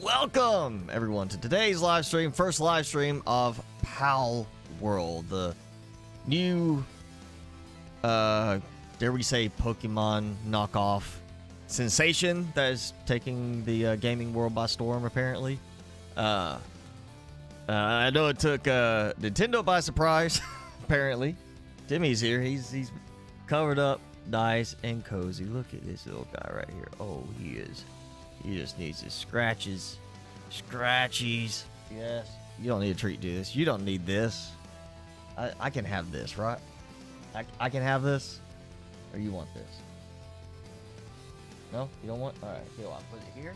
Welcome, everyone, to today's live stream, first live stream of Palworld, the new, dare we say, Pokemon knockoff sensation that is taking the gaming world by storm, apparently. I know it took Nintendo by surprise, apparently. Timmy's here. He's covered up, nice and cozy. Look at this little guy right here. Oh, he is. He just needs his scratches. Scratchies. Yes. You don't need a treat to do this. You don't need this. I can have this, right? I can have this? Or you want this? No? You don't want? Alright, here, I'll put it here.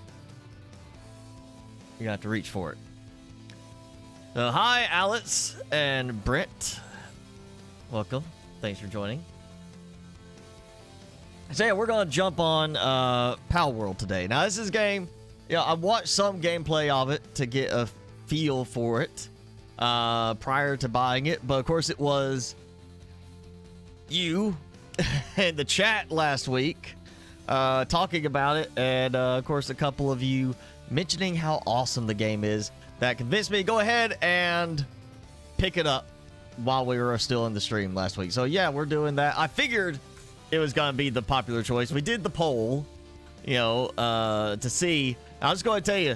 You're gonna have to reach for it. So, hi, Alex and Brent. Welcome. Thanks for joining. So yeah, we're gonna jump on Palworld today. Now this is a game, I watched some gameplay of it to get a feel for it prior to buying it, but of course it was you in the chat last week talking about it, and of course a couple of you mentioning how awesome the game is that convinced me to go ahead and pick it up while we were still in the stream last week. So yeah, we're doing that. I figured it was going to be the popular choice. We did the poll, to see. I was going to tell you,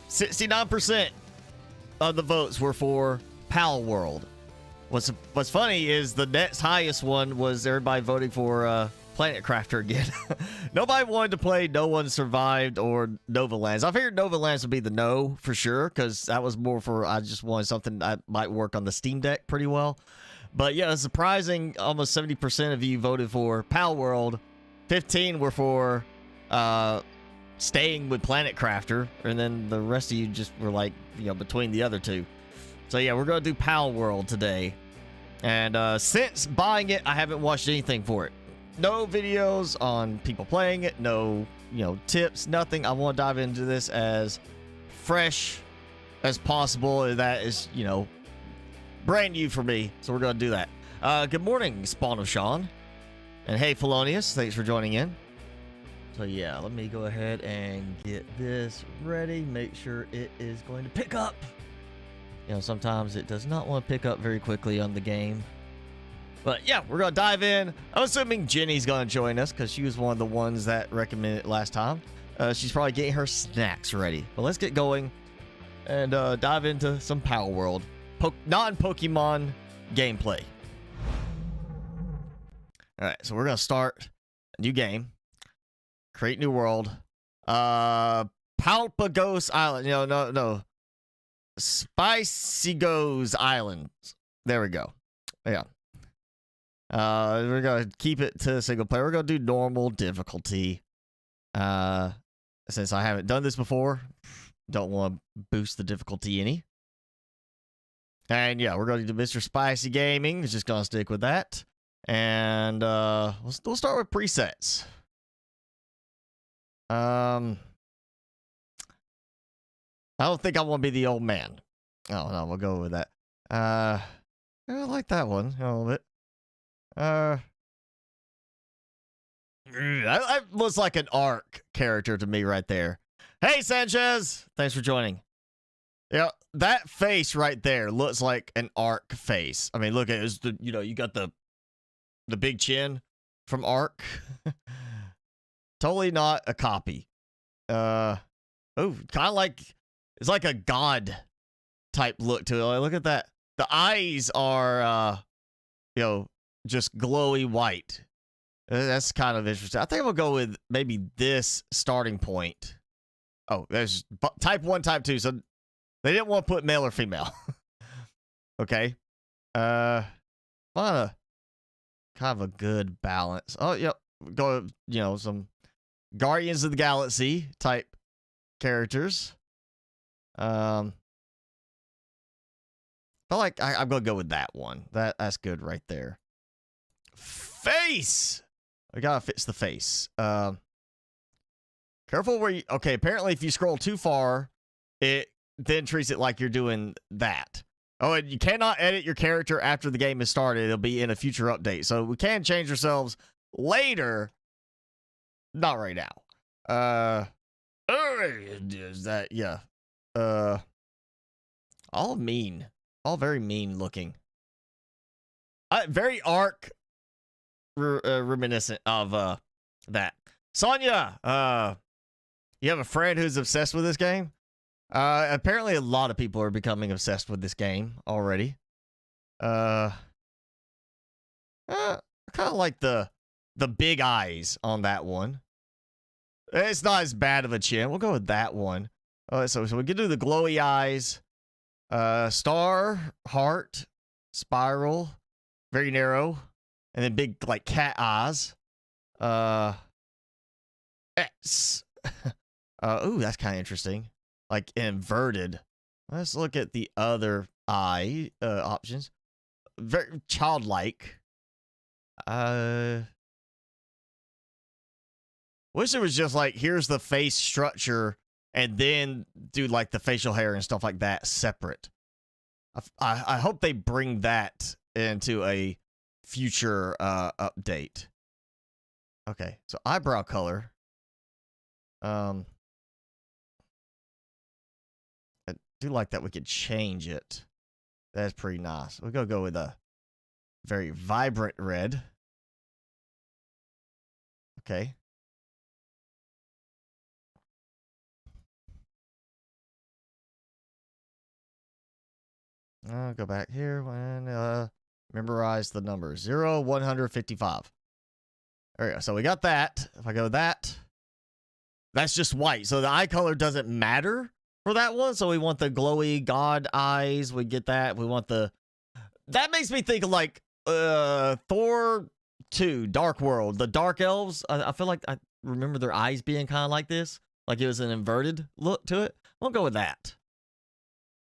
69% of the votes were for Palworld. What's funny is the next highest one was everybody voting for Planet Crafter again. Nobody wanted to play No One Survived or Nova Lands. I figured Nova Lands would be the no for sure, because that was more for, I just wanted something that might work on the Steam Deck pretty well. But yeah, it's surprising. Almost 70% of you voted for Palworld. 15 were for staying with Planet Crafter, and then the rest of you just were like, between the other two. So yeah, we're gonna do Palworld today. And since buying it, I haven't watched anything for it. No videos on people playing it. No, tips. Nothing. I want to dive into this as fresh as possible. That is, brand new for me, so we're going to do that. Good morning, Spawn of Sean. And hey, Felonius, thanks for joining in. So yeah, let me go ahead and get this ready. Make sure it is going to pick up. Sometimes it does not want to pick up very quickly on the game. But yeah, we're going to dive in. I'm assuming Jenny's going to join us because she was one of the ones that recommended it last time. She's probably getting her snacks ready. But let's get going and dive into some Palworld. Non-Pokemon gameplay. Alright, so we're going to start a new game. Create new world. Palpagos Island. No. Spicygos Island. There we go. Yeah. We're going to keep it to single player. We're going to do normal difficulty. Since I haven't done this before, don't want to boost the difficulty any. And yeah, we're going to do Mr. Spicy Gaming. It's just going to stick with that. And we'll start with presets. I don't think I want to be the old man. Oh, no, we'll go with that. I like that one a little bit. That looks like an ARC character to me right there. Hey, Sanchez! Thanks for joining. Yeah, that face right there looks like an ARC face. I mean, look at it. You got the big chin from ARC. Totally not a copy. Kind of like, it's like a god type look to it. Like, look at that. The eyes are, just glowy white. That's kind of interesting. I think we'll go with maybe this starting point. Oh, there's type 1, type 2. So they didn't want to put male or female. Okay. Kind of a good balance. Oh, yep. Go, some Guardians of the Galaxy type characters. I feel like I'm going to go with that one. That's good right there. Face! I gotta fix the face. Careful where you... Okay, apparently if you scroll too far, it then treats it like you're doing that. Oh, and you cannot edit your character after the game has started. It'll be in a future update. So we can change ourselves later. Not right now. Is that, yeah. All mean. All very mean looking. Very Ark reminiscent of that. Sonya, you have a friend who's obsessed with this game? Apparently a lot of people are becoming obsessed with this game already. I kind of like the big eyes on that one. It's not as bad of a chin. We'll go with that one. So we can do the glowy eyes. Star, heart, spiral, very narrow, and then big like cat eyes. X. Ooh, that's kind of interesting. Like inverted. Let's look at the other eye options. Very childlike. Wish it was just like, here's the face structure, and then do like the facial hair and stuff like that separate. I hope they bring that into a future update. Okay, so eyebrow color. I do like that we could change it. That's pretty nice. We're gonna go with a very vibrant red. Okay. I'll go back here and memorize the numbers. 0, 155. There we go. So we got that. If I go that, that's just white. So the eye color doesn't matter for that one. So we want the glowy god eyes. We get that. We want the... That makes me think of like Thor 2, Dark World. The Dark Elves. I feel like I remember their eyes being kind of like this. Like it was an inverted look to it. We'll go with that.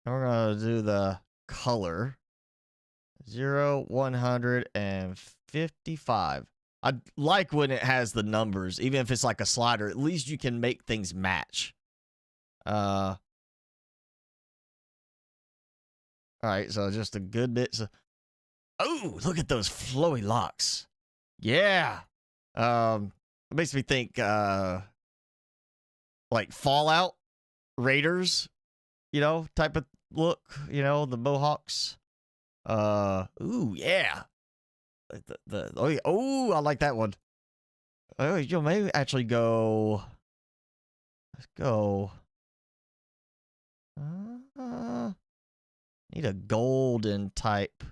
And we're going to do the color. 0, 155. I like when it has the numbers, even if it's like a slider. At least you can make things match. All right, so just a good bit. Oh, look at those flowy locks. Yeah. It makes me think like Fallout Raiders, you know, type of look, you know, the mohawks. Ooh, yeah. Oh, I like that one. Oh, you know, maybe actually go. Let's go. Need a golden type,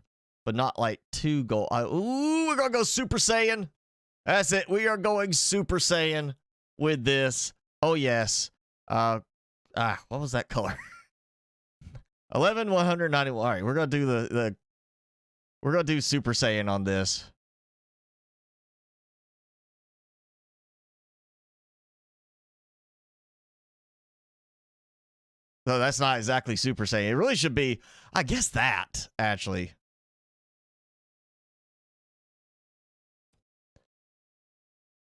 but not like too gold. Ooh, we're gonna go Super Saiyan. That's it. We are going Super Saiyan with this. Oh yes. What was that color? 11, 191. All right, we're gonna do we're gonna do Super Saiyan on this. No, that's not exactly Super Saiyan. It really should be, I guess that, actually.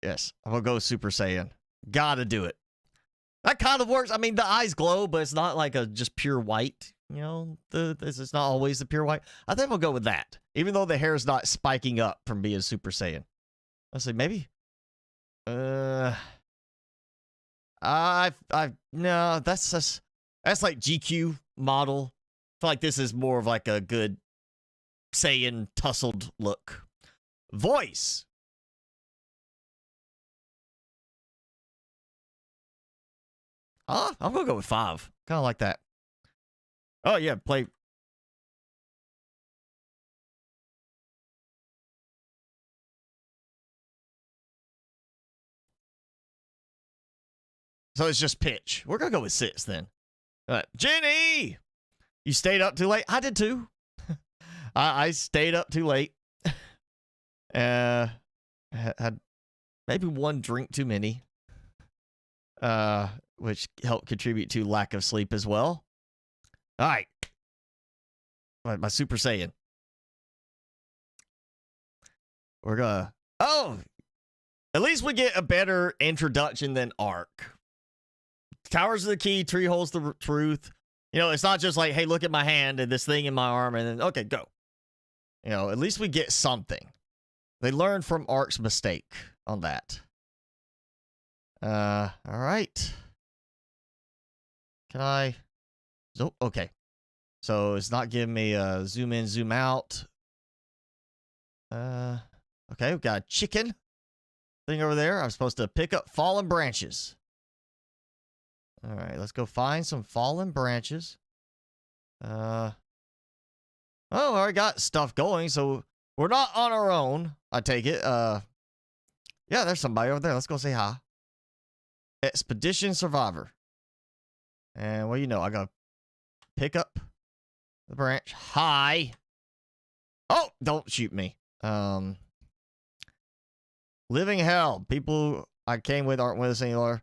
Yes, I'm gonna go Super Saiyan. Gotta do it. That kind of works. I mean, the eyes glow, but it's not like a just pure white. You know, it's not always the pure white. I think we'll go with that, even though the hair is not spiking up from being Super Saiyan. Let's see, maybe. No, that's like GQ model. I feel like this is more of like a good Saiyan tussled look. Voice. I'm gonna go with 5. Kind of like that. Oh yeah, play. So it's just pitch. We're gonna go with 6 then. Jenny, you stayed up too late. I did too. I stayed up too late. Had maybe 1 drink too many. Which helped contribute to lack of sleep as well. All right. My Super Saiyan. We're gonna... Oh! At least we get a better introduction than Ark. Towers of the key, tree holds the truth. You know, it's not just like, hey, look at my hand and this thing in my arm, and then, okay, go. You know, at least we get something. They learned from Ark's mistake on that. All right. Can I? Nope. Okay. So it's not giving me a zoom in, zoom out. Okay, we've got a chicken thing over there. I'm supposed to pick up fallen branches. All right, let's go find some fallen branches. Oh, I already got stuff going, so we're not on our own, I take it. Yeah, there's somebody over there. Let's go say hi. Expedition Survivor. And what do you know? I gotta pick up the branch. Hi. Oh, don't shoot me. Living hell. People I came with aren't with us anymore.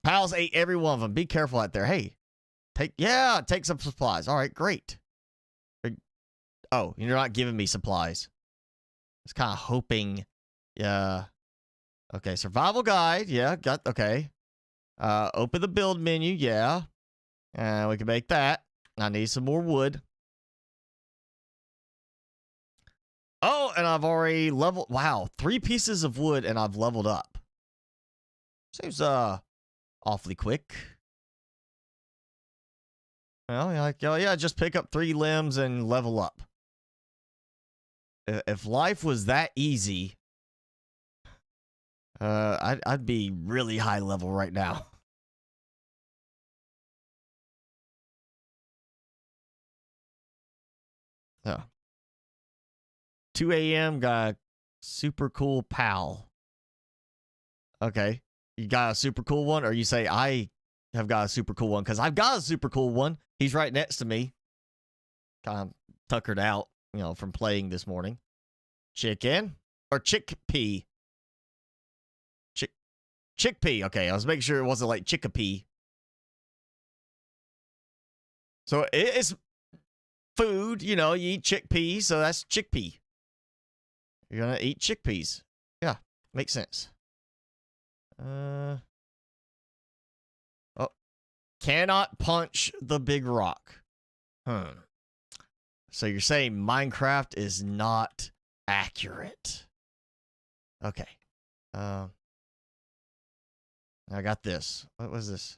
Pals ate every one of them. Be careful out there. Hey, take some supplies. All right, great. Oh, you're not giving me supplies. I was kind of hoping. Yeah. Okay, survival guide. Yeah, okay. Open the build menu. Yeah. And we can make that. I need some more wood. Oh, and I've already leveled. Wow, 3 pieces of wood and I've leveled up. Seems awfully quick. Well, like, oh yeah, just pick up 3 limbs and level up. If life was that easy, I'd be really high level right now. Yeah. 2 a.m. got a super cool pal. Okay. You got a super cool one? Or you say, I have got a super cool one? Because I've got a super cool one. He's right next to me. Kind of tuckered out, you know, from playing this morning. Chicken? Or chickpea? Chickpea. Okay, I was making sure it wasn't like chickpea. So it's food, you know, you eat chickpeas, so that's chickpea. You're gonna eat chickpeas. Yeah, makes sense. Oh. Cannot punch the big rock. So you're saying Minecraft is not accurate. Okay. I got this. What was this?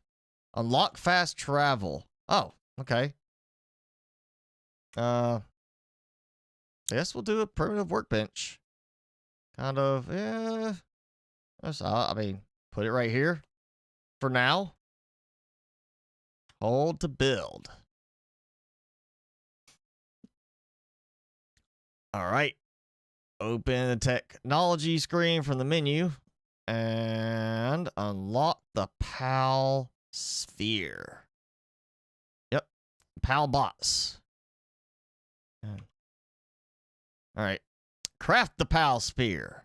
Unlock fast travel. Oh, okay. I guess we'll do a primitive workbench. Kind of, yeah. I mean, put it right here for now. Hold to build. All right. Open the technology screen from the menu and unlock the PAL sphere. Yep. PAL bots. All right. Craft the PAL sphere.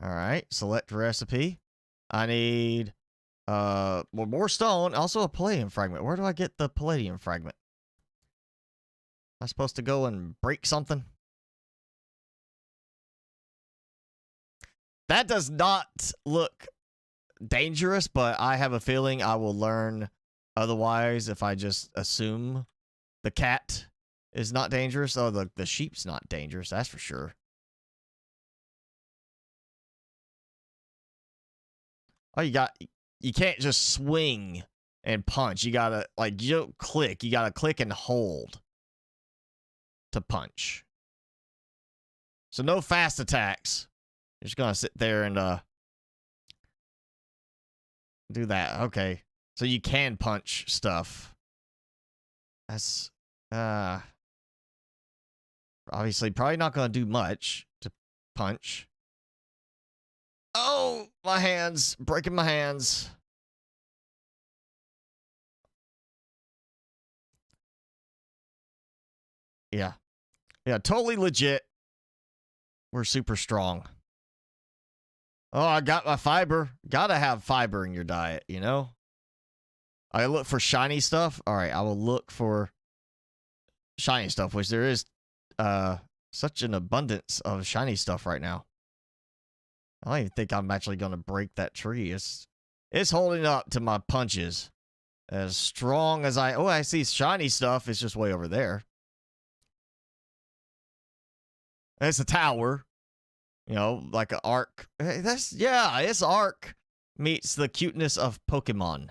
All right. Select recipe. I need more stone. Also a palladium fragment. Where do I get the palladium fragment? Am I supposed to go and break something? That does not look dangerous, but I have a feeling I will learn otherwise if I just assume the cat is not dangerous. Oh, the sheep's not dangerous, that's for sure. Oh, you can't just swing and punch. You gotta, like, you don't click. You gotta click and hold to punch. So no fast attacks. You're just gonna sit there and do that. Okay. So you can punch stuff. That's obviously probably not gonna do much to punch. Oh, my hands. Breaking my hands. Yeah. Yeah, totally legit. We're super strong. Oh, I got my fiber. Gotta have fiber in your diet, you know? I look for shiny stuff. All right, I will look for shiny stuff, which there is such an abundance of shiny stuff right now. I don't even think I'm actually going to break that tree. It's holding up to my punches. As strong as I... Oh, I see shiny stuff. It's just way over there. It's a tower. You know, like an Ark. Yeah, it's Ark meets the cuteness of Pokemon.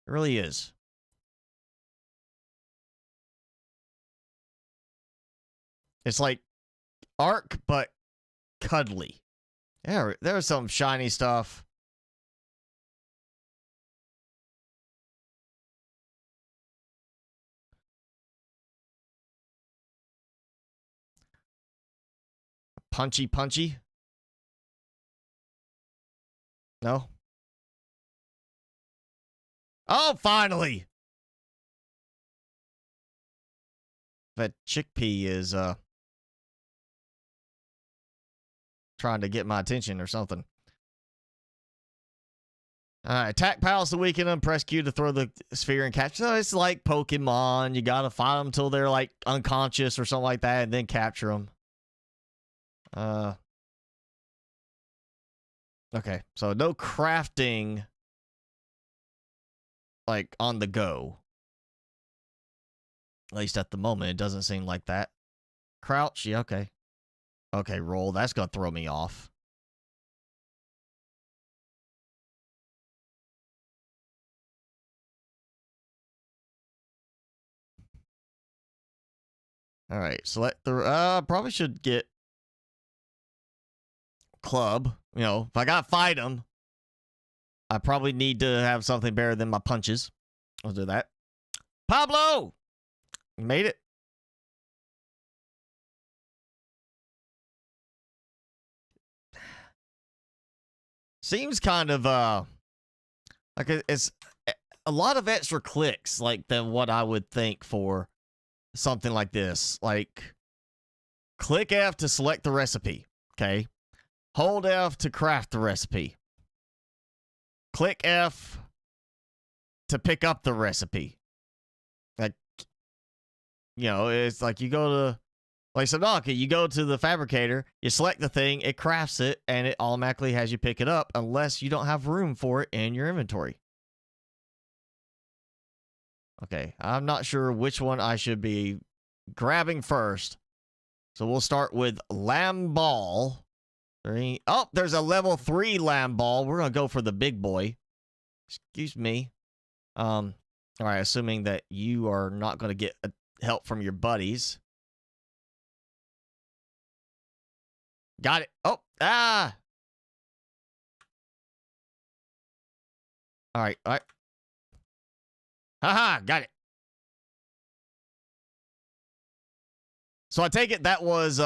It really is. It's like Ark, but cuddly. There's some shiny stuff. Punchy. No. Oh, finally. That chickpea is trying to get my attention or something. Attack pals to weaken them. Press Q to throw the sphere and catch. So it's like Pokemon. You gotta fight them until they're like unconscious or something like that, and then capture them. Okay, so no crafting like on the go. At least at the moment, it doesn't seem like that. Crouch, yeah, okay. Okay, roll. That's gonna throw me off. All right, select the. Probably should get club. You know, if I gotta fight him, I probably need to have something better than my punches. I'll do that. Pablo, you made it. Seems kind of like it's a lot of extra clicks like than what I would think for something like this. Like click F to select the recipe. Okay. Hold F to craft the recipe. Click F to pick up the recipe. Like, you know, it's like you go to, like Sadaka, you go to the fabricator, you select the thing, it crafts it, and it automatically has you pick it up unless you don't have room for it in your inventory. Okay, I'm not sure which one I should be grabbing first. So we'll start with Lamb Ball. Oh, there's a level 3 Lamb Ball. We're going to go for the big boy. Excuse me. All right, assuming that you are not going to get help from your buddies. Got it. Oh, ah. All right. Haha, got it. So I take it that was,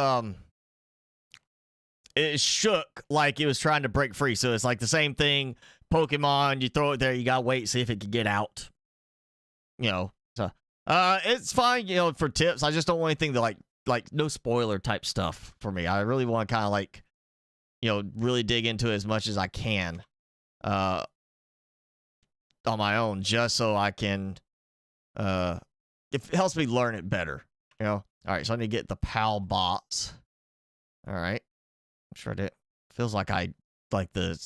it shook like it was trying to break free. So it's like the same thing. Pokemon, you throw it there, you gotta wait, see if it can get out. You know, so it's fine, you know, for tips. I just don't want anything to like no spoiler type stuff for me. I really want to kind of like, you know, really dig into it as much as I can on my own, just so I can it helps me learn it better, you know. All right, so I need to get the PAL bots. All right, I'm sure it feels like I like the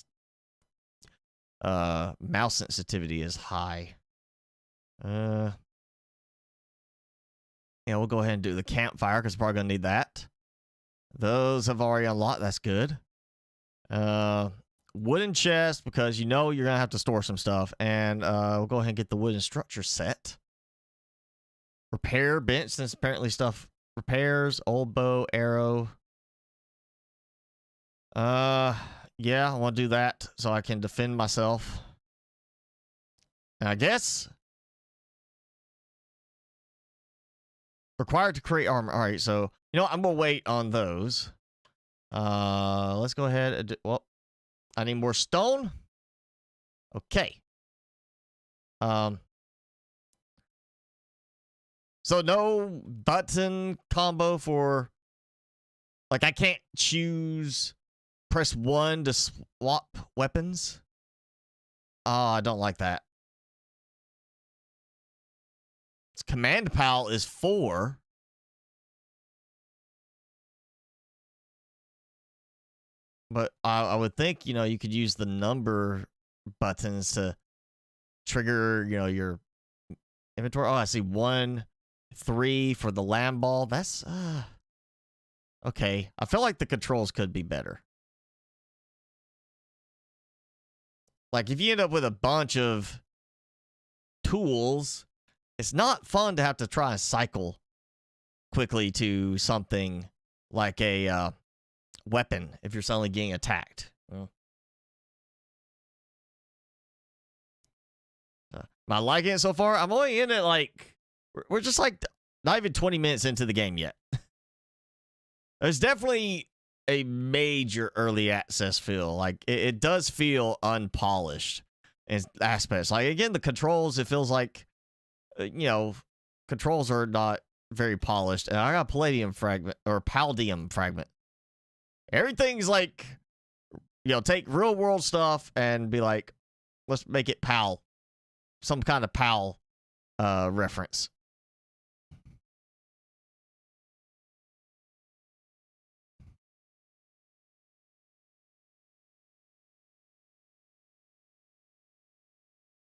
mouse sensitivity is high. Yeah, we'll go ahead and do the campfire because we're probably gonna need that. Those have already unlocked. That's good. Wooden chest because you know you're gonna have to store some stuff, and we'll go ahead and get the wooden structure set. Repair bench, since apparently stuff repairs. Old bow, arrow. Yeah, I want to do that so I can defend myself. And I guess required to create armor. All right, so you know what? I'm gonna wait on those. Let's go ahead and well, I need more stone. Okay. So no button combo for, like, I can't choose press 1 to swap weapons. Oh, I don't like that. Its command pal is 4. But I would think, you know, you could use the number buttons to trigger, you know, your inventory. Oh, I see 1, 3 for the lamb ball. That's okay. I feel like the controls could be better. Like if you end up with a bunch of tools, it's not fun to have to try and cycle quickly to something like a weapon if you're suddenly getting attacked. Well, am I liking it so far? I'm only in it like we're just like not even 20 minutes into the game yet. There's definitely a major early access feel. Like it does feel unpolished in aspects. Like again, the controls, it feels like controls are not very polished. And I got Palladium fragment or Paldium fragment. Everything's like, take real world stuff and be like, let's make it PAL. Some kind of PAL reference.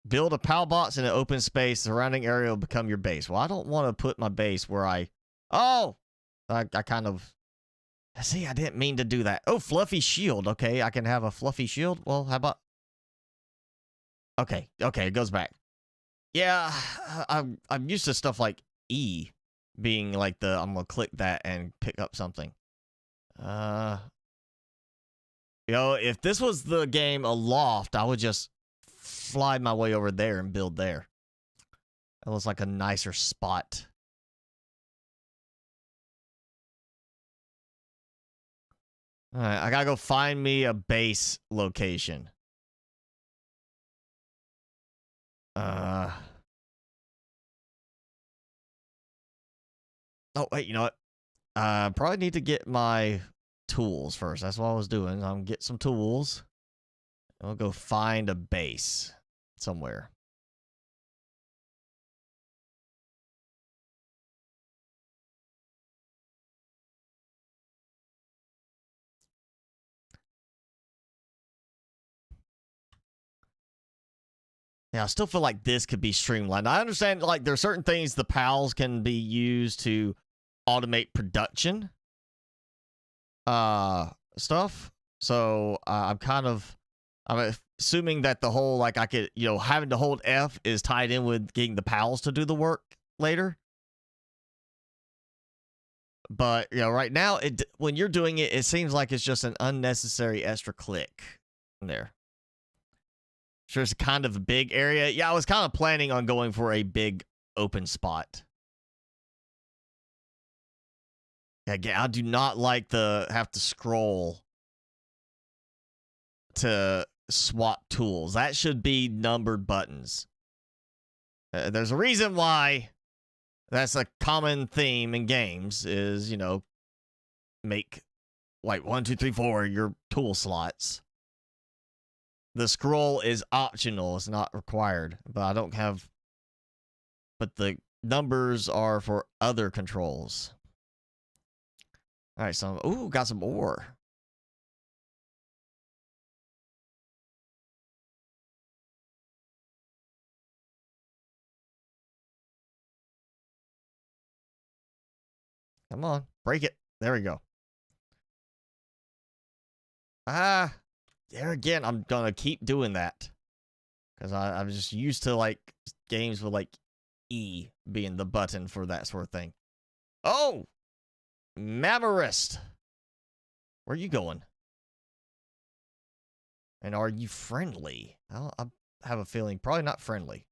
Build a PAL box in an open space. The surrounding area will become your base. Well, I don't want to put my base where I kind of... See, I didn't mean to do that. Oh, fluffy shield. Okay, I can have a fluffy shield. Well, how about... Okay, it goes back. Yeah, I'm used to stuff like E being like I'm going to click that and pick up something. If this was the game Aloft, I would just fly my way over there and build there. That looks like a nicer spot. All right, I gotta go find me a base location. Oh, wait, you know what? Probably need to get my tools first. That's what I was doing. I'm gonna get some tools. I'll go find a base somewhere. Yeah, I still feel like this could be streamlined. I understand, like, there are certain things the PALs can be used to automate production stuff. So I'm assuming that the whole, like, I could, having to hold F is tied in with getting the PALs to do the work later. But, right now, when you're doing it, it seems like it's just an unnecessary extra click there. Sure, it's kind of a big area. Yeah, I was kind of planning on going for a big open spot. Again, I do not like have to scroll to swap tools. That should be numbered buttons. There's a reason why that's a common theme in games is, make like 1, 2, 3, 4 your tool slots. The scroll is optional. It's not required. But I don't have... But the numbers are for other controls. Alright, so... Ooh, got some ore. Come on. Break it. There we go. There again, I'm gonna keep doing that. Because I'm just used to, like, games with, like, E being the button for that sort of thing. Oh! Mammarist! Where are you going? And are you friendly? I have a feeling probably not friendly.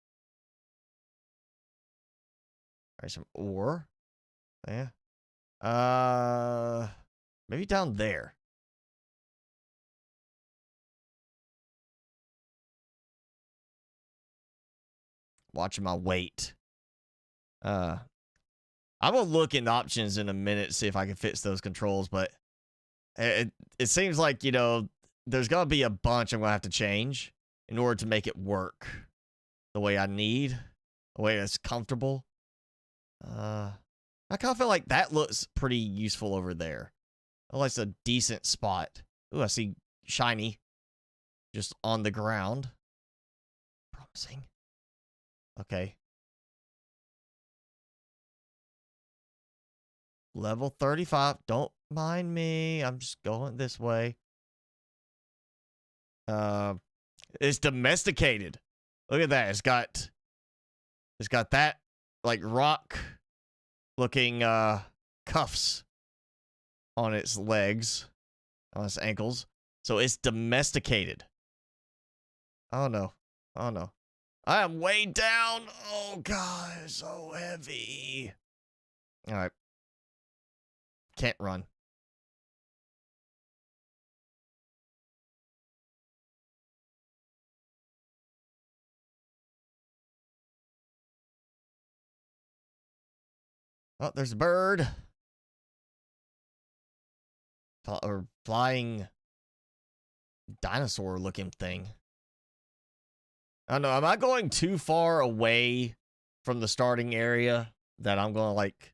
Alright, some ore. Yeah. Maybe down there. Watching my weight. I'm gonna look in options in a minute, see if I can fix those controls, but it seems like, there's gonna be a bunch I'm gonna have to change in order to make it work the way I need, the way it's comfortable. I kind of feel like that looks pretty useful over there. Oh, that's a decent spot. Ooh, I see shiny just on the ground. Promising. Okay. Level 35. Don't mind me. I'm just going this way. It's domesticated. Look at that. It's got that like rock looking cuffs on its legs, on its ankles. So it's domesticated. Oh no. Oh no. I am way down. Oh god, it's so heavy. Alright. Can't run. Oh, there's a bird. Or flying dinosaur looking thing. I don't know. Am I going too far away from the starting area that I'm going to like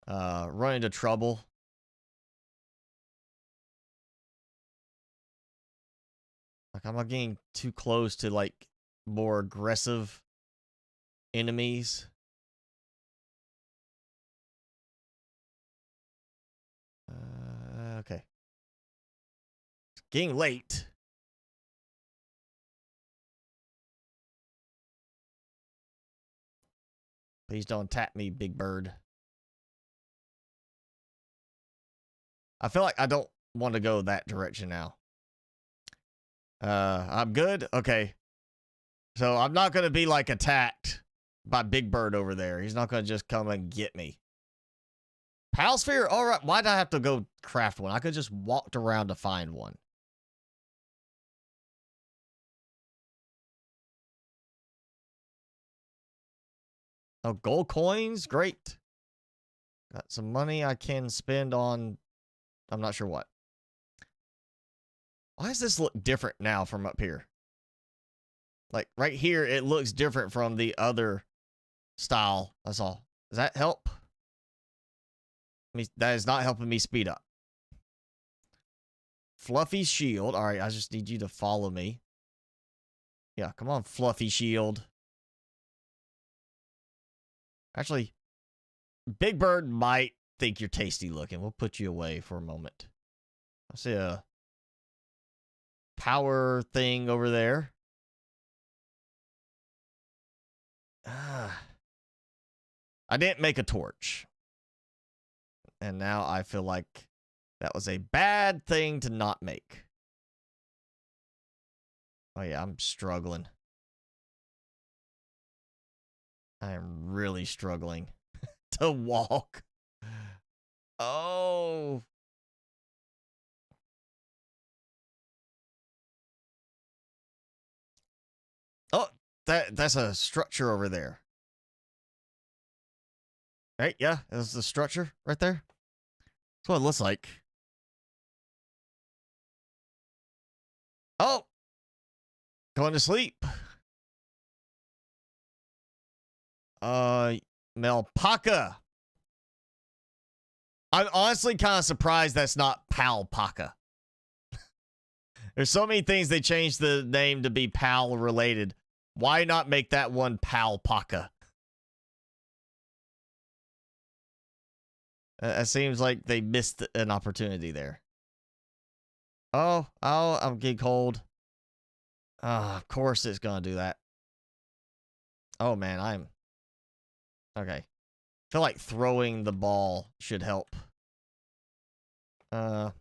run into trouble? Like, am I getting too close to like more aggressive enemies? Okay. It's getting late. Please don't tap me, big bird. I feel like I don't want to go that direction now. I'm good? Okay. So I'm not going to be like attacked by Big Bird over there. He's not going to just come and get me. Pal sphere? All right. Why'd I have to go craft one? I could just walked around to find one. Oh, gold coins? Great. Got some money I can spend on, I'm not sure what. Why does this look different now from up here? Like right here, it looks different from the other style. That's all. Does that help? That is not helping me speed up. Fluffy shield. All right, I just need you to follow me. Yeah, come on, Fluffy shield. Actually, Big Bird might think you're tasty looking. We'll put you away for a moment. I see a power thing over there. I didn't make a torch. And now I feel like that was a bad thing to not make. Oh yeah, I'm struggling. I am really struggling to walk. Oh. Oh, that's a structure over there. Right? Yeah, that's the structure right there. That's what it looks like. Oh! Going to sleep. Melpaka. I'm honestly kind of surprised that's not Palpaka. There's so many things they changed the name to be Pal related. Why not make that one Palpaka? It seems like they missed an opportunity there. Oh, I'm getting cold. Of course it's gonna do that. Oh man, I'm okay. I feel like throwing the ball should help. I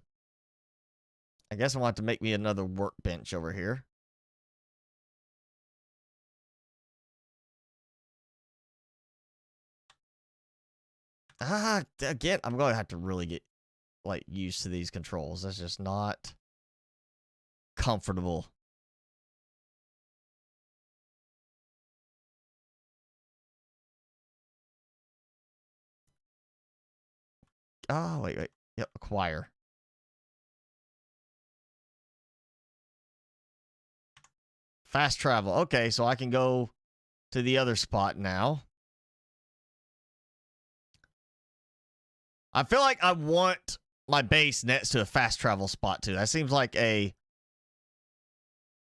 guess I want to make me another workbench over here. Again, I'm going to have to really get like used to these controls. That's just not comfortable. Oh, wait. Yep, acquire. Fast travel. Okay, so I can go to the other spot now. I feel like I want my base next to a fast travel spot too. That seems like a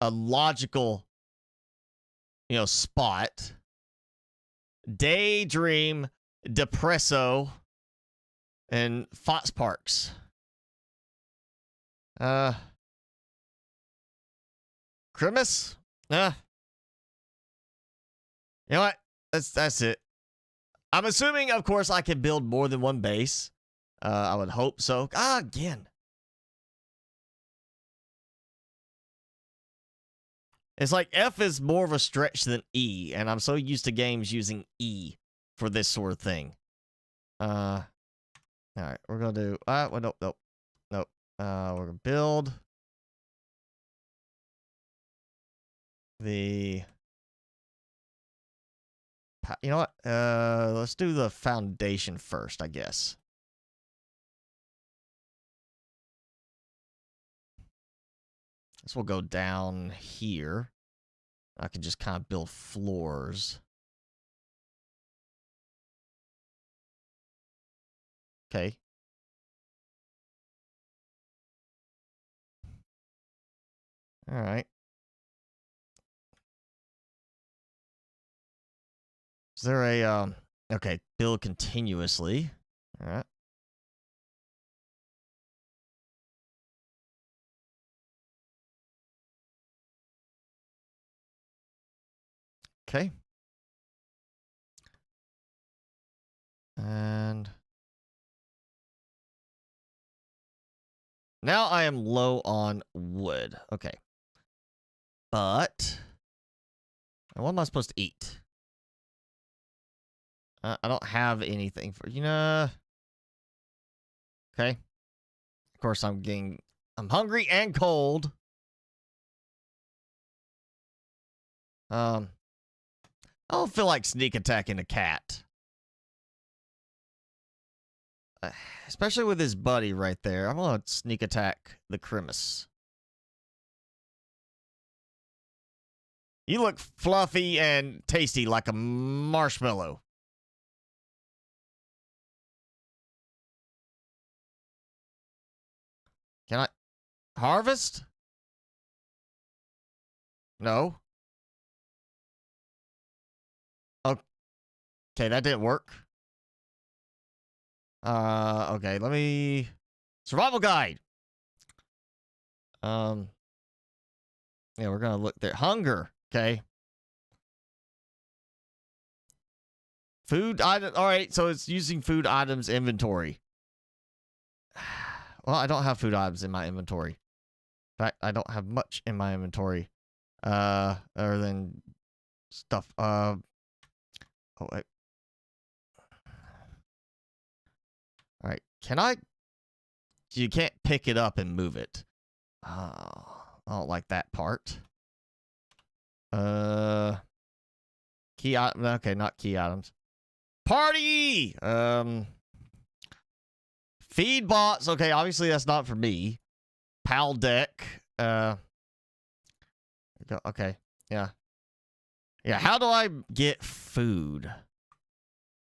logical, spot. Daydream, Depresso, and Fox Parks. Grimace? You know what? That's it. I'm assuming, of course, I can build more than one base. I would hope so. Ah, again. It's like F is more of a stretch than E, and I'm so used to games using E for this sort of thing. All right, we're gonna do. Well, nope. We're gonna build the. You know what? Let's do the foundation first, I guess. This will go down here. I can just kind of build floors. Okay. All right. Is there a okay, build continuously. All right. Okay. And now I am low on wood. Okay. But what am I supposed to eat? I don't have anything for Okay. Of course, I'm hungry and cold. I don't feel like sneak attacking a cat. Especially with his buddy right there. I'm gonna sneak attack the Grimace. You look fluffy and tasty like a marshmallow. Can I harvest? No. Okay, that didn't work. Okay, let me... Survival guide! Yeah, we're gonna look there. Hunger, okay. Food item, alright, so it's using food items inventory. Well, I don't have food items in my inventory. In fact, I don't have much in my inventory. Other than stuff. Oh, wait. Alright, can I... You can't pick it up and move it. Oh, I don't like that part. Key item... Okay, not key items. Party! Feed bots. Okay, obviously that's not for me. Pal deck. Okay, yeah. Yeah, how do I get food?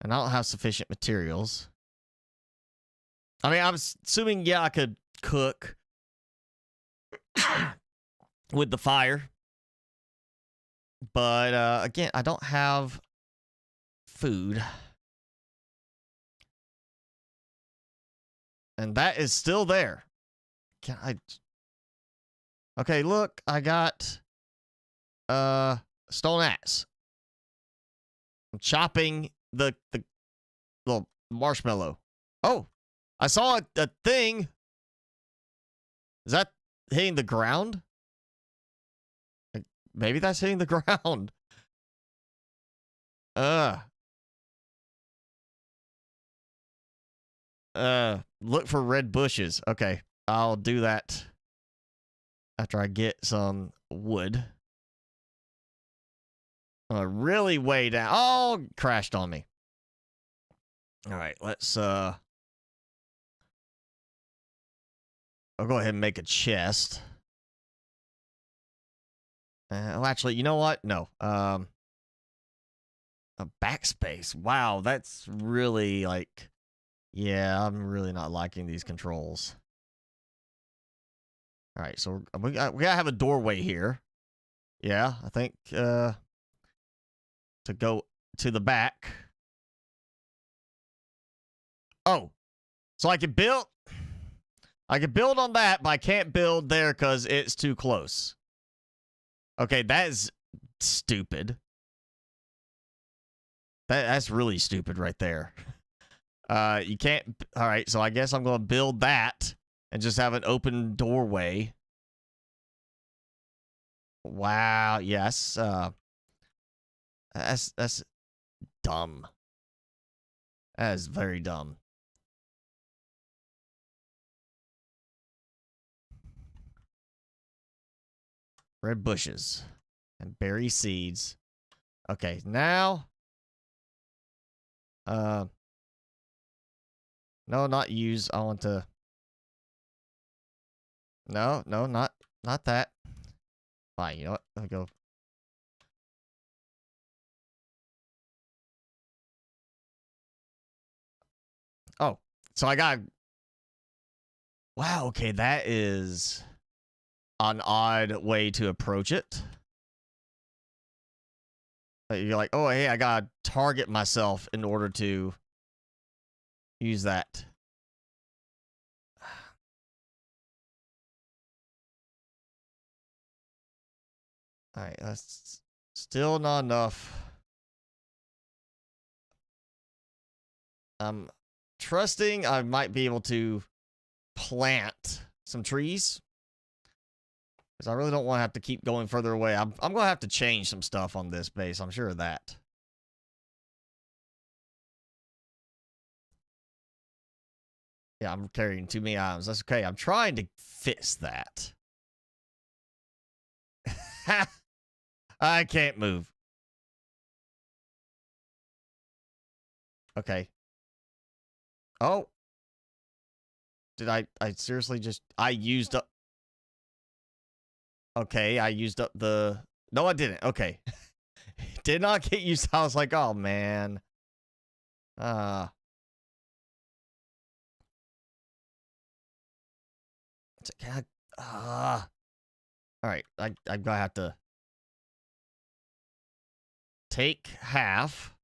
And I don't have sufficient materials. I mean, I'm assuming, yeah, I could cook with the fire. But, again, I don't have food. And that is still there. Can I... Okay, look, I got stone axe. I'm chopping the little marshmallow. Oh, I saw a thing. Is that hitting the ground? Maybe that's hitting the ground. Look for red bushes. Okay, I'll do that after I get some wood. Really way down. Oh, crashed on me. All right, let's I'll go ahead and make a chest. Well, actually, you know what? No. A backspace. Wow, that's really like... Yeah, I'm really not liking these controls. All right, so we gotta have a doorway here. Yeah, I think to go to the back. Oh, so I could build on that, but I can't build there because it's too close. Okay, that is stupid. That's really stupid right there. You can't. All right, so I guess I'm going to build that and just have an open doorway. Wow. Yes. That's dumb. That is very dumb. Red bushes and berry seeds. Okay, now. No, not use. I want to. No, not that. Fine. You know what? Let me go. Oh, so I got. Wow. Okay, that is an odd way to approach it. You're like, oh, hey, I gotta target myself in order to use that. All right, that's still not enough. I'm trusting I might be able to plant some trees. Because I really don't want to have to keep going further away. I'm going to have to change some stuff on this base. I'm sure of that. Yeah, I'm carrying too many items. That's okay. I'm trying to fix that. I can't move. Okay. Oh. Did I seriously just... I used up... Okay, I used up the... No, I didn't. Okay. Did not get used. I was like, oh, man. All right, I'm gonna have to take half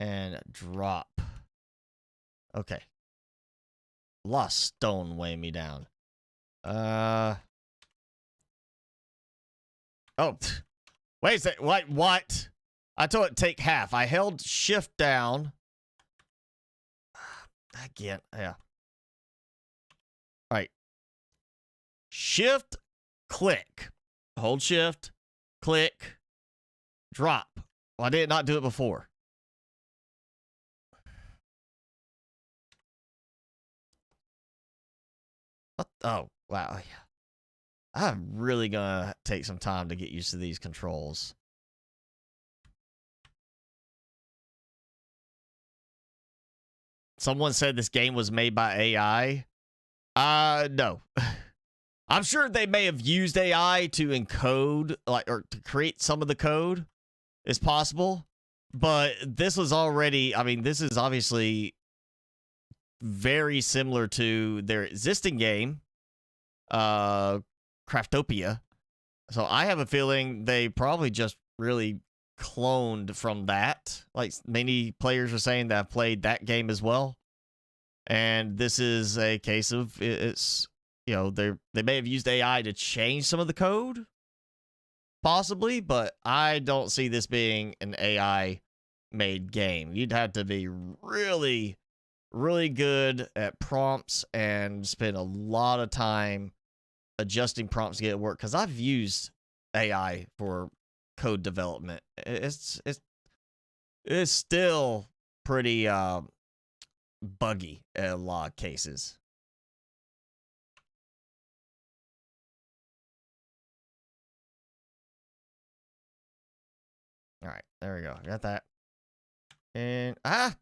and drop. Okay. Lost stone weighing me down. Oh. Wait a second. What? I told it take half. I held shift down. Again, yeah. All right. Shift, click. Hold shift, click, drop. Well, I did not do it before. What? Oh, wow. I'm really gonna take some time to get used to these controls. Someone said this game was made by AI. No. I'm sure they may have used AI to encode, like, or to create some of the code. It's possible. But this was already, I mean, this is obviously very similar to their existing game, Craftopia. So I have a feeling they probably just really cloned from that. Like many players are saying that have played that game as well. And this is a case of it's, you know, they may have used AI to change some of the code, possibly, but I don't see this being an AI made game. You'd have to be really, really good at prompts and spend a lot of time adjusting prompts to get it work. Because I've used AI for code development. It's still pretty buggy in a lot of cases. All right, there we go. Got that. And again.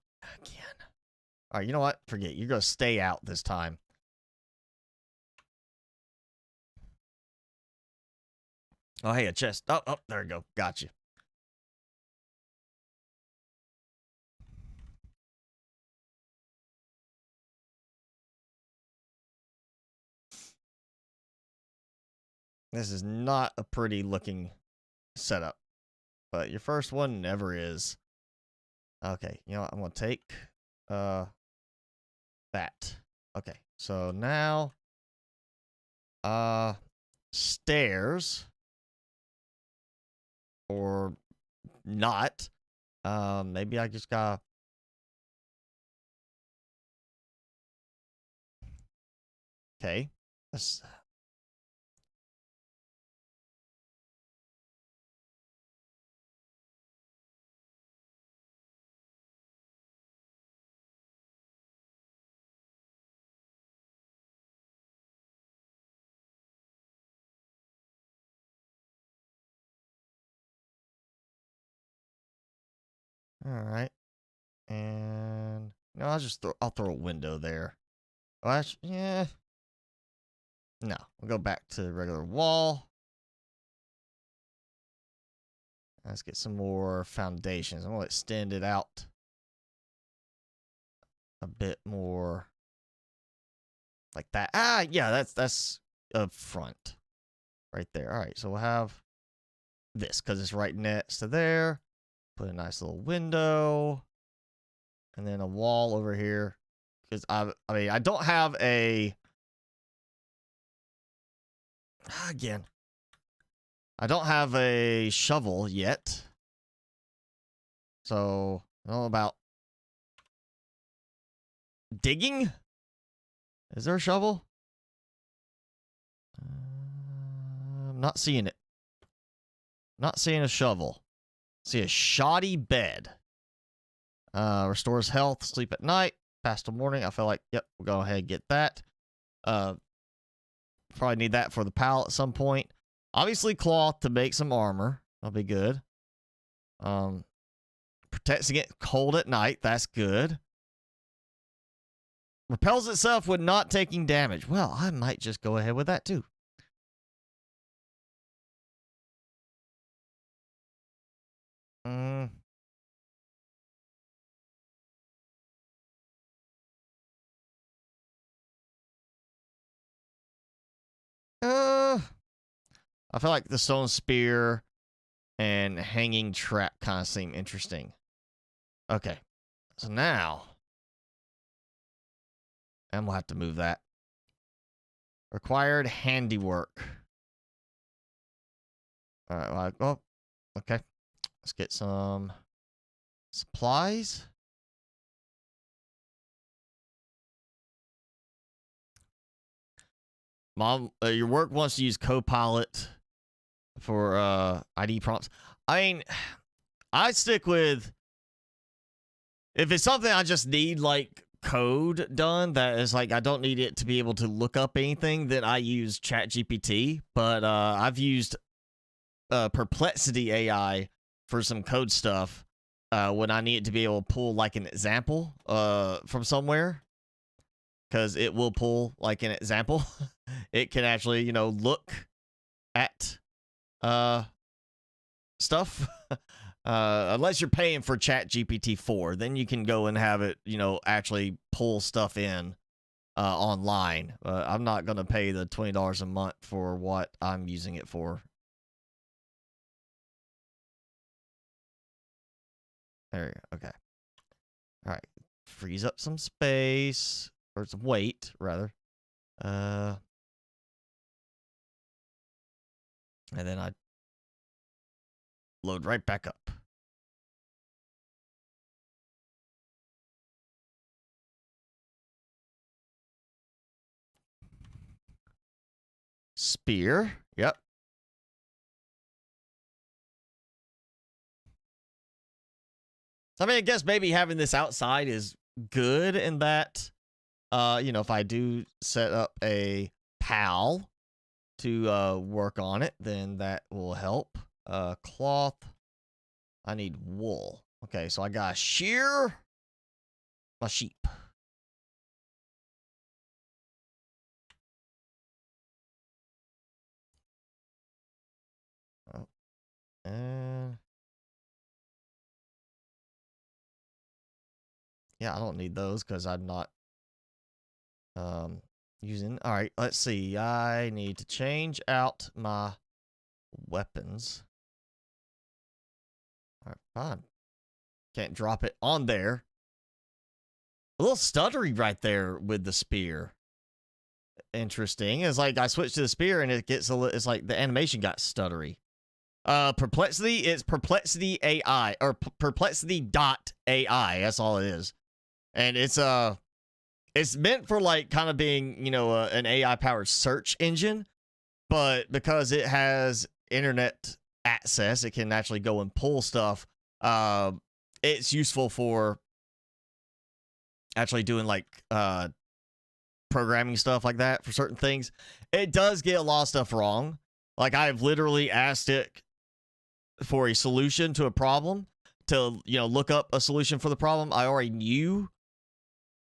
All right, you know what? Forget. You're gonna stay out this time. Oh, hey, a chest. Oh, there we go. Got you. This is not a pretty looking setup, but your first one never is. Okay, you know what? I'm gonna take that. Okay, so now stairs or not. Maybe I just gotta Okay. Let's... All right. And no, I'll throw a window there. Oh, actually, yeah. No, we'll go back to the regular wall. Let's get some more foundations. I'm gonna extend it out a bit more, like that. Ah, yeah, that's up front, right there. All right, so we'll have this because it's right next to there. Put a nice little window, and then a wall over here. Because I mean, I don't have a... Again, I don't have a shovel yet. So, I don't know about digging? Is there a shovel? I'm not seeing it. Not seeing a shovel. See a shoddy bed. Restores health, sleep at night, fast till morning. I feel like, yep, we'll go ahead and get that. Probably need that for the pallet at some point. Obviously, cloth to make some armor. That'll be good. Protects against cold at night. That's good. Repels itself when not taking damage. Well, I might just go ahead with that too. I feel like the stone spear and hanging trap kind of seem interesting. Okay. So now, and we'll have to move that. Required handiwork. All right. Well, okay. Let's get some supplies. Mom, your work wants to use Copilot for ID prompts. I mean, I stick with, if it's something I just need like code done that is like I don't need it to be able to look up anything, then I use ChatGPT. But I've used Perplexity AI for some code stuff when I need to be able to pull like an example from somewhere. Because it will pull like an example. It can actually, you know, look at stuff. Unless you're paying for ChatGPT 4, then you can go and have it, you know, actually pull stuff in online. I'm not going to pay the $20 a month for what I'm using it for. There you go. Okay. All right. Freeze up some space. Or some weight, rather. And then I load right back up. Spear. Yep. So, I mean, I guess maybe having this outside is good in that, you know, if I do set up a PAL to work on it, then that will help. Cloth. I need wool. Okay, so I gotta shear my sheep. Oh. Yeah, I don't need those because I'm not using. All right, let's see. I need to change out my weapons. All right, fine. Can't drop it on there. A little stuttery right there with the spear. Interesting. It's like I switched to the spear and it gets a little, it's like the animation got stuttery. Perplexity, it's Perplexity AI or Perplexity.ai. That's all it is. And it's It's meant for like kind of being, you know, an AI powered search engine, but because it has internet access, it can actually go and pull stuff. It's useful for actually doing like programming stuff like that for certain things. It does get a lot of stuff wrong. Like I've literally asked it for a solution to a problem, to, you know, look up a solution for the problem. I already knew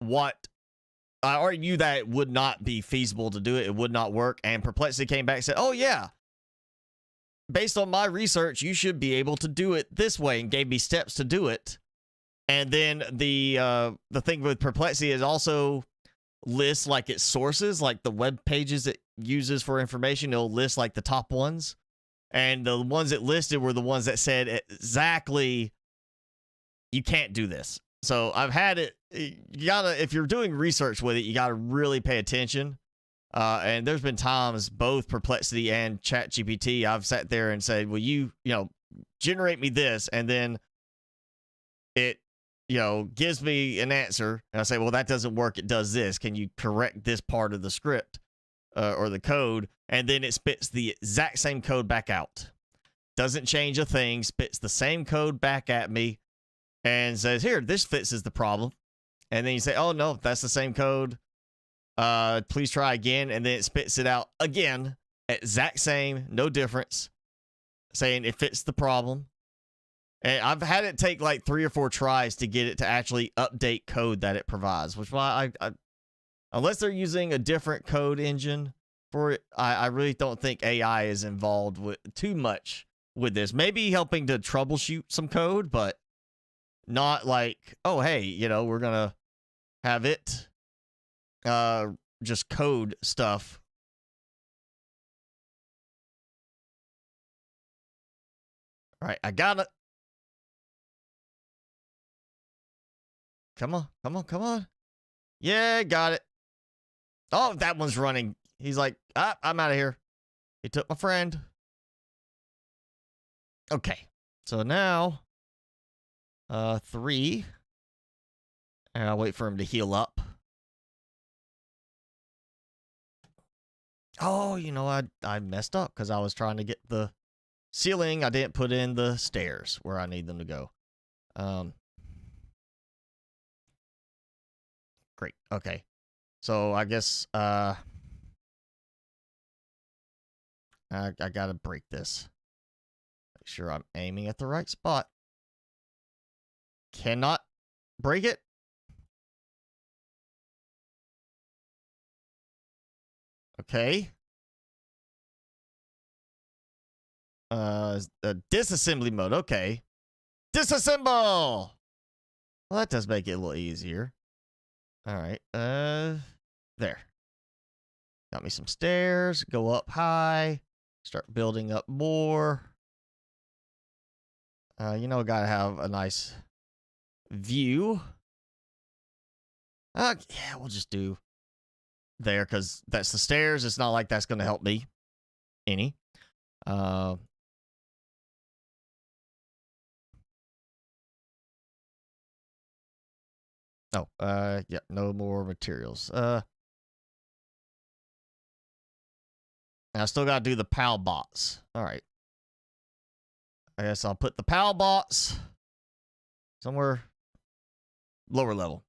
that it would not be feasible to do it. It would not work. And Perplexity came back and said, oh yeah, based on my research, you should be able to do it this way, and gave me steps to do it. And then the thing with Perplexity is also lists like its sources, like the web pages it uses for information. It'll list like the top ones. And the ones it listed were the ones that said exactly, you can't do this. So I've had it. You gotta, if you're doing research with it, you gotta really pay attention. And there's been times both Perplexity and ChatGPT, I've sat there and said, "Will you know, generate me this?" And then it, you know, gives me an answer, and I say, "Well, that doesn't work. It does this. Can you correct this part of the script or the code?" And then it spits the exact same code back out. Doesn't change a thing. Spits the same code back at me, and says, "Here, this fixes the problem." And then you say, "Oh no, that's the same code. Please try again." And then it spits it out again, exact same, no difference, saying it fits the problem. And I've had it take like 3 or 4 tries to get it to actually update code that it provides, which why I unless they're using a different code engine for it, I really don't think AI is involved with too much with this. Maybe helping to troubleshoot some code, but not like, oh, hey, you know, we're going to have it just code stuff. All right, I got it. Come on, come on, come on. Yeah, got it. Oh, that one's running. He's like, I'm out of here. He took my friend. Okay, so now 3. And I'll wait for him to heal up. Oh, you know, I messed up because I was trying to get the ceiling. I didn't put in the stairs where I need them to go. Great. Okay. So I guess I gotta break this. Make sure I'm aiming at the right spot. Cannot break it. Okay. Disassembly mode. Okay. Disassemble. Well, that does make it a little easier. All right. There. Got me some stairs. Go up high. Start building up more. You know, gotta have a nice view. Yeah, we'll just do there because that's the stairs. It's not like that's gonna help me any. Oh, yeah, no more materials. I still gotta do the PAL bots. All right. I guess I'll put the PAL bots somewhere lower level.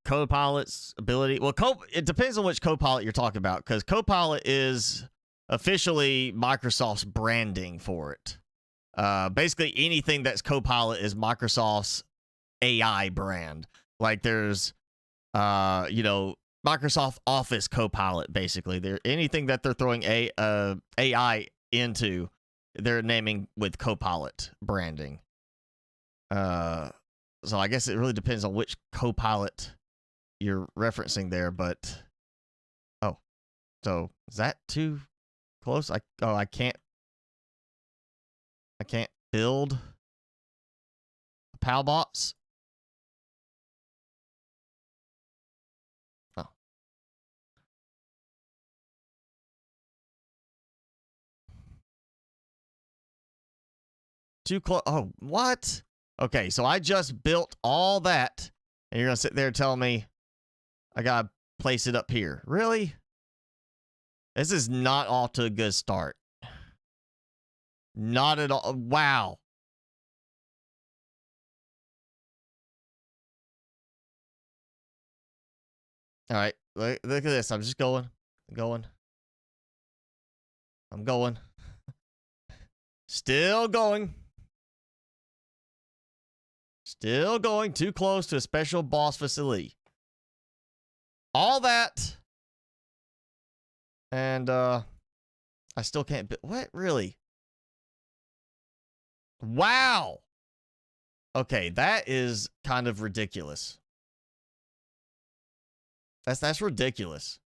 Copilot's ability. Well, it depends on which Copilot you're talking about, because Copilot is officially Microsoft's branding for it. Basically, anything that's Copilot is Microsoft's AI brand. Like there's, you know, Microsoft Office Copilot. Basically, anything that they're throwing AI into, they're naming with Copilot branding. So I guess it really depends on which Copilot you're referencing there, but oh, so is that too close? I can't build PAL bots. Oh. Too close. Oh, what? Okay, so I just built all that, and you're gonna sit there and tell me I gotta place it up here. Really? This is not off to a good start. Not at all. Wow. All right, look at this. I'm just going. I'm going. Still going. Still going. Too close to a special boss facility. All that. And, I still can't... What? Really? Wow! Okay, that is kind of ridiculous. That's ridiculous.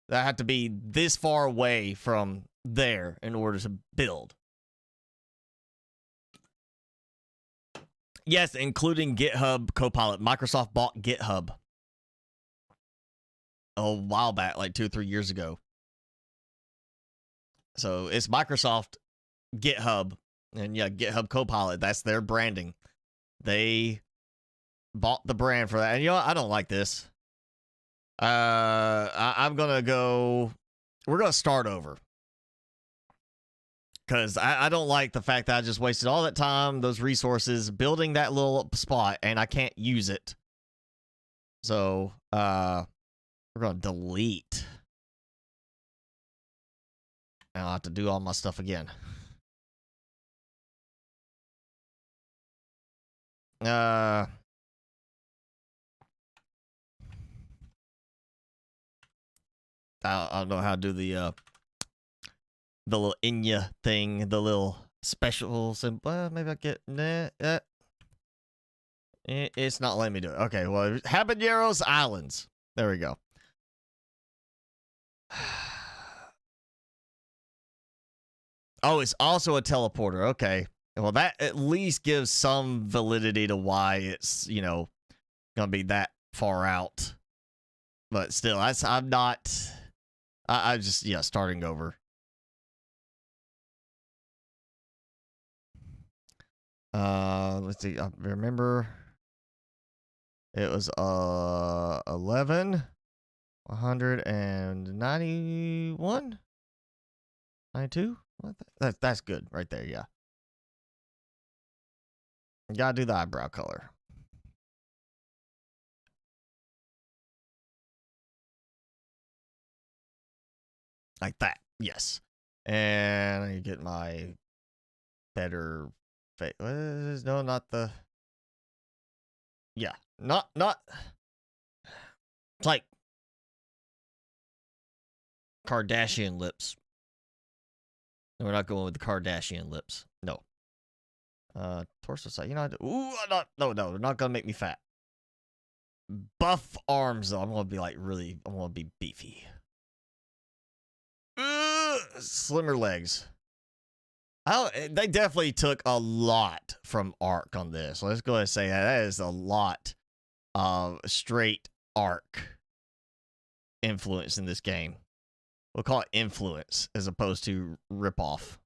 That had to be this far away from there in order to build. Yes, including GitHub Copilot. Microsoft bought GitHub a while back, like 2 or 3 years ago. So it's Microsoft GitHub, and yeah, GitHub Copilot. That's their branding. They bought the brand for that. And you know what? I don't like this. I'm gonna go. We're gonna start over. Because I don't like the fact that I just wasted all that time, those resources, building that little spot, and I can't use it. So, we're going to delete. And I'll have to do all my stuff again. I don't know how to do the little Inya thing, the little special symbol. Maybe I get it's not letting me do it. Okay, well, Habaneros Islands. There we go. Oh, it's also a teleporter. Okay. Well, that at least gives some validity to why it's, you know, gonna be that far out. But still, I'm not. I just, yeah, starting over. Let's see. I remember it was 11 191 92. That's good right there. Yeah, you gotta do the eyebrow color like that. Yes, and I get my better. No, not the. Yeah, not. It's like Kardashian lips. No, we're not going with the Kardashian lips. No. Torso side. You know, ooh, no, they're not gonna make me fat. Buff arms though. I'm gonna be like really. I'm gonna be beefy. Slimmer legs. They definitely took a lot from Ark on this. Let's go ahead and say that is a lot of straight Ark influence in this game. We'll call it influence as opposed to ripoff.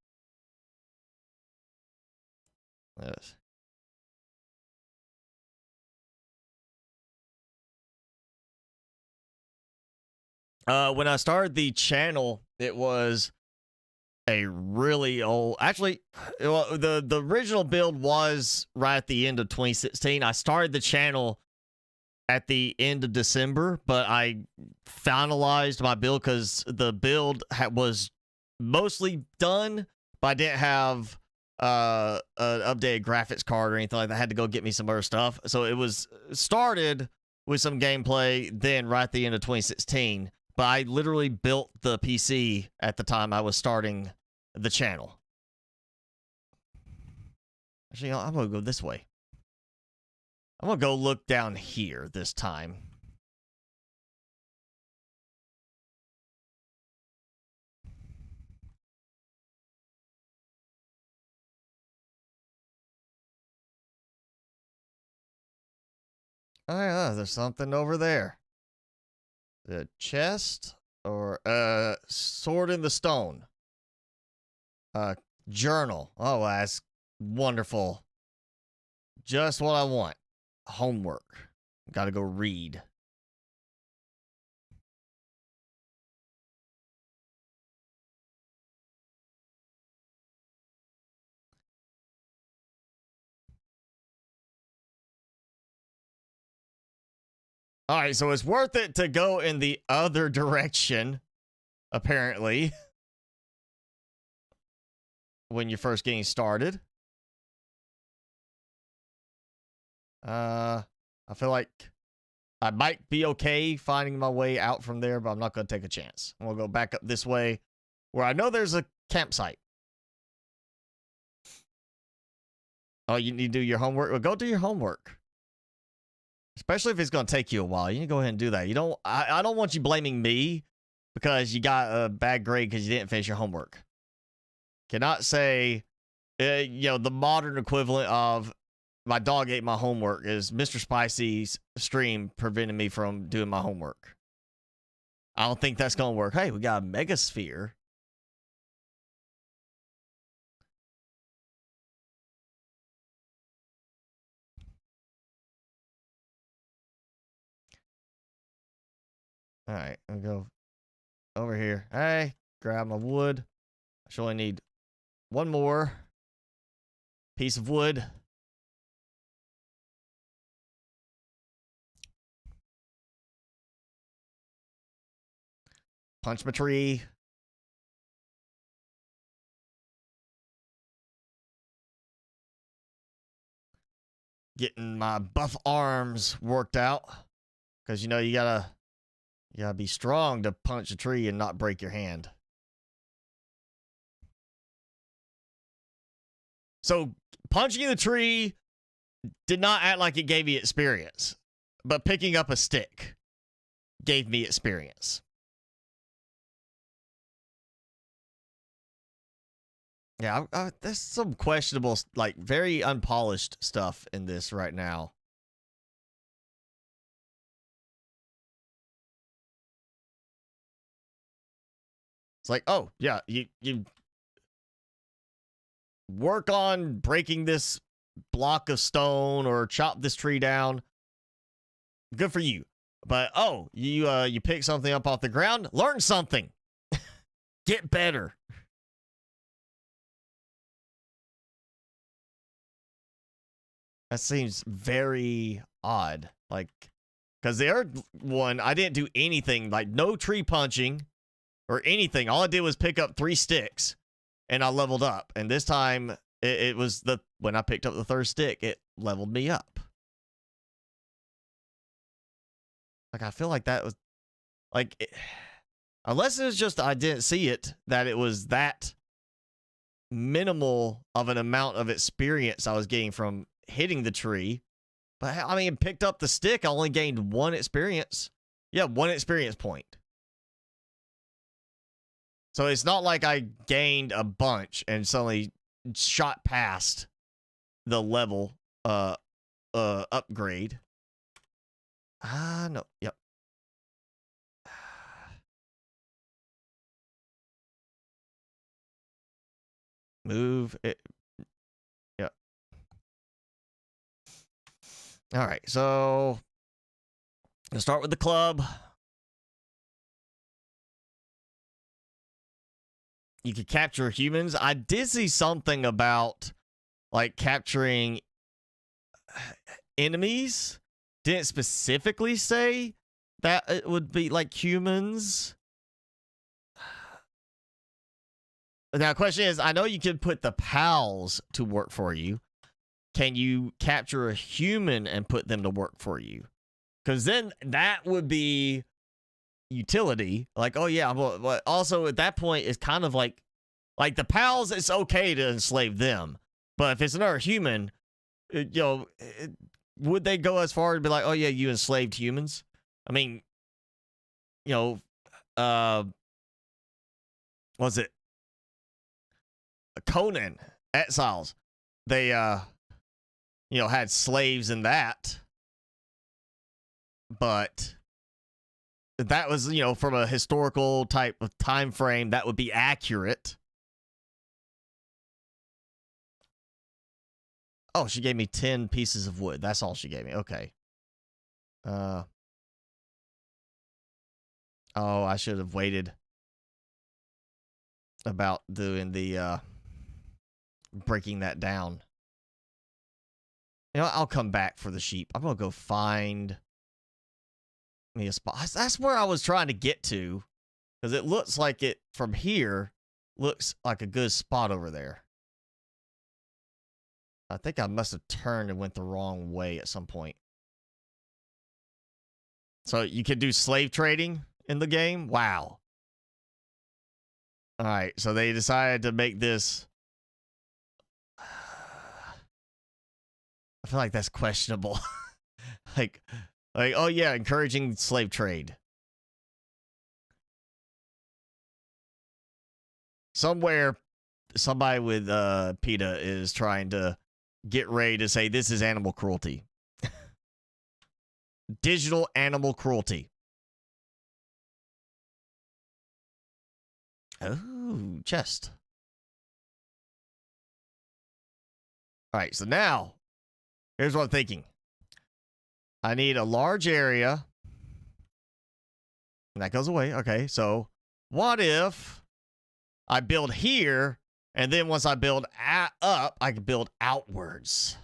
Yes. When I started the channel, it was a really old. Actually, the original build was right at the end of 2016. I started the channel at the end of December, but I finalized my build because the build was mostly done, but I didn't have an updated graphics card or anything like that. I had to go get me some other stuff. So it was started with some gameplay then right at the end of 2016. But I literally built the PC at the time I was starting the channel. Actually, I'm going to go this way. I'm going to go look down here this time. Oh, yeah, there's something over there. The chest or sword in the stone. Journal. Oh, that's Wonderful. Just what I want. Homework. Gotta go read. All right, so it's worth it to go in the other direction, apparently, when you're first getting started. I feel like I might be okay finding my way out from there, but I'm not going to take a chance. I'm going to go back up this way where I know there's a campsite. Oh, you need to do your homework? Well, go do your homework. Especially if it's going to take you a while. You need to go ahead and do that. You don't. I don't want you blaming me because you got a bad grade because you didn't finish your homework. Cannot say, the modern equivalent of my dog ate my homework is Mr. Spicy's stream preventing me from doing my homework. I don't think that's going to work. Hey, we got a mega sphere. All right, I'll go over here. Hey, grab my wood. I should only need one more piece of wood. Punch my tree. Getting my buff arms worked out. Because, you gotta be strong to punch a tree and not break your hand. So, punching the tree did not act like it gave me experience. But picking up a stick gave me experience. Yeah, there's some questionable, like, very unpolished stuff in this right now. It's like, oh, yeah, you work on breaking this block of stone or chop this tree down. Good for you. But, oh, you pick something up off the ground, learn something. Get better. That seems very odd. Like, because the other one, I didn't do anything, like no tree punching or anything. All I did was pick up 3 sticks and I leveled up. And this time it was when I picked up the 3rd stick, it leveled me up. Like, I feel like that was like, unless it was just, I didn't see it, that it was that minimal of an amount of experience I was getting from hitting the tree. But I mean, picked up the stick, I only gained 1 experience. Yeah, 1 experience point. So it's not like I gained a bunch and suddenly shot past the level upgrade. No. Yep. Move it. Yep. All right, so let's start with the club. You could capture humans. I did see something about, like, capturing enemies. Didn't specifically say that it would be, like, humans. Now, the question is, I know you can put the pals to work for you. Can you capture a human and put them to work for you? Because then that would be utility. Like, oh yeah, but also at that point it's kind of like the pals, it's okay to enslave them, but if it's another human, would they go as far to be like, oh yeah, you enslaved humans? I mean, was it Conan Exiles? They had slaves in that, but that was, from a historical type of time frame, that would be accurate. Oh, she gave me 10 pieces of wood. That's all she gave me. Okay. Oh, I should have waited about doing the breaking that down. You know, I'll come back for the sheep. I'm gonna go find me a spot. That's where I was trying to get to, because it looks like it from here looks like a good spot over there. I think I must have turned and went the wrong way at some point. So you can do slave trading in the game? Wow. All right, so they decided to make this. I feel like that's questionable. like, oh yeah, encouraging slave trade. Somewhere, somebody with PETA is trying to get ready to say this is animal cruelty. Digital animal cruelty. Oh, chest. All right, so now, here's what I'm thinking. I need a large area. And that goes away. Okay, so what if I build here, and then once I build up, I can build outwards.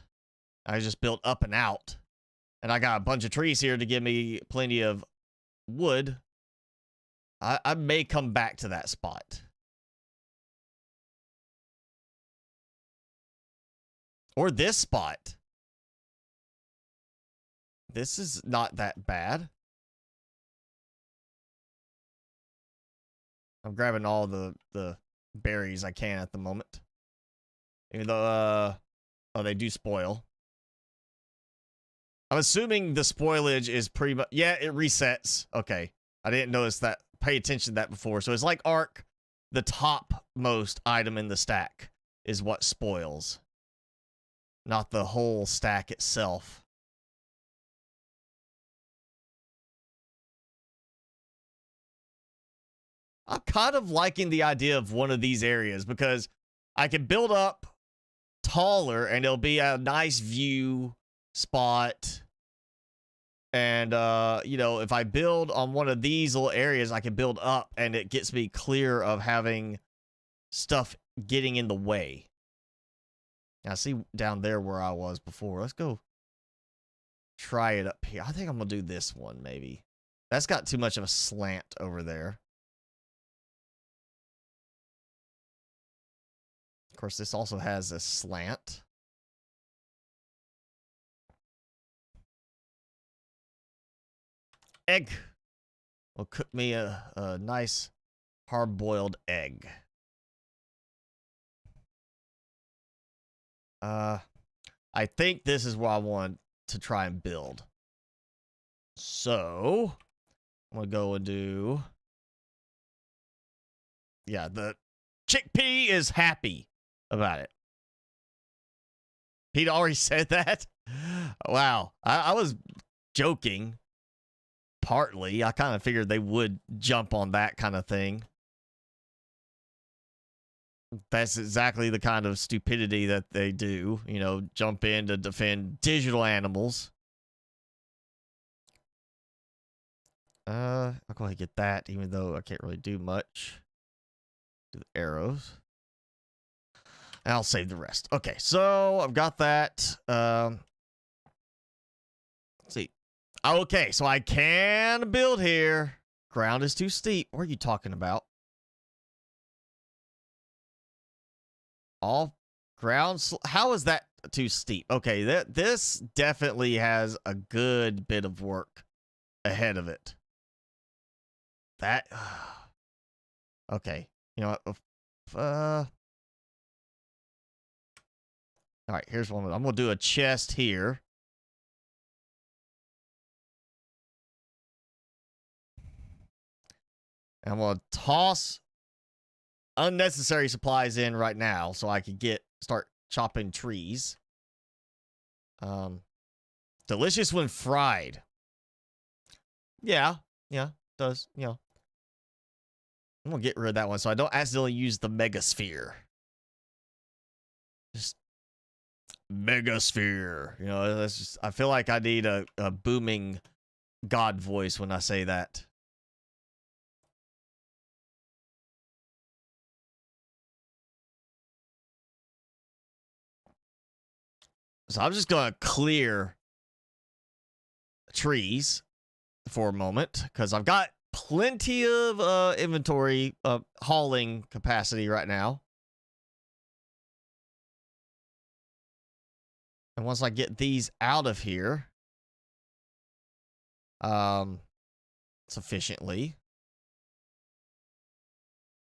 I just build up and out. And I got a bunch of trees here to give me plenty of wood. I may come back to that spot. Or this spot. This is not that bad. I'm grabbing all the berries I can at the moment. Even though, oh, they do spoil. I'm assuming the spoilage is pretty much, yeah, it resets. Okay. I didn't notice that. Pay attention to that before. So it's like Ark, the topmost item in the stack is what spoils, not the whole stack itself. I'm kind of liking the idea of one of these areas because I can build up taller and it'll be a nice view spot. And, you know, if I build on one of these little areas, I can build up and it gets me clear of having stuff getting in the way. Now, see down there where I was before. Let's go try it up here. I think I'm going to do this one, maybe. That's got too much of a slant over there. Of course, this also has a slant. Egg. Will cook me a nice hard-boiled egg. I think this is what I want to try and build. So, I'm going to go and do... Yeah, the chickpea is happy about it. Pete already said that? Wow. I was joking. Partly. I kind of figured they would jump on that kind of thing. That's exactly the kind of stupidity that they do. You know, jump in to defend digital animals. I'll go ahead and get that, even though I can't really do much. Do the arrows. And I'll save the rest. Okay, so I've got that. Let's see. Okay, so I can build here. Ground is too steep. What are you talking about? All ground. How is that too steep? Okay, this definitely has a good bit of work ahead of it. That. Okay. You know what? All right, here's one. I'm going to do a chest here. And I'm going to toss unnecessary supplies in right now so I can start chopping trees. Delicious when fried. Yeah, does, you know. I'm going to get rid of that one so I don't accidentally use the mega sphere. Just Megasphere. You know, that's just, I feel like I need a booming God voice when I say that. So I'm just going to clear trees for a moment because I've got plenty of inventory hauling capacity right now. And once I get these out of here sufficiently,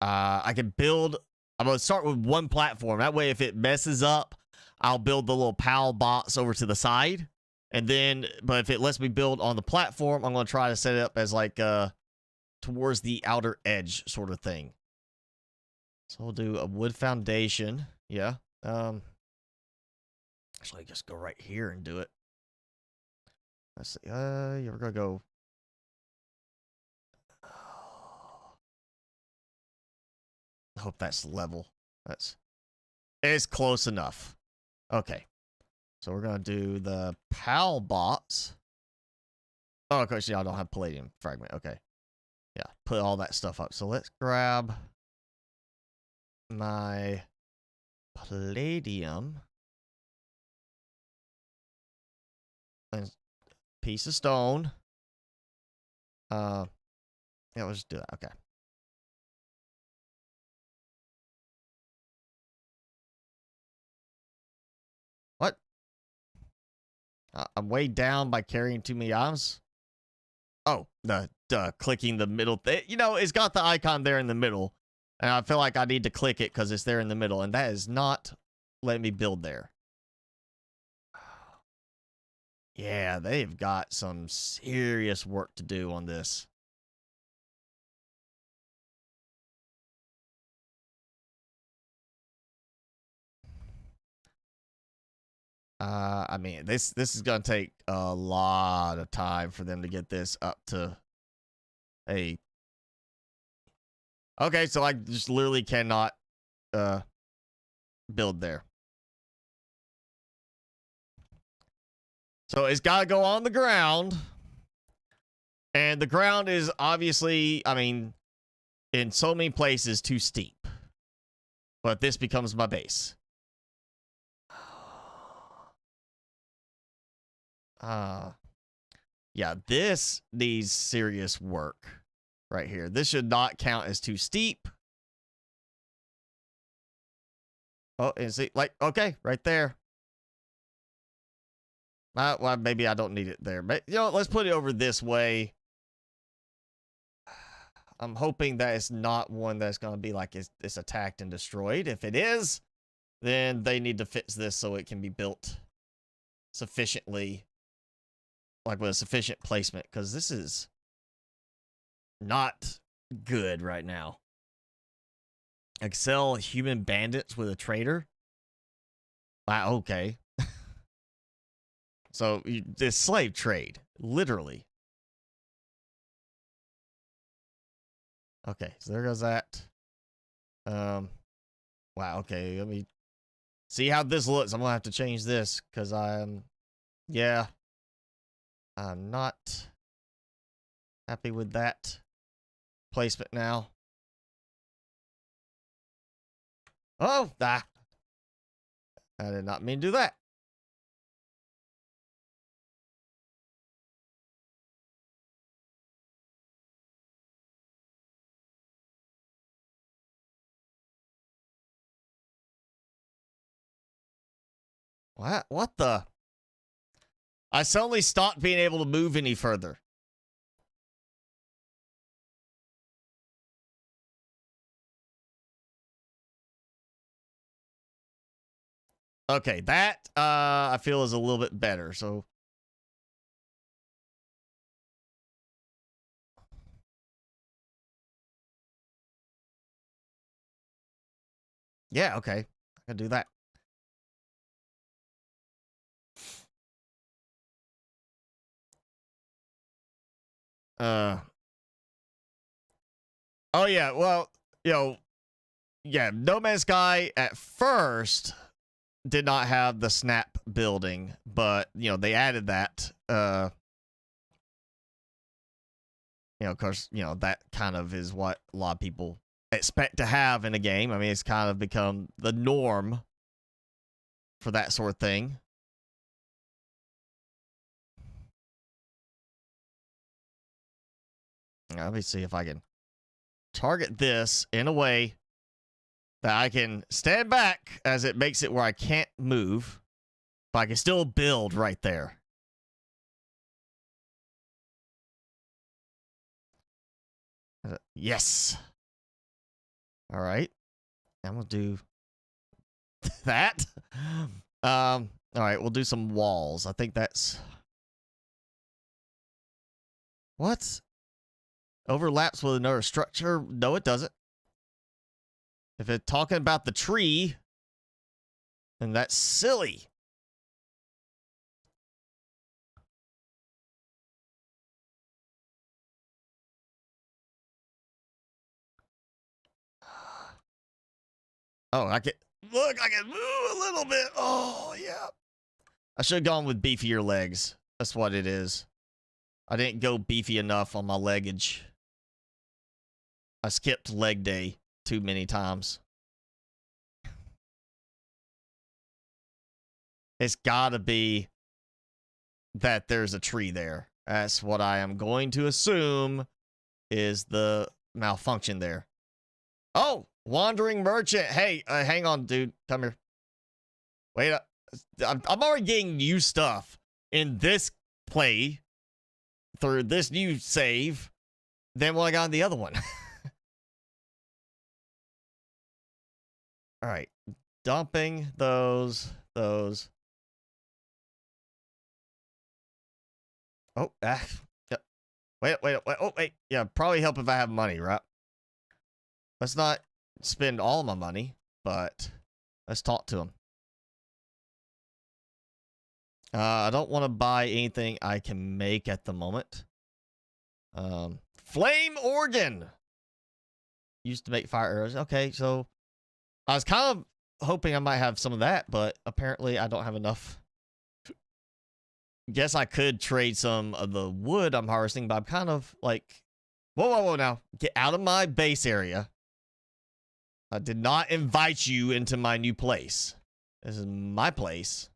I can build. I'm going to start with one platform. That way, if it messes up, I'll build the little PAL bots over to the side. And then, but if it lets me build on the platform, I'm going to try to set it up as like towards the outer edge sort of thing. So we'll do a wood foundation. Yeah. Actually, just go right here and do it. Let's see. Yeah, we're going to go. I hope that's level. It's close enough. Okay. So we're going to do the PAL bots. Oh, of course, y'all don't have palladium fragment. Okay. Yeah, put all that stuff up. So let's grab my palladium. And piece of stone. Yeah, we'll just do that. Okay. What? I'm way down by carrying too many items. Oh, the clicking the middle thing. You know, it's got the icon there in the middle. And I feel like I need to click it because it's there in the middle. And that is not letting me build there. Yeah, they've got some serious work to do on this. I mean, this is gonna take a lot of time for them to get this up to a. Okay, so I just literally cannot build there. So it's got to go on the ground. And the ground is obviously, I mean, in so many places too steep. But this becomes my base. Yeah, this needs serious work right here. This should not count as too steep. Oh, and see, like, okay, right there. Well, maybe I don't need it there. But, you know, let's put it over this way. I'm hoping that it's not one that's going to be like it's attacked and destroyed. If it is, then they need to fix this so it can be built sufficiently, like with a sufficient placement, because this is not good right now. Excel human bandits with a trader. Wow, okay. So this slave trade, literally. Okay, so there goes that. Wow, okay, let me see how this looks. I'm gonna have to change this because I'm not happy with that placement now. Oh, I did not mean to do that. What the? I suddenly stopped being able to move any further. Okay, that I feel is a little bit better. So yeah, okay. I can do that. Oh yeah, well, you know, yeah, No Man's Sky at first did not have the snap building, but you know, they added that. You know, of course, you know, that kind of is what a lot of people expect to have in a game. I mean, it's kind of become the norm for that sort of thing. Now, let me see if I can target this in a way that I can stand back, as it makes it where I can't move, but I can still build right there. Yes. All right. I'm gonna do that. All right, we'll do some walls. I think that's what overlaps with another structure. No, it doesn't. If it's talking about the tree, then that's silly. Oh, I can look. I can move a little bit. Oh, yeah. I should have gone with beefier legs. That's what it is. I didn't go beefy enough on my leggage. I skipped leg day too many times. It's gotta be that there's a tree there. That's what I am going to assume is the malfunction there. Oh, wandering merchant. Hey, hang on, dude. Come here. Wait up. I'm already getting new stuff in this play through this new save than what I got in the other one. All right. Dumping those. Oh, yep. Wait. Oh, wait. Yeah, probably help if I have money, right? Let's not spend all my money, but let's talk to him. I don't want to buy anything I can make at the moment. Flame organ. Used to make fire arrows. Okay, so I was kind of hoping I might have some of that, but apparently I don't have enough. Guess I could trade some of the wood I'm harvesting, but I'm kind of like, whoa, now. Get out of my base area. I did not invite you into my new place. This is my place.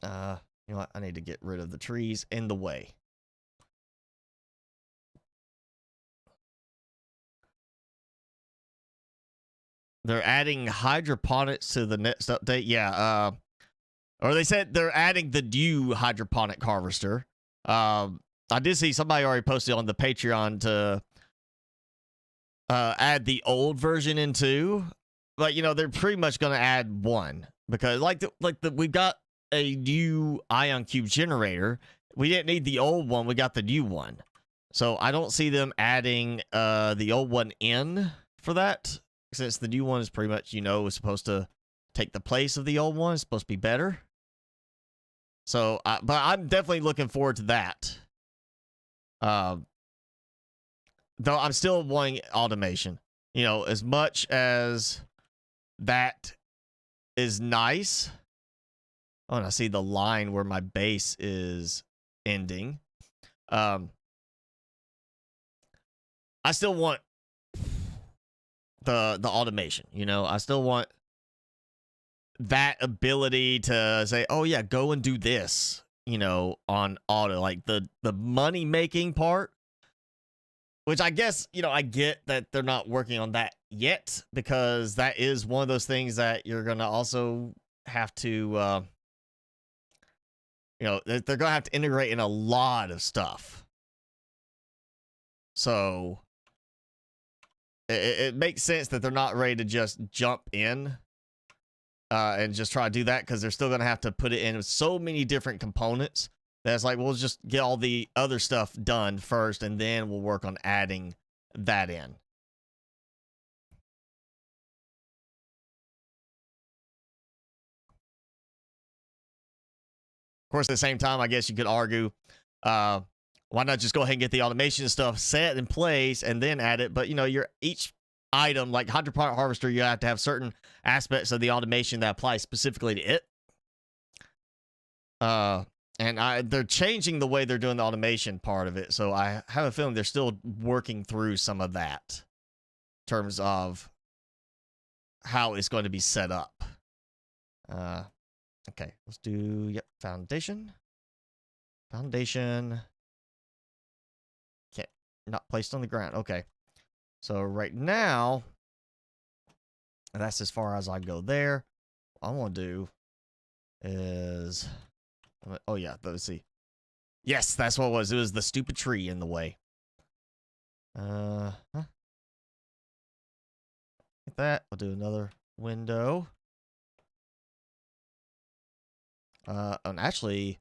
You know what? I need to get rid of the trees in the way. They're adding hydroponics to the next update. Yeah, or they said they're adding the new hydroponic harvester. I did see somebody already posted on the Patreon to add the old version in too. But you know, they're pretty much going to add one because we've got a new ion cube generator. We didn't need the old one. We got the new one. So I don't see them adding the old one in for that, since the new one is pretty much, you know, is supposed to take the place of the old one. It's supposed to be better. So, but I'm definitely looking forward to that. Though I'm still wanting automation. You know, as much as that is nice. Oh, and I see the line where my base is ending. I still want the automation, you know. I still want that ability to say, oh yeah, go and do this, you know, on auto, like the money making part, which I guess, you know, I get that they're not working on that yet, because that is one of those things that you're going to also have to, you know, they're going to have to integrate in a lot of stuff. So it makes sense that they're not ready to just jump in and just try to do that, because they're still going to have to put it in with so many different components that it's like, we'll just get all the other stuff done first, and then we'll work on adding that in. Of course, at the same time, I guess you could argue, why not just go ahead and get the automation stuff set in place and then add it? But, you know, each item, like hydroponic harvester, you have to have certain aspects of the automation that apply specifically to it. And they're changing the way they're doing the automation part of it, so I have a feeling they're still working through some of that in terms of how it's going to be set up. Okay, let's do, yep, foundation. Foundation. Okay, not placed on the ground. Okay. So right now, that's as far as I go there. What I want to do is, oh yeah, let's see. Yes, that's what it was. It was the stupid tree in the way. Like that. We'll do another window. And actually,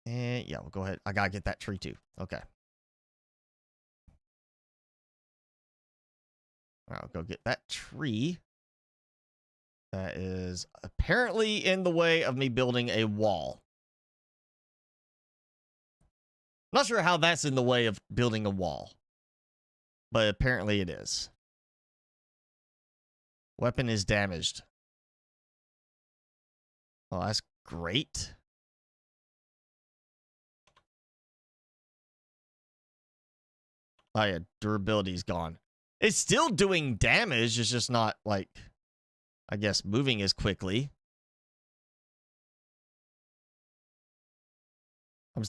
yeah, we'll go ahead. I gotta get that tree too. Okay. I'll go get that tree. That is apparently in the way of me building a wall. Not sure how that's in the way of building a wall, but apparently it is. Weapon is damaged. Oh, that's great. Oh yeah, durability's gone. It's still doing damage. It's just not, like, I guess, moving as quickly.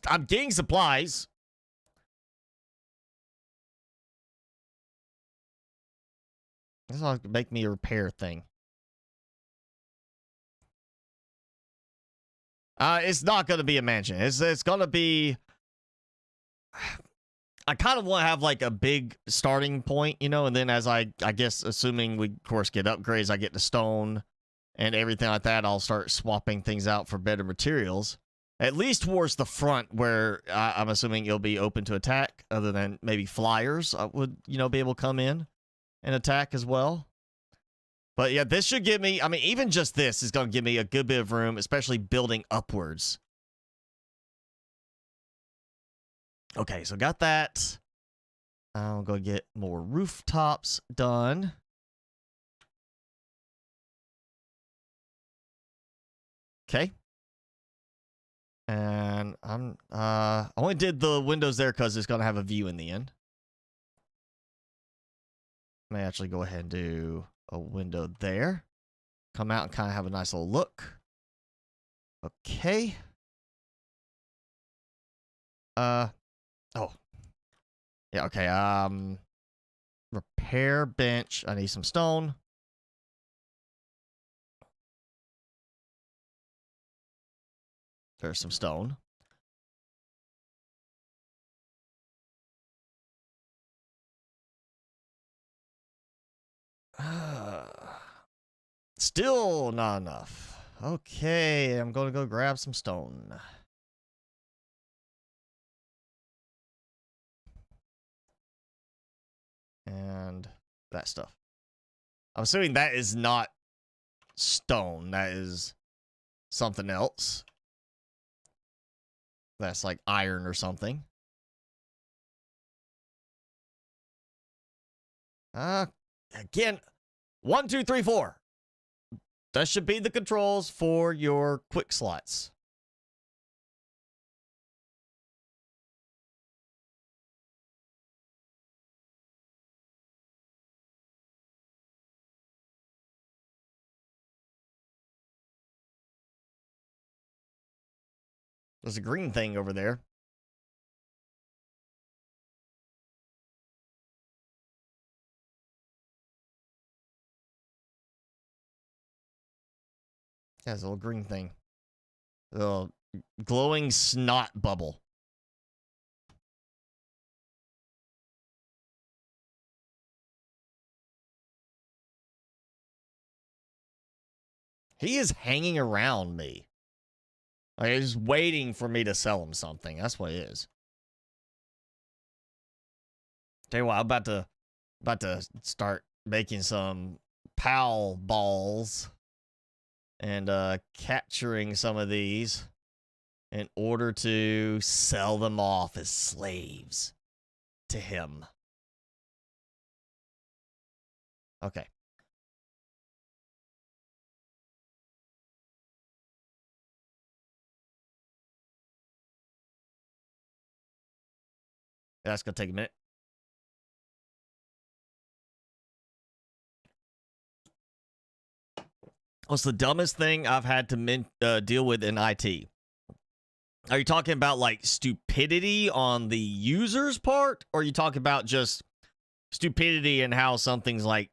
I'm getting supplies. This will make me a repair thing. It's not going to be a mansion. It's going to be... I kind of want to have, like, a big starting point, you know, and then as I guess, assuming we, of course, get upgrades, I get the stone and everything like that, I'll start swapping things out for better materials. At least towards the front, where I'm assuming it'll be open to attack, other than maybe flyers would, you know, be able to come in and attack as well. But yeah, this should give me, I mean, even just this is going to give me a good bit of room, especially building upwards. Okay, so got that. I'll go get more rooftops done. Okay. And I only did the windows there because it's going to have a view in the end. May actually go ahead and do a window there. Come out and kind of have a nice little look. Okay. Oh. Yeah, okay. Repair bench. I need some stone. There's some stone. Still not enough. Okay, I'm going to go grab some stone. And that stuff. I'm assuming that is not stone. That is something else. That's like iron or something. Again, 1, 2, 3, 4. That should be the controls for your quick slots. There's a green thing over there. Yeah, there's a little green thing. A little glowing snot bubble. He is hanging around me. Like, he's waiting for me to sell him something. That's what it is. Tell you what, I'm about to start making some PAL balls and capturing some of these in order to sell them off as slaves to him. Okay. That's gonna take a minute. What's the dumbest thing I've had to deal with in IT? Are you talking about like stupidity on the user's part, or are you talking about just stupidity and how something's like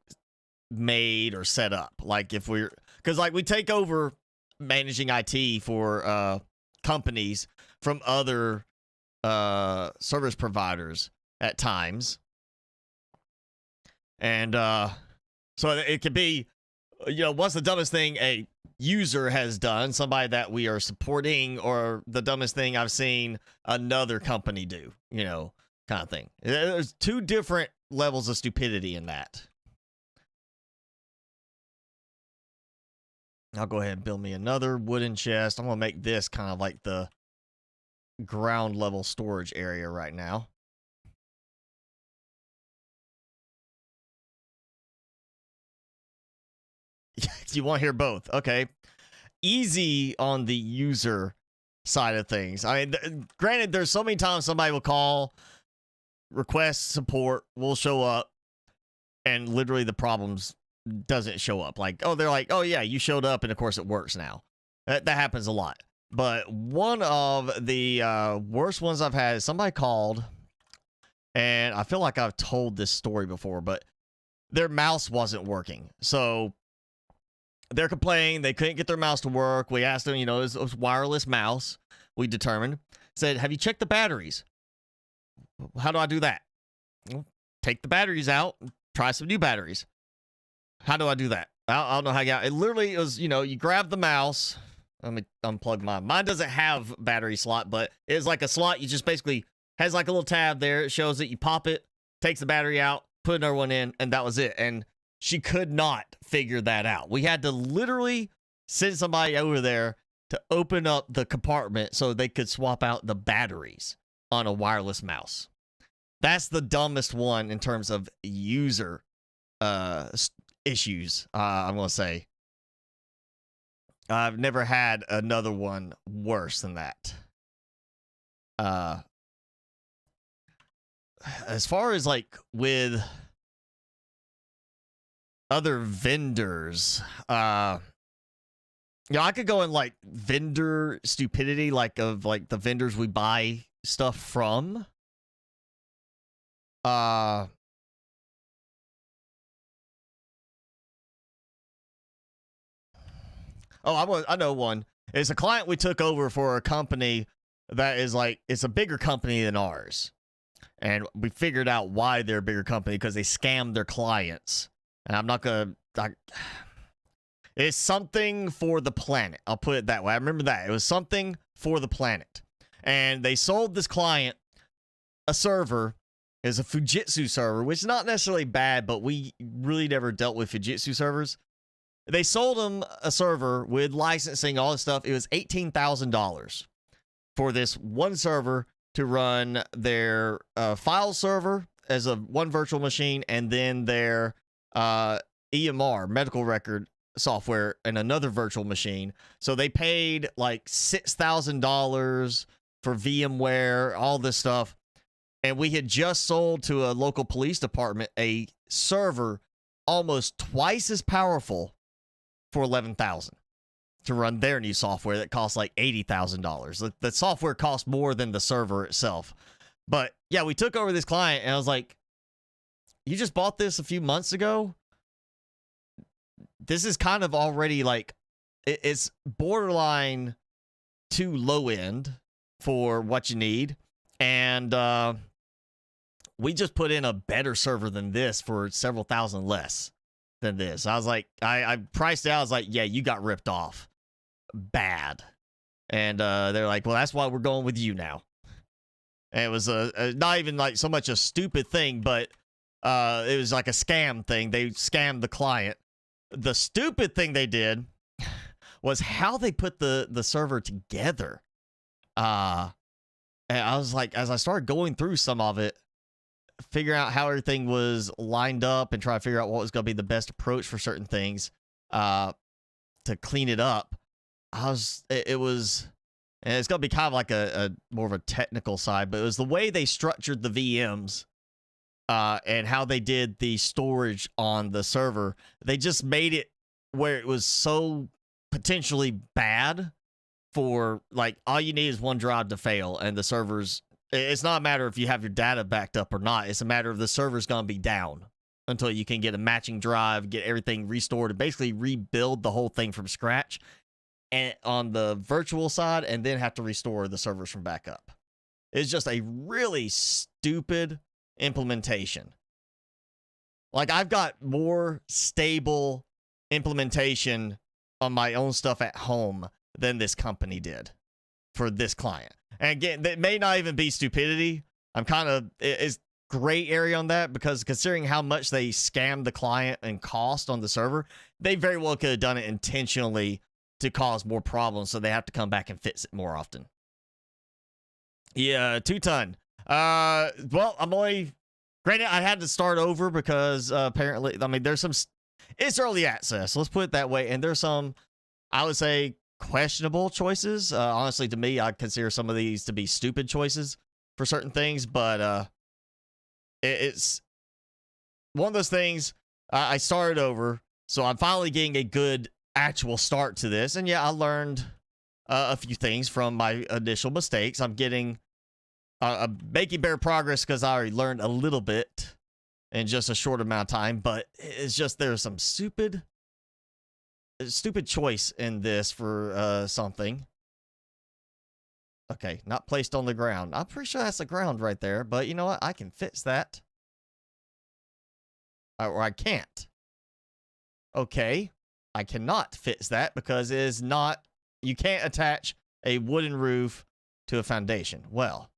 made or set up? Like if we're, because like we take over managing IT for companies from other service providers at times, and so it could be, you know, what's the dumbest thing a user has done, somebody that we are supporting, or the dumbest thing I've seen another company do, you know, kind of thing. There's two different levels of stupidity in that. I'll go ahead and build me another wooden chest. I'm going to make this kind of like the ground level storage area right now. You want to hear both? Okay. Easy on the user side of things. I mean, granted, there's so many times somebody will call, request support, will show up, and literally the problems doesn't show up. Like, oh, they're like, oh yeah, you showed up, and of course it works now. That happens a lot. But one of the worst ones I've had is somebody called, and I feel like I've told this story before, but their mouse wasn't working. So they're complaining they couldn't get their mouse to work. We asked them, you know, it was wireless mouse. We determined. Said, have you checked the batteries? How do I do that? Well, take the batteries out. Try some new batteries. How do I do that? I don't know how you got it. Literally, it was, you know, you grab the mouse. Let me unplug mine. Mine doesn't have battery slot, but it's like a slot. You just basically has like a little tab there. It shows that you pop it, takes the battery out, put another one in, and that was it. And she could not figure that out. We had to literally send somebody over there to open up the compartment so they could swap out the batteries on a wireless mouse. That's the dumbest one in terms of user issues, I'm going to say. I've never had another one worse than that. As far as like with other vendors, you know, I could go in like vendor stupidity, like of like the vendors we buy stuff from. Oh, I know one. It's a client we took over for a company that is like, it's a bigger company than ours. And we figured out why they're a bigger company, because they scammed their clients. And I'm not going to... It's something for the planet. I'll put it that way. I remember that. It was something for the planet. And they sold this client a server. It was a Fujitsu server, which is not necessarily bad, but we really never dealt with Fujitsu servers. They sold them a server with licensing, all this stuff. It was $18,000 for this one server to run their file server as a one virtual machine, and then their EMR, medical record software, and another virtual machine. So they paid like $6,000 for VMware, all this stuff. And we had just sold to a local police department a server almost twice as powerful for $11,000 to run their new software that costs like $80,000. The software costs more than the server itself. But yeah, we took over this client, and I was like, you just bought this a few months ago? This is kind of already like, it's borderline too low end for what you need. And we just put in a better server than this for several thousand less than this. I was like, I priced it out. I was like, yeah, you got ripped off bad. And they're like, well, that's why we're going with you now. And it was not even like so much a stupid thing, but it was like a scam thing. They scammed the client. The stupid thing they did was how they put the server together. And I was like, as I started going through some of it, figure out how everything was lined up and try to figure out what was going to be the best approach for certain things to clean it up, it was, and it's going to be kind of like a more of a technical side, but it was the way they structured the VMs and how they did the storage on the server. They just made it where it was so potentially bad for, like, all you need is one drive to fail and the servers, it's not a matter if you have your data backed up or not. It's a matter of the server's going to be down until you can get a matching drive, get everything restored, and basically rebuild the whole thing from scratch and on the virtual side, and then have to restore the servers from back up. It's just a really stupid implementation. Like, I've got more stable implementation on my own stuff at home than this company did for this client. And again, that may not even be stupidity. I'm kind of, it's gray area on that, because considering how much they scammed the client and cost on the server, they very well could have done it intentionally to cause more problems, so they have to come back and fix it more often. Yeah, 2 ton. Well, I'm only, granted, I had to start over because apparently, I mean, there's some, it's early access, let's put it that way, and there's some, I would say, questionable choices. Honestly, to me, I consider some of these to be stupid choices for certain things, but it's one of those things. I started over, so I'm finally getting a good actual start to this, and yeah, I learned a few things from my initial mistakes. I'm getting making better progress because I already learned a little bit in just a short amount of time, but it's just there's some stupid choice in this for something. Okay, not placed on the ground. I'm pretty sure that's the ground right there, but you know what? I can fix that. Or I can't. Okay, I cannot fix that because it is not, you can't attach a wooden roof to a foundation. Well,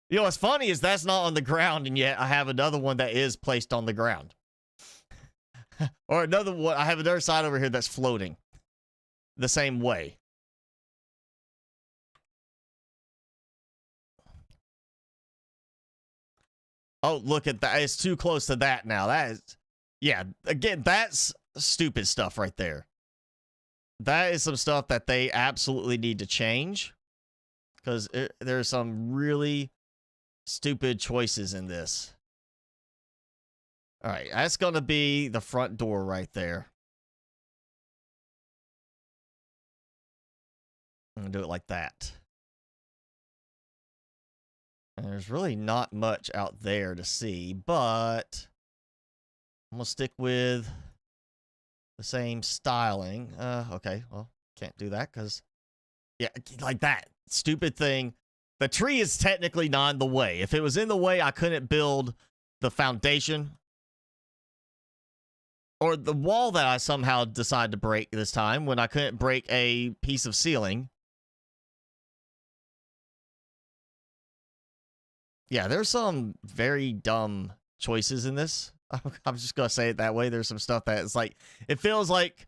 you know what's funny is that's not on the ground, and yet I have another one that is placed on the ground. Or another one, I have another side over here that's floating the same way. Oh, look at that. It's too close to that now. That is, yeah, again, that's stupid stuff right there. That is some stuff that they absolutely need to change, because there's some really stupid choices in this. All right, that's going to be the front door right there. I'm going to do it like that. And there's really not much out there to see, but I'm going to stick with the same styling. Okay, well, can't do that because, yeah, like that. Stupid thing. The tree is technically not in the way. If it was in the way, I couldn't build the foundation. Or the wall that I somehow decided to break this time when I couldn't break a piece of ceiling. Yeah, there's some very dumb choices in this. I'm just going to say it that way. There's some stuff that it's like, it feels like,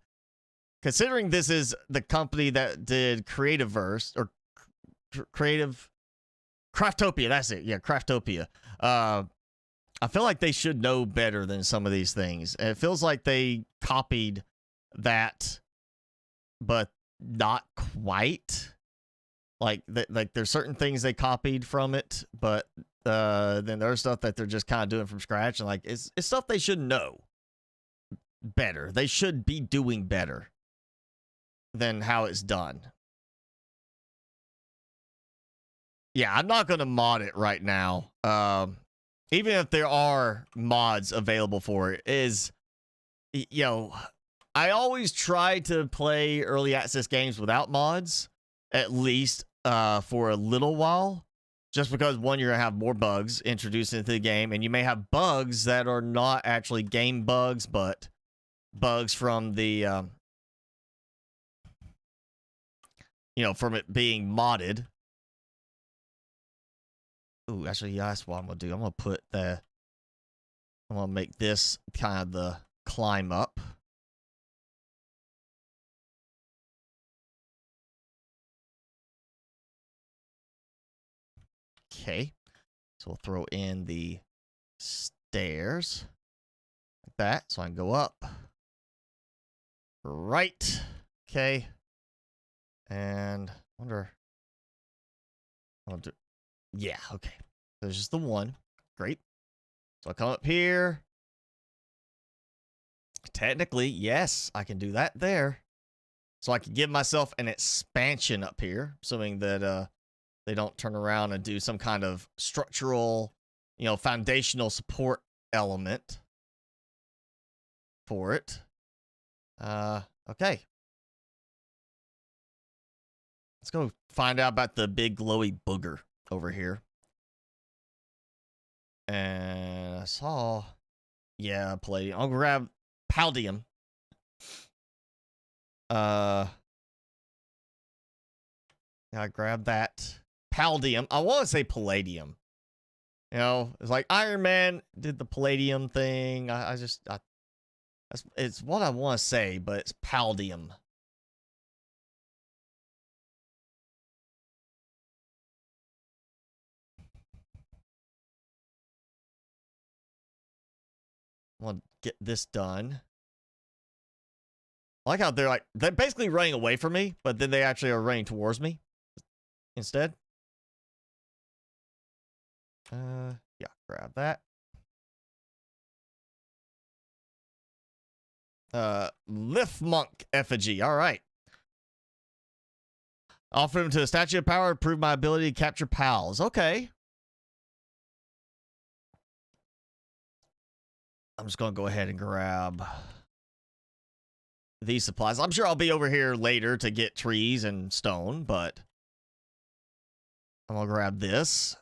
considering this is the company that did Creativeverse, or Creative, Craftopia, that's it. Yeah, Craftopia. I feel like they should know better than some of these things. And it feels like they copied that, but not quite. Like there's certain things they copied from it, but then there's stuff that they're just kind of doing from scratch. And like, it's stuff they should know better. They should be doing better than how it's done. Yeah, I'm not going to mod it right now. Even if there are mods available for it, is, you know, I always try to play early access games without mods, at least for a little while, just because, one, you're going to have more bugs introduced into the game, and you may have bugs that are not actually game bugs, but bugs from the, you know, from it being modded. Ooh, actually, yeah, that's what I'm going to do. I'm going to make this kind of the climb up. Okay. So we'll throw in the stairs like that, so I can go up. Right. Okay. And wonder. I'll do. Yeah. Okay. There's just the one. Great. So I come up here. Technically, yes, I can do that there. So I can give myself an expansion up here, assuming that they don't turn around and do some kind of structural, foundational support element for it. Okay. Let's go find out about the big glowy booger over here. And I saw, yeah, palladium. I'll grab Paldium. Yeah, I grabbed that. Paldium. I want to say palladium. It's like Iron Man did the palladium thing. It's what I want to say, but it's Paldium. I want to get this done. I like how they're basically running away from me, but then they actually are running towards me instead. Yeah, grab that. Lift Monk effigy. All right. Offer him to a statue of power, prove my ability to capture pals. Okay. I'm just going to go ahead and grab these supplies. I'm sure I'll be over here later to get trees and stone, but I'm going to grab this.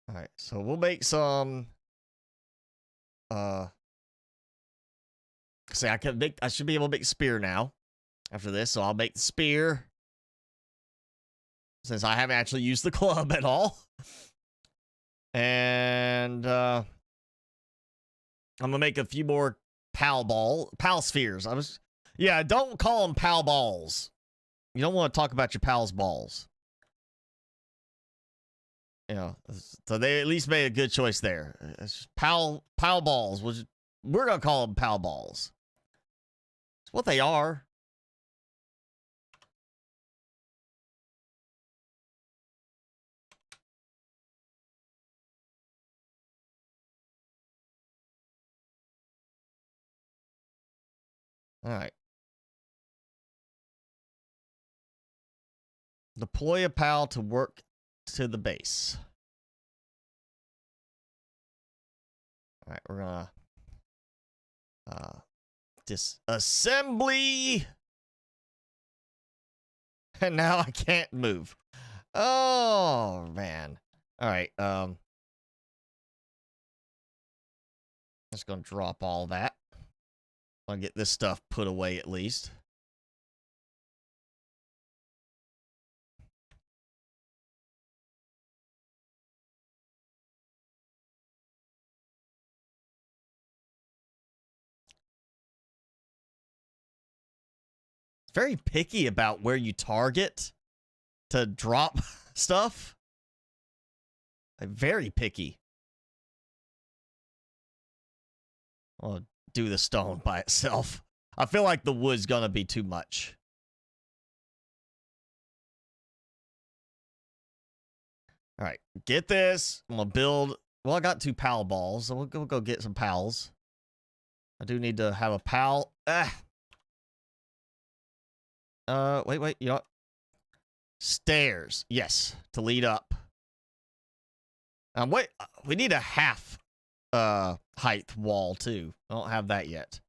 All right, so we'll make some see, I should be able to make a spear now after this, so I'll make the spear since I haven't actually used the club at all. And I'm gonna make a few more pal spheres. Yeah, don't call them pal balls. You don't want to talk about your pal's balls. So they at least made a good choice there. It's pal balls. We're gonna call them pal balls. It's what they are. All right. Deploy a pal to work to the base. All right, we're gonna disassembly, and now I can't move. Oh man! All right, just gonna drop all that. I'll get this stuff put away at least. Very picky about where you target to drop stuff. Very picky. I'll do the stone by itself. I feel like the wood's gonna be too much. All right, get this. I'm gonna build. Well, I got 2 pal balls, so we'll go get some pals. I do need to have a pal. Wait. You know what? Stairs. Yes, to lead up. Wait. We need a half height wall too. I don't have that yet.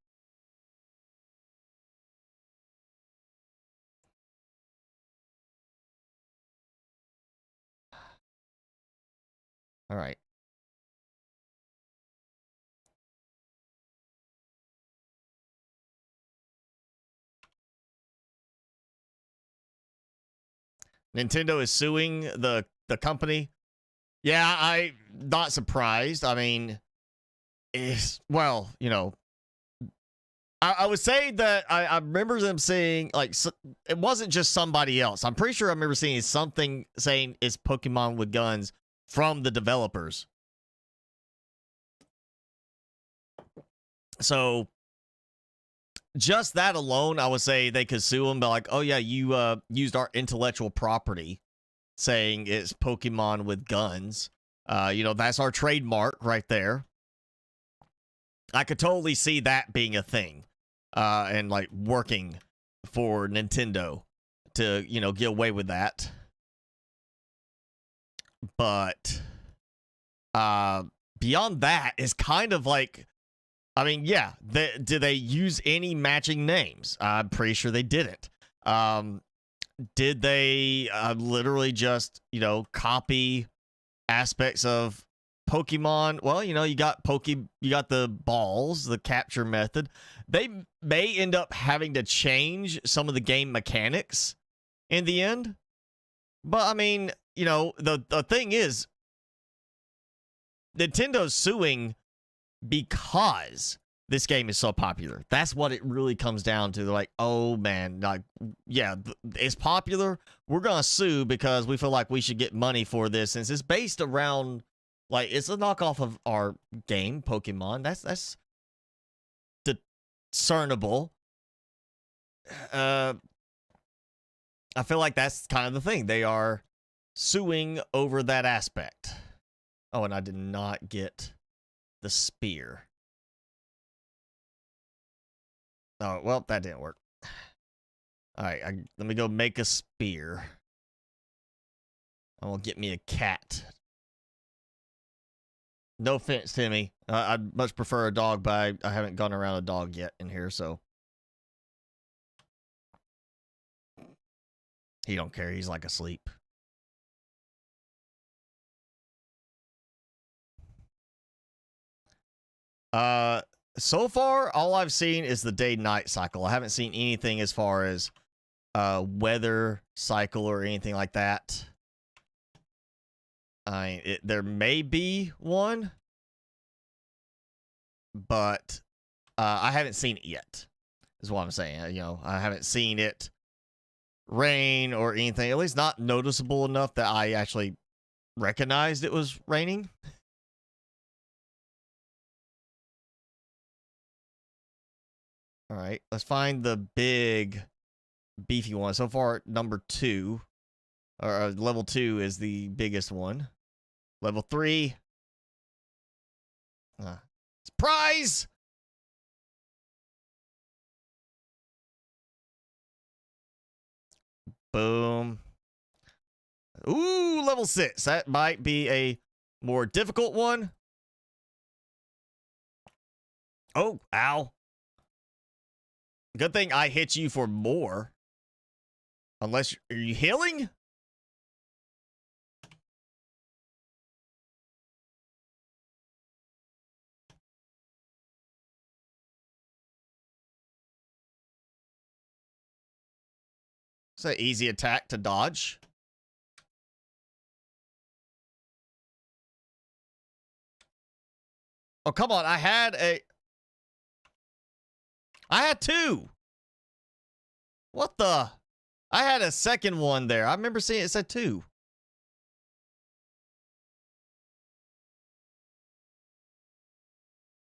All right. Nintendo is suing the company. Yeah, I'm not surprised. I mean, well, I would say that I remember them saying, like, it wasn't just somebody else. I'm pretty sure I remember seeing something saying it's Pokemon with guns from the developers. So just that alone, I would say they could sue them, but like, oh yeah, you used our intellectual property, saying it's Pokemon with guns. You know, that's our trademark right there. I could totally see that being a thing, and like working for Nintendo to, you know, get away with that. But beyond that is kind of like, I mean, yeah, did they use any matching names? I'm pretty sure they didn't. Did they literally just, you know, copy aspects of Pokemon? Well, you know, you got the balls, the capture method. They may end up having to change some of the game mechanics in the end. But I mean, you know, the thing is, Nintendo's suing because this game is so popular. That's what it really comes down to. They're like, oh man, like, yeah, it's popular. We're gonna sue because we feel like we should get money for this, since it's based around, like, it's a knockoff of our game, Pokemon. That's discernible. I feel like that's kind of the thing. They are suing over that aspect. Oh, and I did not get the spear. Oh, well, that didn't work. All right, let me go make a spear. I will get me a cat. No offense, Timmy. I'd much prefer a dog, but I haven't gone around a dog yet in here, so. He don't care. He's like asleep. So far, all I've seen is the day-night cycle. I haven't seen anything as far as weather cycle or anything like that. There may be one, but I haven't seen it yet, is what I'm saying. You know, I haven't seen it rain or anything, at least not noticeable enough that I actually recognized it was raining. All right, let's find the big, beefy one. So far, number 2, or level 2 is the biggest one. Level 3. Surprise! Boom. Ooh, level 6. That might be a more difficult one. Oh, ow. Good thing I hit you for more. Unless, are you healing? It's an easy attack to dodge. Oh, come on. I had 2. What the? I had a second one there. I remember seeing it said 2.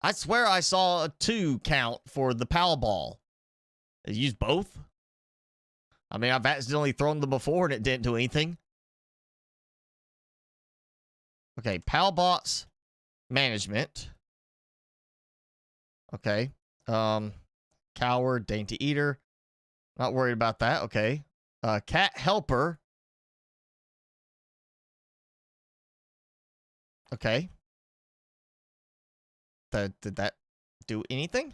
I swear I saw a 2 count for the Palball. Did you use both? I mean, I've accidentally thrown them before and it didn't do anything. Okay, Palbots management. Okay. Coward, dainty eater. Not worried about that. Okay. Cat helper. Okay. Did that do anything?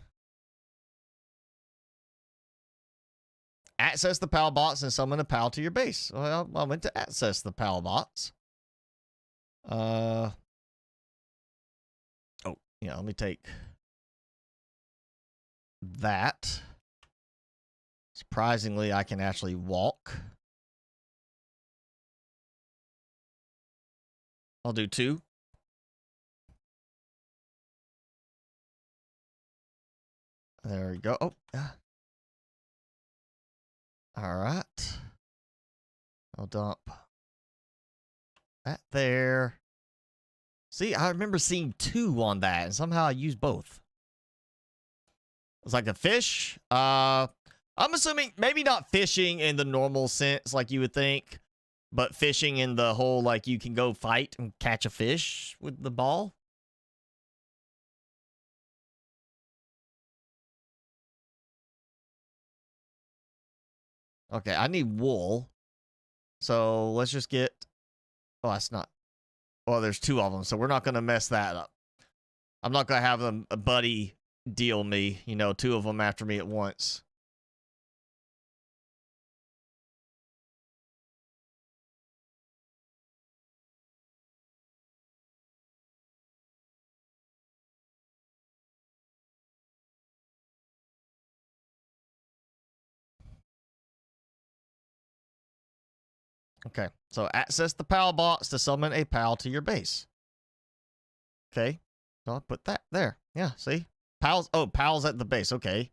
Access the Palbots and summon a pal to your base. Well, I went to access the Palbots. Oh, yeah, let me take that. Surprisingly, I can actually walk. I'll do 2. There we go. Oh, yeah. All right. I'll dump that there. See, I remember seeing 2 on that, and somehow I used both. It's like a fish. I'm assuming maybe not fishing in the normal sense like you would think, but fishing in the whole like you can go fight and catch a fish with the ball. Okay, I need wool. So let's just get... Oh, that's not... Well, there's 2 of them, so we're not going to mess that up. I'm not going to have them a buddy deal me, 2 of them after me at once. Okay, so access the PAL box to summon a PAL to your base. Okay, so I'll put that there. Yeah, see? PAL's, oh, PAL's at the base. Okay,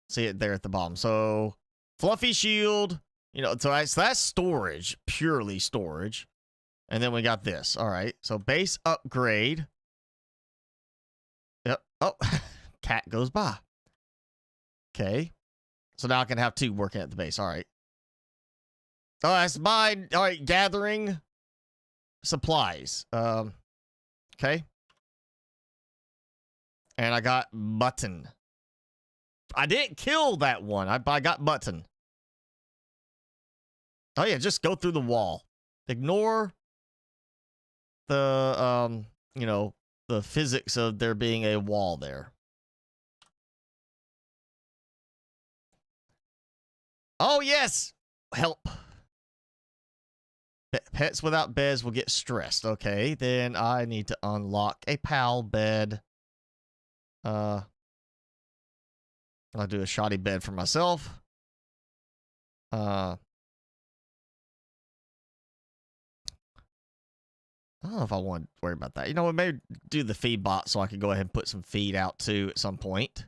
see it there at the bottom. So, fluffy shield, so that's storage, purely storage. And then we got this. All right, so base upgrade. Yep, oh, cat goes by. Okay, so now I can have 2 working at the base. All right. Oh, that's mine. All right, gathering supplies. Okay. And I got button. I didn't kill that one. I got button. Oh yeah, just go through the wall. Ignore the the physics of there being a wall there. Oh yes, help. Pets without beds will get stressed. Okay, then I need to unlock a PAL bed. I'll do a shoddy bed for myself. I don't know if I want to worry about that. Maybe do the feed bot so I can go ahead and put some feed out too at some point.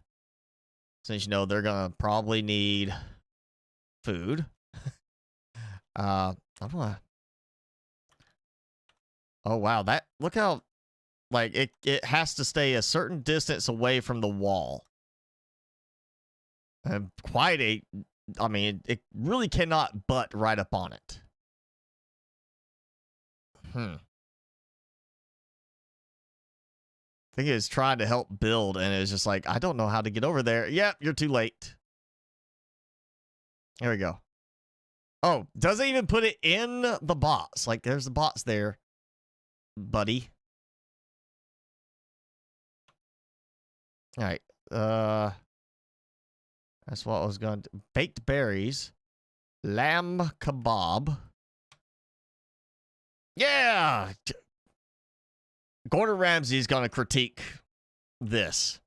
Since they're gonna probably need food. I'm gonna... Oh wow, look how like it has to stay a certain distance away from the wall. And it really cannot butt right up on it. I think it's trying to help build, and it's just like, I don't know how to get over there. Yep, you're too late. There we go. Oh, doesn't even put it in the box. Like, there's the box there, buddy. All right. That's what I was going to... Baked berries. Lamb kebab. Yeah! Gordon Ramsay's going to critique this.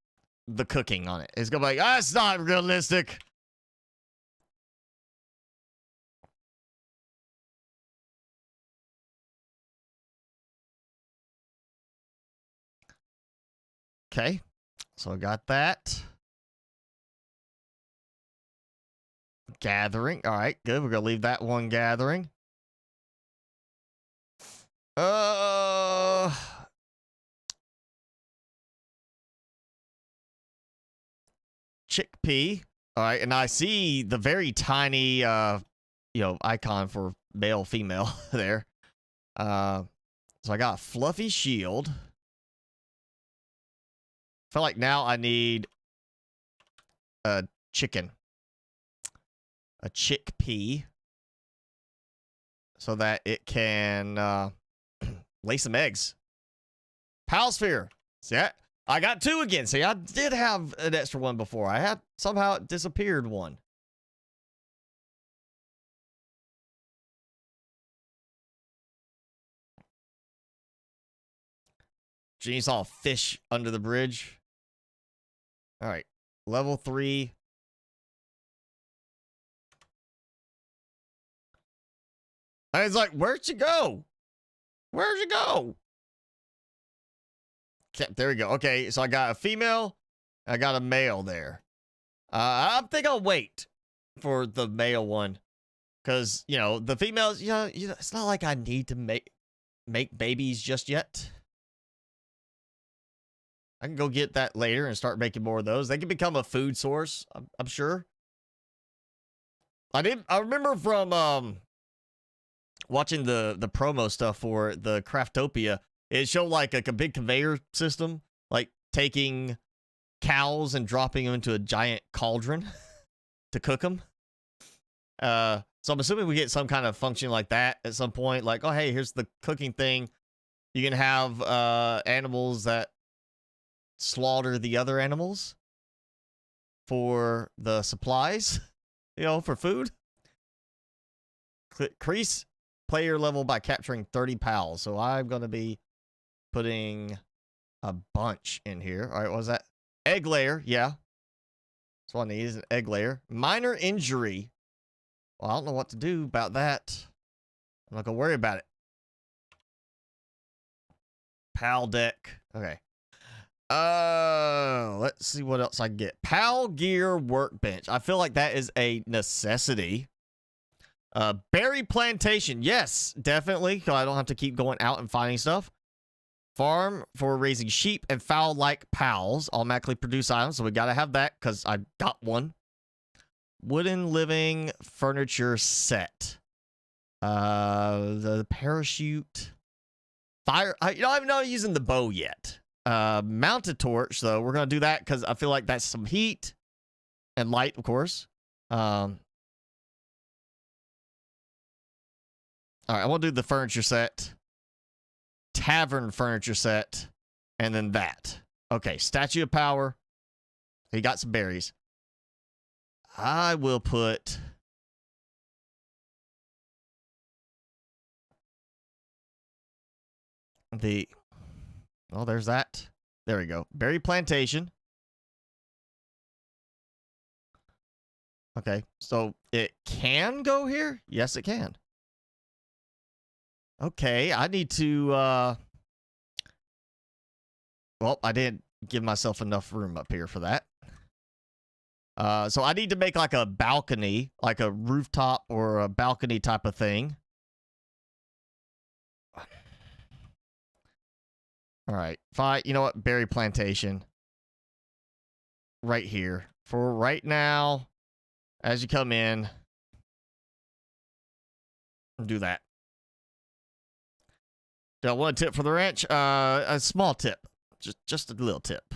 The cooking on it. He's going to be like, that's not realistic. Okay. So I got that. Gathering. All right, good. We're going to leave that one gathering. Chickpea. All right, and I see the very tiny, icon for male, female there. So I got a fluffy shield. I feel like now I need a chicken. A chickpea. So that it can lay some eggs. Palsphere. See that? I got 2 again. See, I did have an extra one before. I had somehow it disappeared one. Genie saw a fish under the bridge. All right. Level 3. And it's like, where'd you go? Where'd you go? Okay, there we go. Okay, so I got a female. I got a male there. I think I'll wait for the male one. Because, you know, the females, it's not like I need to make babies just yet. I can go get that later and start making more of those. They can become a food source, I'm sure. I remember from watching the promo stuff for the Craftopia, it showed like a big conveyor system, like taking cows and dropping them into a giant cauldron to cook them. So I'm assuming we get some kind of function like that at some point. Like, oh, hey, here's the cooking thing. You can have animals that slaughter the other animals for the supplies, you know, for food. Increase player level by capturing 30 pals. So I'm going to be putting a bunch in here. All right, what was that? Egg layer, yeah. That's what I need, is an egg layer. Minor injury. Well, I don't know what to do about that. I'm not going to worry about it. Pal deck. Okay. Let's see what else I can get. Pal gear workbench. I feel like that is a necessity. Berry plantation. Yes, definitely. So I don't have to keep going out and finding stuff. Farm for raising sheep and fowl-like pals. Automatically produce items. So we got to have that because I got one. Wooden living furniture set. The parachute. Fire. I'm not using the bow yet. Mount a torch, though. We're going to do that because I feel like that's some heat and light, of course. All right, I want to do the furniture set. Tavern furniture set. And then that. Okay, statue of power. He got some berries. I will put... Oh, there's that. There we go. Berry plantation. Okay, so it can go here? Yes, it can. Okay, I need to, well, I didn't give myself enough room up here for that. So I need to make like a balcony, like a rooftop or a balcony type of thing. All right, fine. You know what? Berry plantation. Right here. For right now, as you come in, do that. Do I want a tip for the ranch? A small tip. Just a little tip.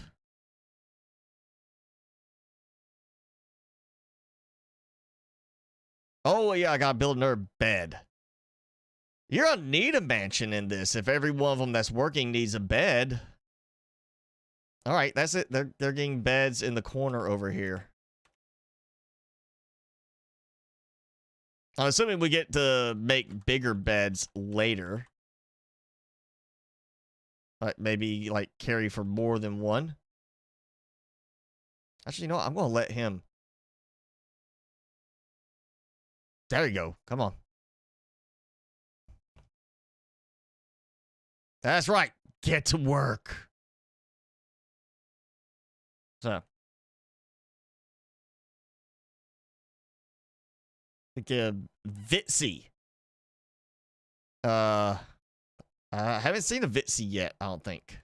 Oh, yeah, I gotta build another bed. You're gonna need a mansion in this if every one of them that's working needs a bed. All right, that's it. They're getting beds in the corner over here. I'm assuming we get to make bigger beds later. Like maybe like carry for more than one. Actually, you know what? I'm gonna let him. There you go. Come on. That's right. Get to work. So. Like a Vitsy. I haven't seen a Vitsy yet, I don't think.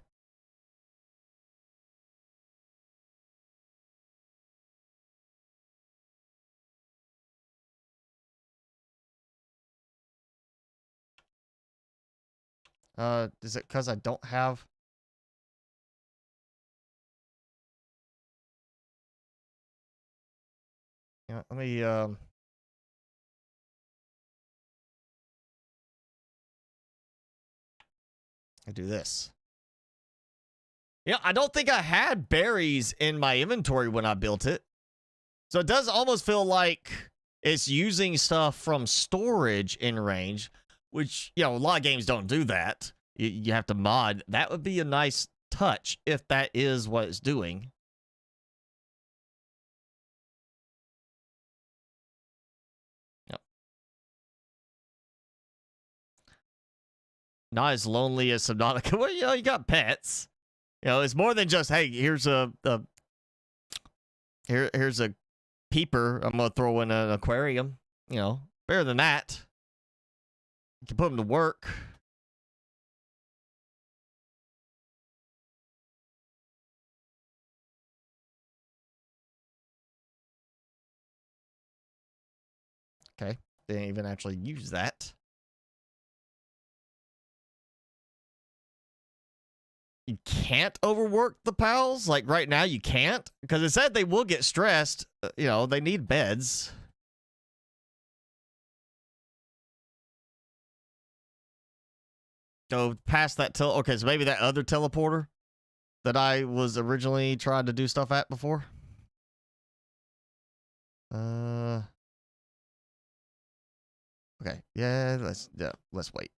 Is it because I don't have... Yeah, let me, I do this. Yeah, I don't think I had berries in my inventory when I built it. So it does almost feel like it's using stuff from storage in range, which, you know, a lot of games don't do that. You have to mod. That would be a nice touch if that is what it's doing. Yep. Not as lonely as Subnautica. Well, you know, you got pets. You know, it's more than just, hey, here's a Here's a peeper. I'm gonna throw in an aquarium. You know, better than that. You can put them to work. Okay, they didn't even actually use that. You can't overwork the pals? Like right now you can't? Because it said they will get stressed. You know, they need beds. Go past that okay, so maybe that other teleporter that I was originally trying to do stuff at before. Okay, yeah, let's wait.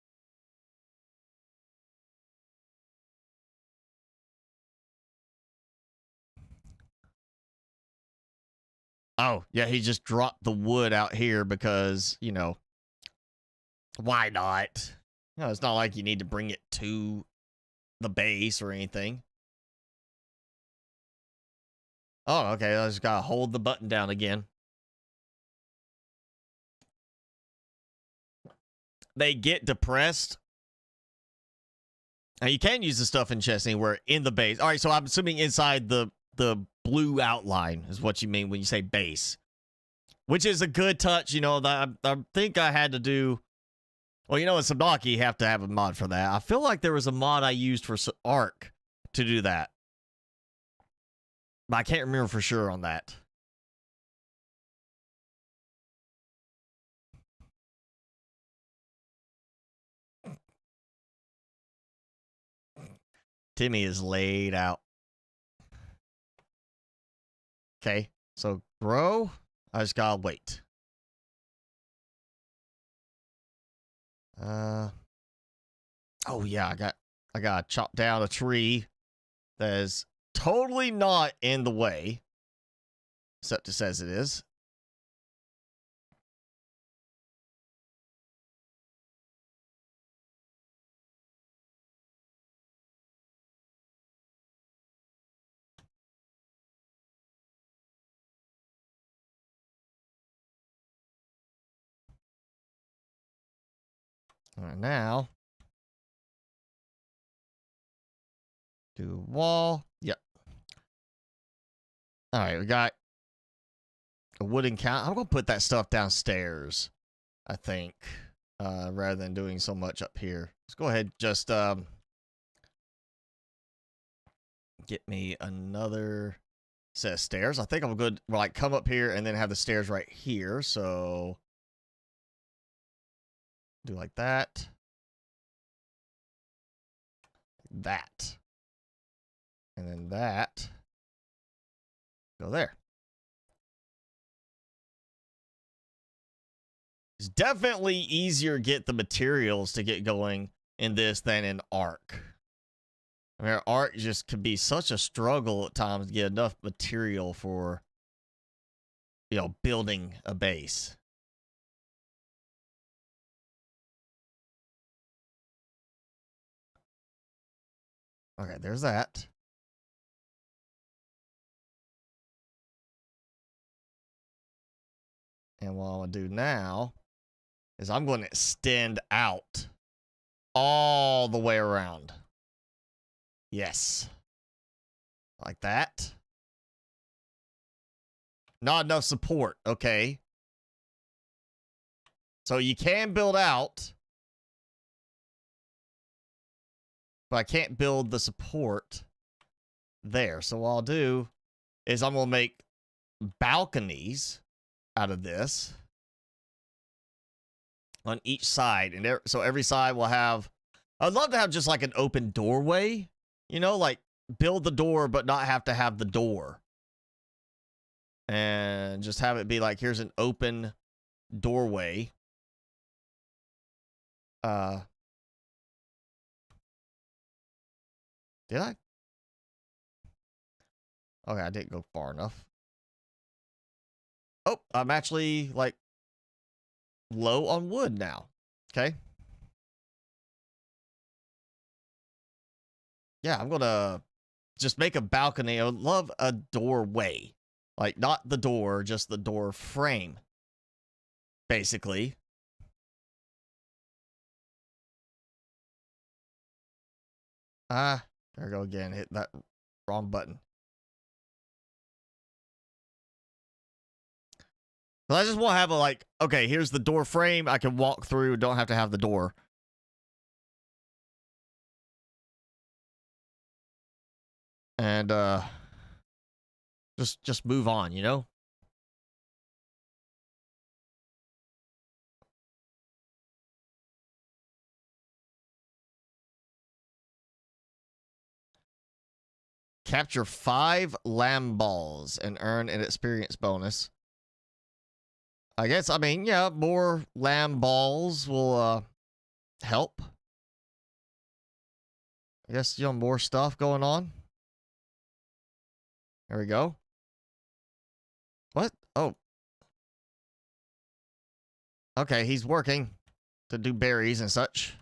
Oh, yeah, he just dropped the wood out here because, you know, why not? You know, it's not like you need to bring it to the base or anything. Oh, okay, I just gotta hold the button down again. They get depressed. Now, you can use the stuff in chest anywhere in the base. All right, so I'm assuming inside the blue outline is what you mean when you say base, which is a good touch. You know, I think I had to do. Well, you know, in Subnautica, you have to have a mod for that. I feel like there was a mod I used for Ark to do that, but I can't remember for sure on that. Timmy is laid out. Okay, so grow. I just gotta wait. Oh yeah, I gotta chop down a tree that is totally not in the way, except it says it is. All right, now do wall. Yep. All right, we got a wooden count. I'm gonna put that stuff downstairs, I think, rather than doing so much up here. Let's go ahead, just get me another set of stairs. I think I'm good. Like come up here and then have the stairs right here. So do like that. That. And then that. Go there. It's definitely easier to get the materials to get going in this than in Ark. I mean, Ark just could be such a struggle at times to get enough material for, you know, building a base. Okay, there's that. And what I'm going to do now is I'm going to extend out all the way around. Yes. Like that. Not enough support. Okay. So you can build out, but I can't build the support there. So what I'll do is I'm going to make balconies out of this on each side. And there, so every side will have, I'd love to have just like an open doorway, you know, like build the door, but not have to have the door. And just have it be like, here's an open doorway. Did I? Okay, I didn't go far enough. Oh, I'm actually like low on wood now. Okay. Yeah, I'm gonna just make a balcony. I would love a doorway. Like, not the door, just the door frame, basically. Ah, there we go again. Hit that wrong button. But I just want to have a, like, okay, here's the door frame. I can walk through, don't have to have the door. And, just move on, you know? Capture 5 lamb balls and earn an experience bonus. I guess, I mean, yeah, more lamb balls will, help. I guess, you know, more stuff going on. There we go. What? Oh. Okay, he's working to do berries and such.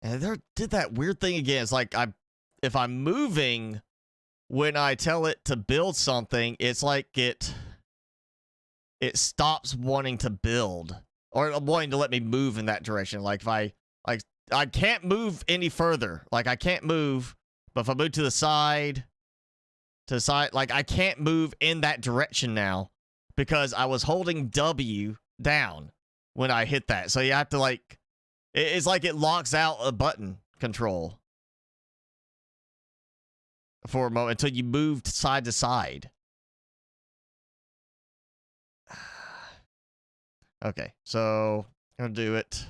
And there did that weird thing again. It's like if I'm moving when I tell it to build something, it's like it stops wanting to build or wanting to let me move in that direction. Like if I can't move any further. Like I can't move, but if I move to the side, like I can't move in that direction now because I was holding W down when I hit that. So you have to like, it's like it locks out a button control for a moment until you moved side to side. Okay, so I'm gonna do it.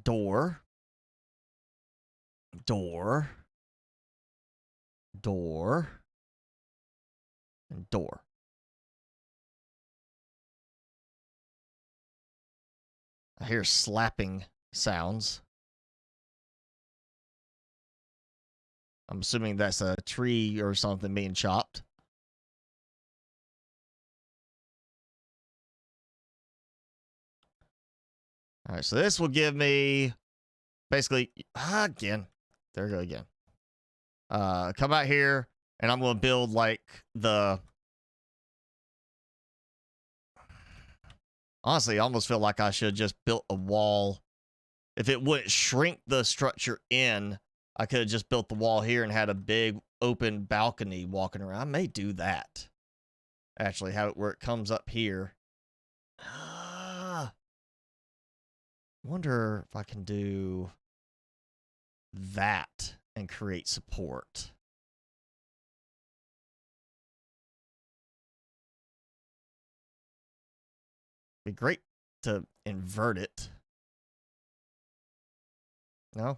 Door. Door. Door. And door. I hear slapping sounds. I'm assuming that's a tree or something being chopped. All right, so this will give me basically again. There we go again. Come out here, and I'm gonna build like the. Honestly, I almost feel like I should just built a wall. If it wouldn't shrink the structure in, I could have just built the wall here and had a big open balcony walking around. I may do that. Actually, have it where it comes up here. Wonder if I can do that and create support. Be great to invert it. No?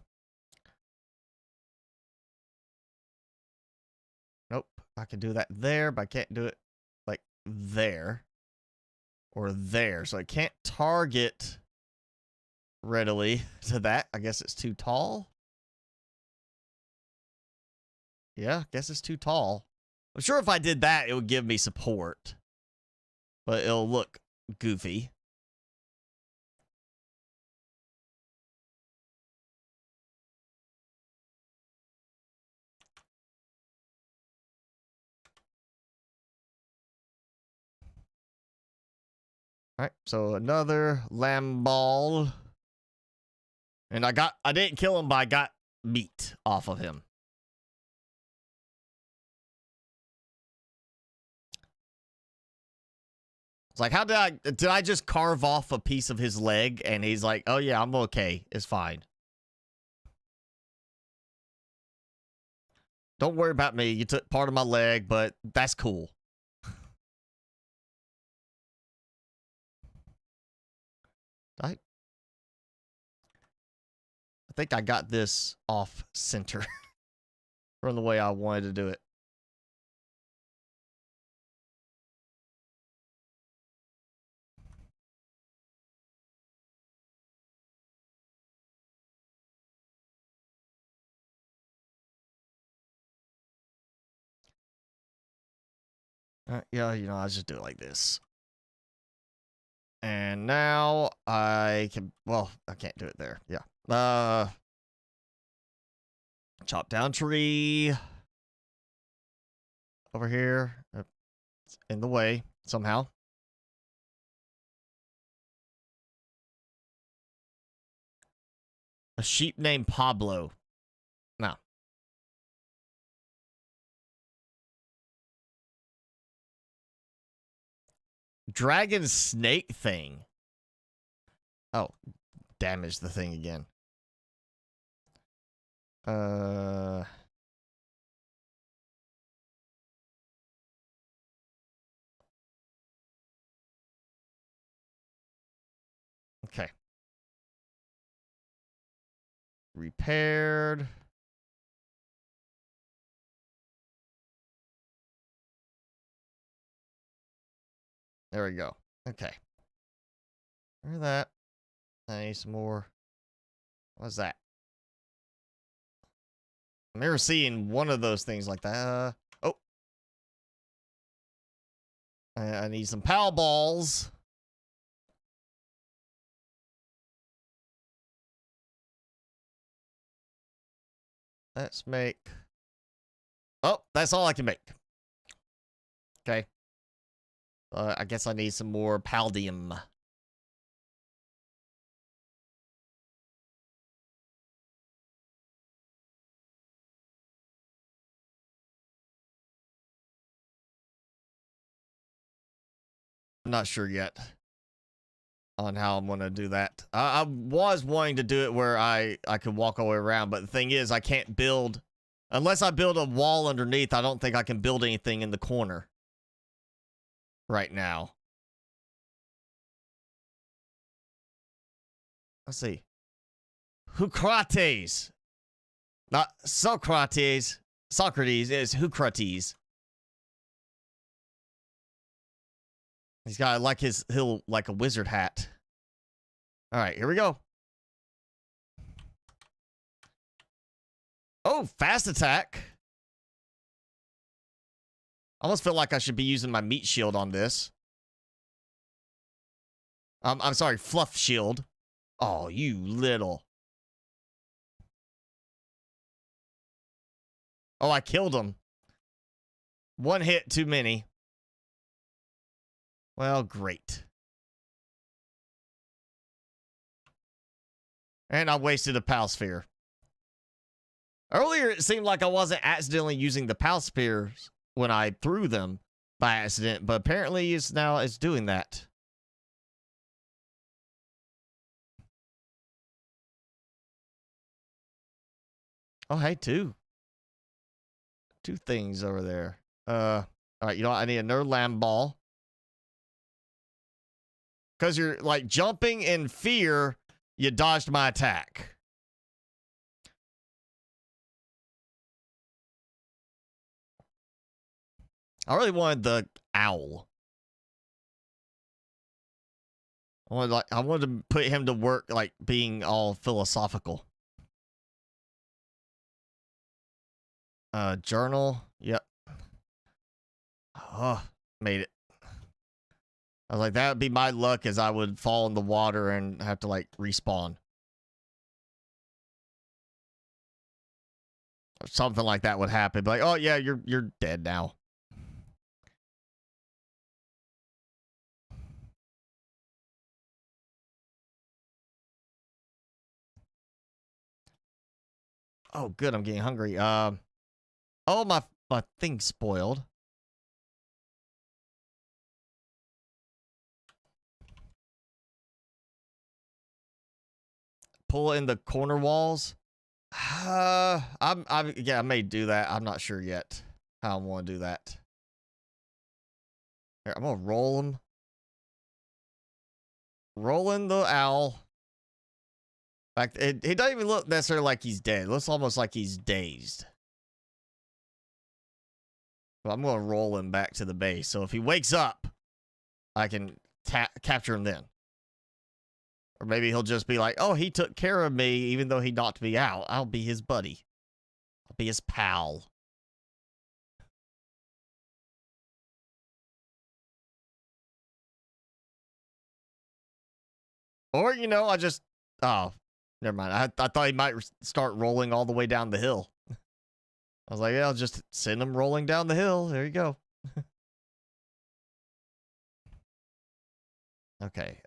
Nope. I can do that there, but I can't do it like there or there. So I can't target readily to that. I guess it's too tall. Yeah, I guess it's too tall. I'm sure if I did that, it would give me support. But it'll look goofy. All right, so another lamb ball. And I didn't kill him, but I got meat off of him. It's like, did I just carve off a piece of his leg? And he's like, oh yeah, I'm okay. It's fine. Don't worry about me. You took part of my leg, but that's cool. I think I got this off center from the way I wanted to do it. Yeah, you know, I just do it like this. And now I can, well, I can't do it there. Yeah. Chop down tree. Over here. It's in the way somehow. A sheep named Pablo. No. Dragon snake thing. Oh, damage the thing again. Okay. Repaired. There we go. Okay. Where's that? I need some more. What's that? I'm never seeing one of those things like that. Oh. I need some pal balls. Let's make... Oh, that's all I can make. Okay. I guess I need some more paldium. I'm not sure yet on how I'm going to do that. I was wanting to do it where I could walk all the way around, but the thing is I can't build... Unless I build a wall underneath, I don't think I can build anything in the corner right now. Let's see. Socrates. Not Socrates. Socrates is Socrates. He's got like like a wizard hat. All right, here we go. Oh, fast attack. I almost feel like I should be using my meat shield on this. I'm sorry, fluff shield. Oh, you little. Oh, I killed him. One hit too many. Well, great. And I wasted a pal sphere. Earlier, it seemed like I wasn't accidentally using the pal spheres when I threw them by accident, but apparently it's doing that. Oh, hey, two things over there. All right, you know what? I need another lamb ball. Because you're like jumping in fear, you dodged my attack. I really wanted the owl. I wanted to put him to work, like being all philosophical. Journal. Yep. Oh, made it. I was like, that would be my luck, as I would fall in the water and have to like respawn. Or something like that would happen. Like, oh yeah, you're dead now. Oh, good. I'm getting hungry. Oh, my thing's spoiled. Pull in the corner walls. Yeah, I may do that. I'm not sure yet how I want to do that. Here, I'm gonna roll him. Rolling the owl. In fact, it doesn't even look necessarily like he's dead. It looks almost like he's dazed. But I'm gonna roll him back to the base. So if he wakes up, I can capture him then. Or maybe he'll just be like, oh, he took care of me even though he knocked me out. I'll be his buddy. I'll be his pal. Or, you know, I just... Oh, never mind. I thought he might start rolling all the way down the hill. I was like, yeah, I'll just send him rolling down the hill. There you go. Okay.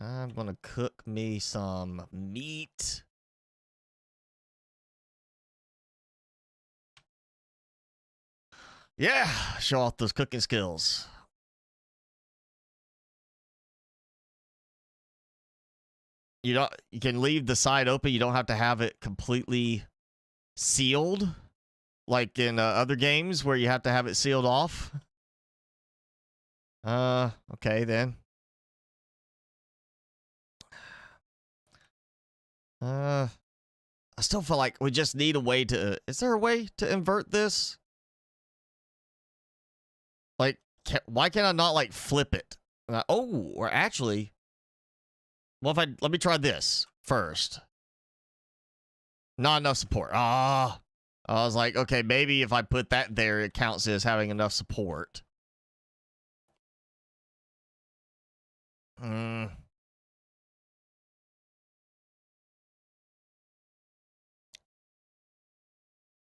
I'm gonna cook me some meat. Yeah, show off those cooking skills. You can leave the side open. You don't have to have it completely sealed, like in other games where you have to have it sealed off. Okay then. I still feel like we just need a way to... Is there a way to invert this? Like, why can I not, like, flip it? Oh, or actually... Well, let me try this first. Not enough support. I was like, okay, maybe if I put that there, it counts as having enough support.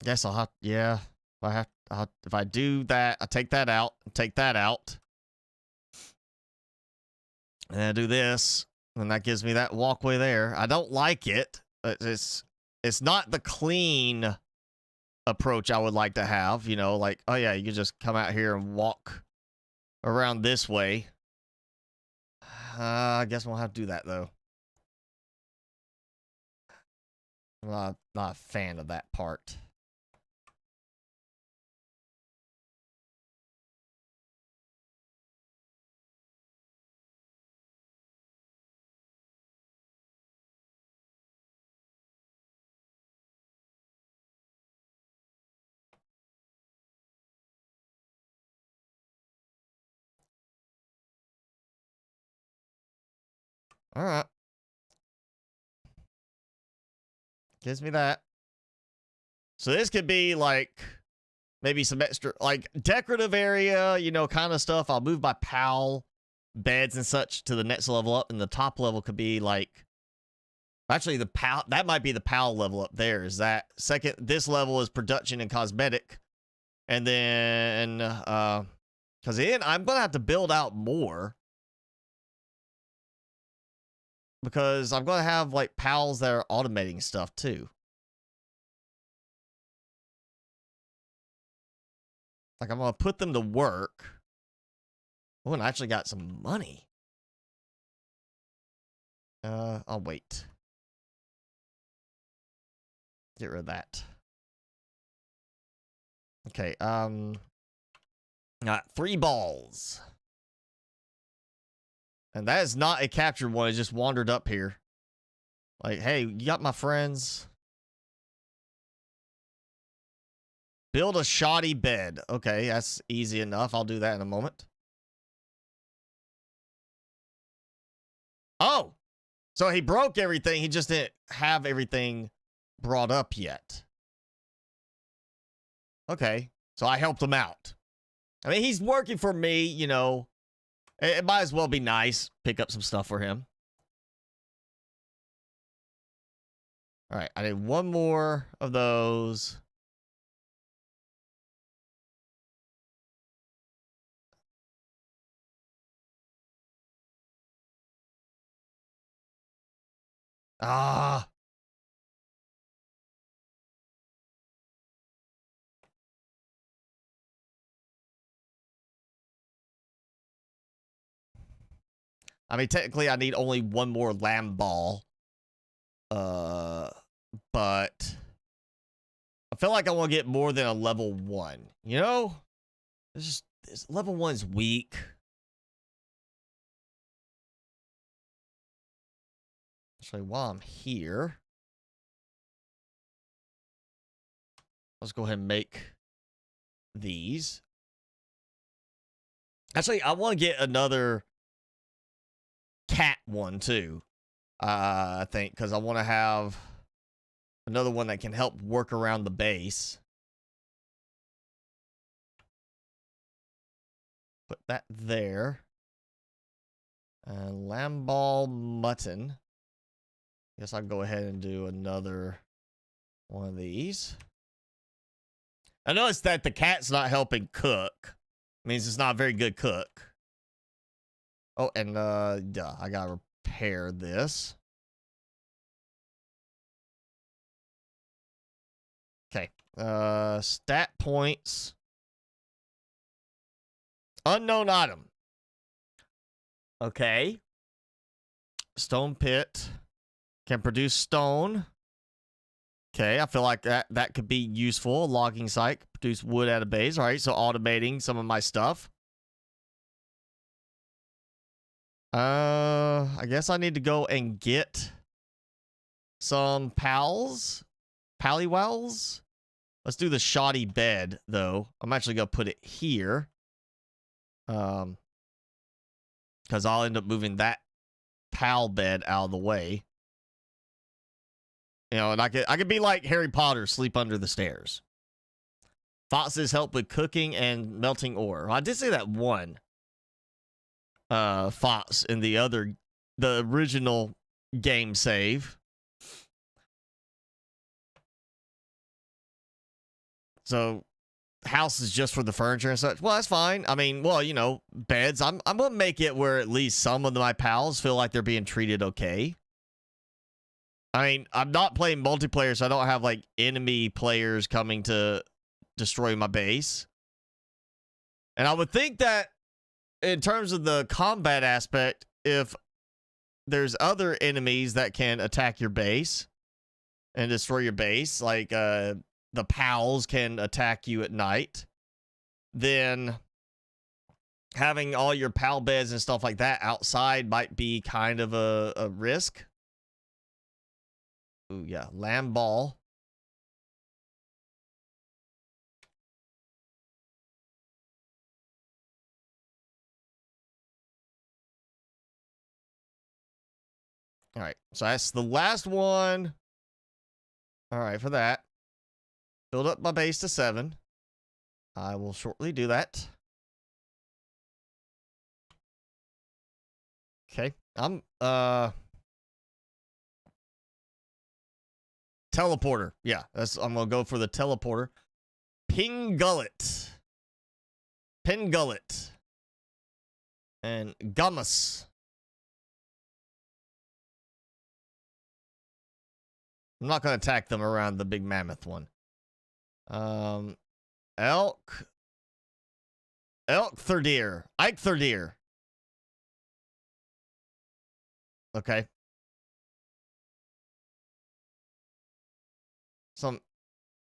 Guess I'll have... Yeah. If I do that, I take that out, take that out. And I do this. And that gives me that walkway there. I don't like it. It's not the clean approach I would like to have. You know, like, oh yeah, you can just come out here and walk around this way. I guess we'll have to do that, though. I'm not a fan of that part. All right. Gives me that. So this could be like maybe some extra, like decorative area, you know, kind of stuff. I'll move my PAL beds and such to the next level up, and the top level could be like, actually the PAL, that might be the PAL level up there. Is that second? This level is production and cosmetic, and then because then I'm gonna have to build out more. Because I'm going to have, like, pals that are automating stuff, too. Like, I'm going to put them to work. Oh, and I actually got some money. I'll wait. Get rid of that. Okay, got 3 balls. And that is not a captured one. It just wandered up here. Like, hey, you got my friends? Build a shoddy bed. Okay, that's easy enough. I'll do that in a moment. Oh! So he broke everything. He just didn't have everything brought up yet. Okay, so I helped him out. I mean, he's working for me, you know. It might as well be nice. Pick up some stuff for him. All right, I need one more of those. Ah. I mean, technically, I need only one more lamb ball. But I feel like I want to get more than a level 1. You know? This level 1 is weak. Actually, while I'm here, let's go ahead and make these. Actually, I want to get another cat one too. I think because I want to have Another one that can help work around the base. Put that there. Lamb ball mutton. Guess I'll go ahead and do another one of these. I noticed that the cat's not helping cook. Means it's not a very good cook. Oh, and I gotta repair this. Okay. Stat points. Unknown item. Okay. Stone pit. Can produce stone. Okay, I feel like that could be useful. Logging site. Produce wood at a base. All right, so automating some of my stuff. I guess I need to go and get some Pallywells. Let's do the shoddy bed, though. I'm actually going to put it here. Because I'll end up moving that pal bed out of the way. You know, and I could be like Harry Potter, sleep under the stairs. Foxes help with cooking and melting ore. Well, I did say that one fox in the original game save. So house is just for the furniture and such. Well, that's fine. I mean, well, you know, beds. I'm gonna make it where at least some of my pals feel like they're being treated okay. I mean, I'm not playing multiplayer, so I don't have like enemy players coming to destroy my base. And I would think that in terms of the combat aspect, if there's other enemies that can attack your base and destroy your base, like the pals can attack you at night, then having all your pal beds and stuff like that outside might be kind of a risk. Ooh, yeah, lamb ball. All right, so that's the last one. All right, for that. Build up my base to 7. I will shortly do that. Okay, I'm teleporter. Yeah, I'm gonna go for the teleporter. Pingullet. Pingullet. And Gummus. I'm not gonna attack them around the big mammoth one. Elk Thirdeer. Ike Thirdeer. Okay. Some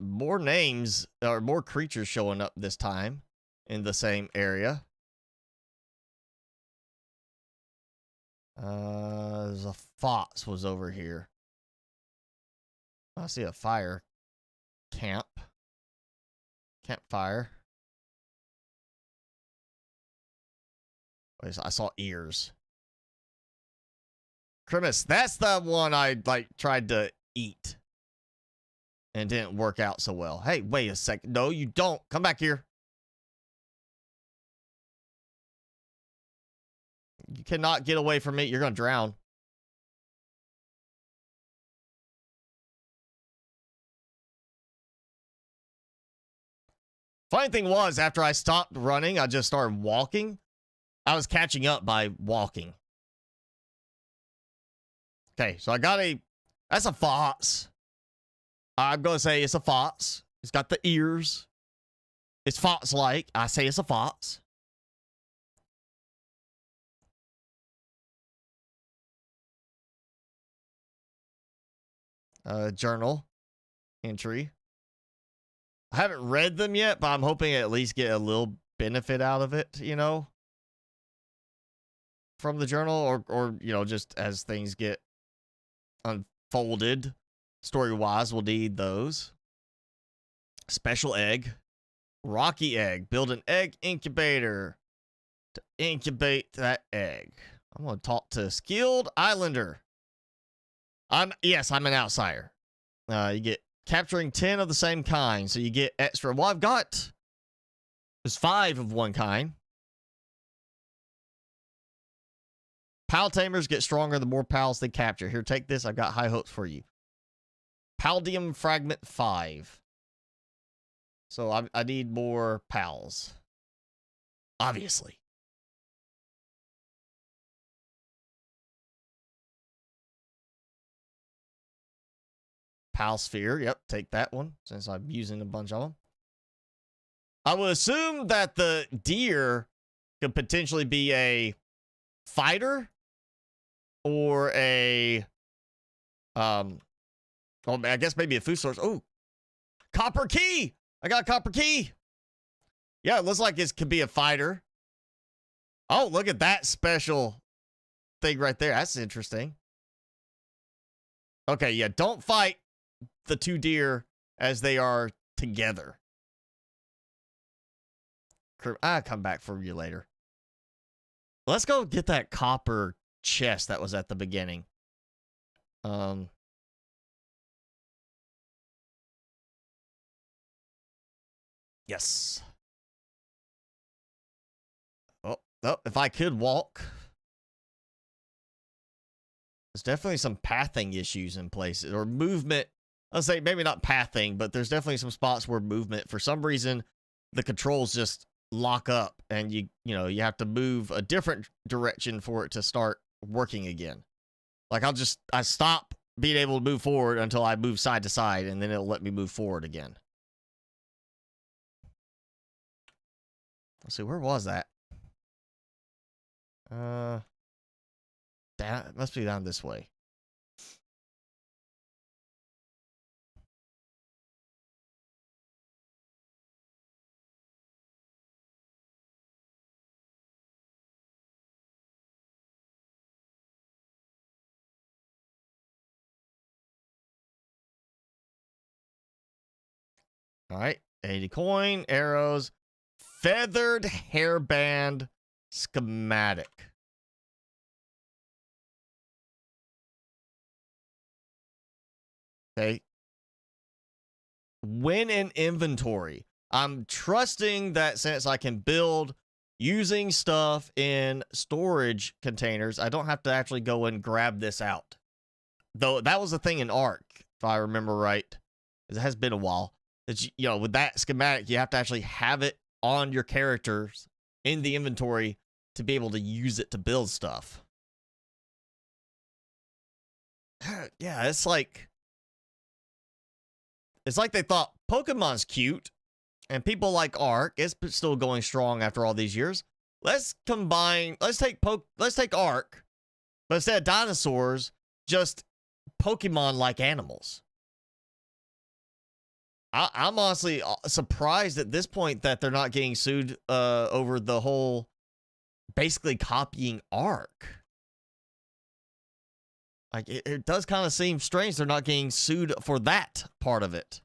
more names or more creatures showing up this time in the same area. There's a fox was over here. I see a fire camp. Campfire. Wait, I saw ears. Crimus, that's the one I tried to eat and didn't work out so well. Hey, wait a second. No, you don't. Come back here. You cannot get away from me. You're going to drown. Funny thing was, after I stopped running, I just started walking. I was catching up by walking. Okay, so I got that's a fox. I'm going to say it's a fox. It's got the ears. It's fox-like. I say it's a fox. Journal entry. I haven't read them yet, but I'm hoping to at least get a little benefit out of it, you know, from the journal, or you know, just as things get unfolded story-wise, we'll need those. Special egg. Rocky egg. Build an egg incubator to incubate that egg. I'm going to talk to Skilled Islander. I'm an outsider. You get capturing 10 of the same kind, so you get extra. Well, I've got there's 5 of one kind. Pal tamers get stronger the more pals they capture. Here, take this. I've got high hopes for you. Paldium fragment 5. So I need more pals. Obviously. Pal sphere. Yep, take that one since I'm using a bunch of them. I would assume that the deer could potentially be a fighter or a well, I guess maybe a food source. Oh, copper key. I got a copper key. Yeah, it looks like it could be a fighter. Oh, look at that special thing right there. That's interesting. Okay, yeah, don't fight the 2 deer as they are together. I'll come back for you later. Let's go get that copper chest that was at the beginning. Yes. Oh, if I could walk. There's definitely some pathing issues in places, or movement. I'll say maybe not pathing, but there's definitely some spots where movement, for some reason, the controls just lock up, and you have to move a different direction for it to start working again. Like I stop being able to move forward until I move side to side, and then it'll let me move forward again. Let's see, where was that? It must be down this way. All right, 80 coin, arrows, feathered hairband schematic. Okay. When in inventory, I'm trusting that since I can build using stuff in storage containers, I don't have to actually go and grab this out. Though that was the thing in Ark, if I remember right. It has been a while. It's, with that schematic, you have to actually have it on your characters in the inventory to be able to use it to build stuff. Yeah, it's like they thought Pokemon's cute, and people like Ark. It's still going strong after all these years. Let's take Ark, but instead of dinosaurs, just Pokemon-like animals. I'm honestly surprised at this point that they're not getting sued over the whole basically copying Ark. Like, it does kind of seem strange they're not getting sued for that part of it.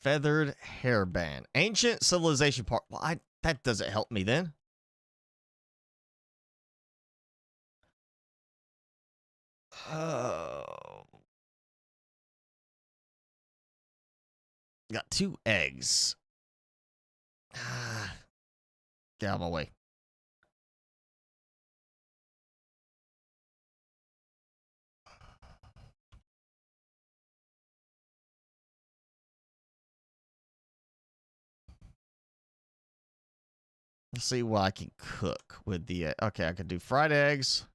Feathered hairband. Ancient civilization part. Well, that doesn't help me then. Oh. Got 2 eggs. Get out of my way. Let's see what I can cook with the... Okay, I can do fried eggs.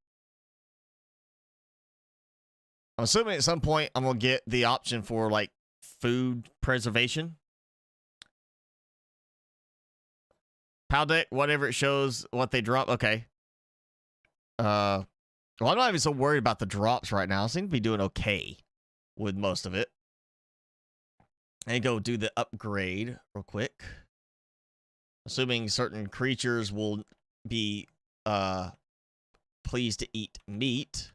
I'm assuming at some point I'm going to get the option for, like, food preservation. Pal deck, whatever it shows, what they drop. Okay. Well, I'm not even so worried about the drops right now. I seem to be doing okay with most of it. And go do the upgrade real quick. Assuming certain creatures will be pleased to eat meat.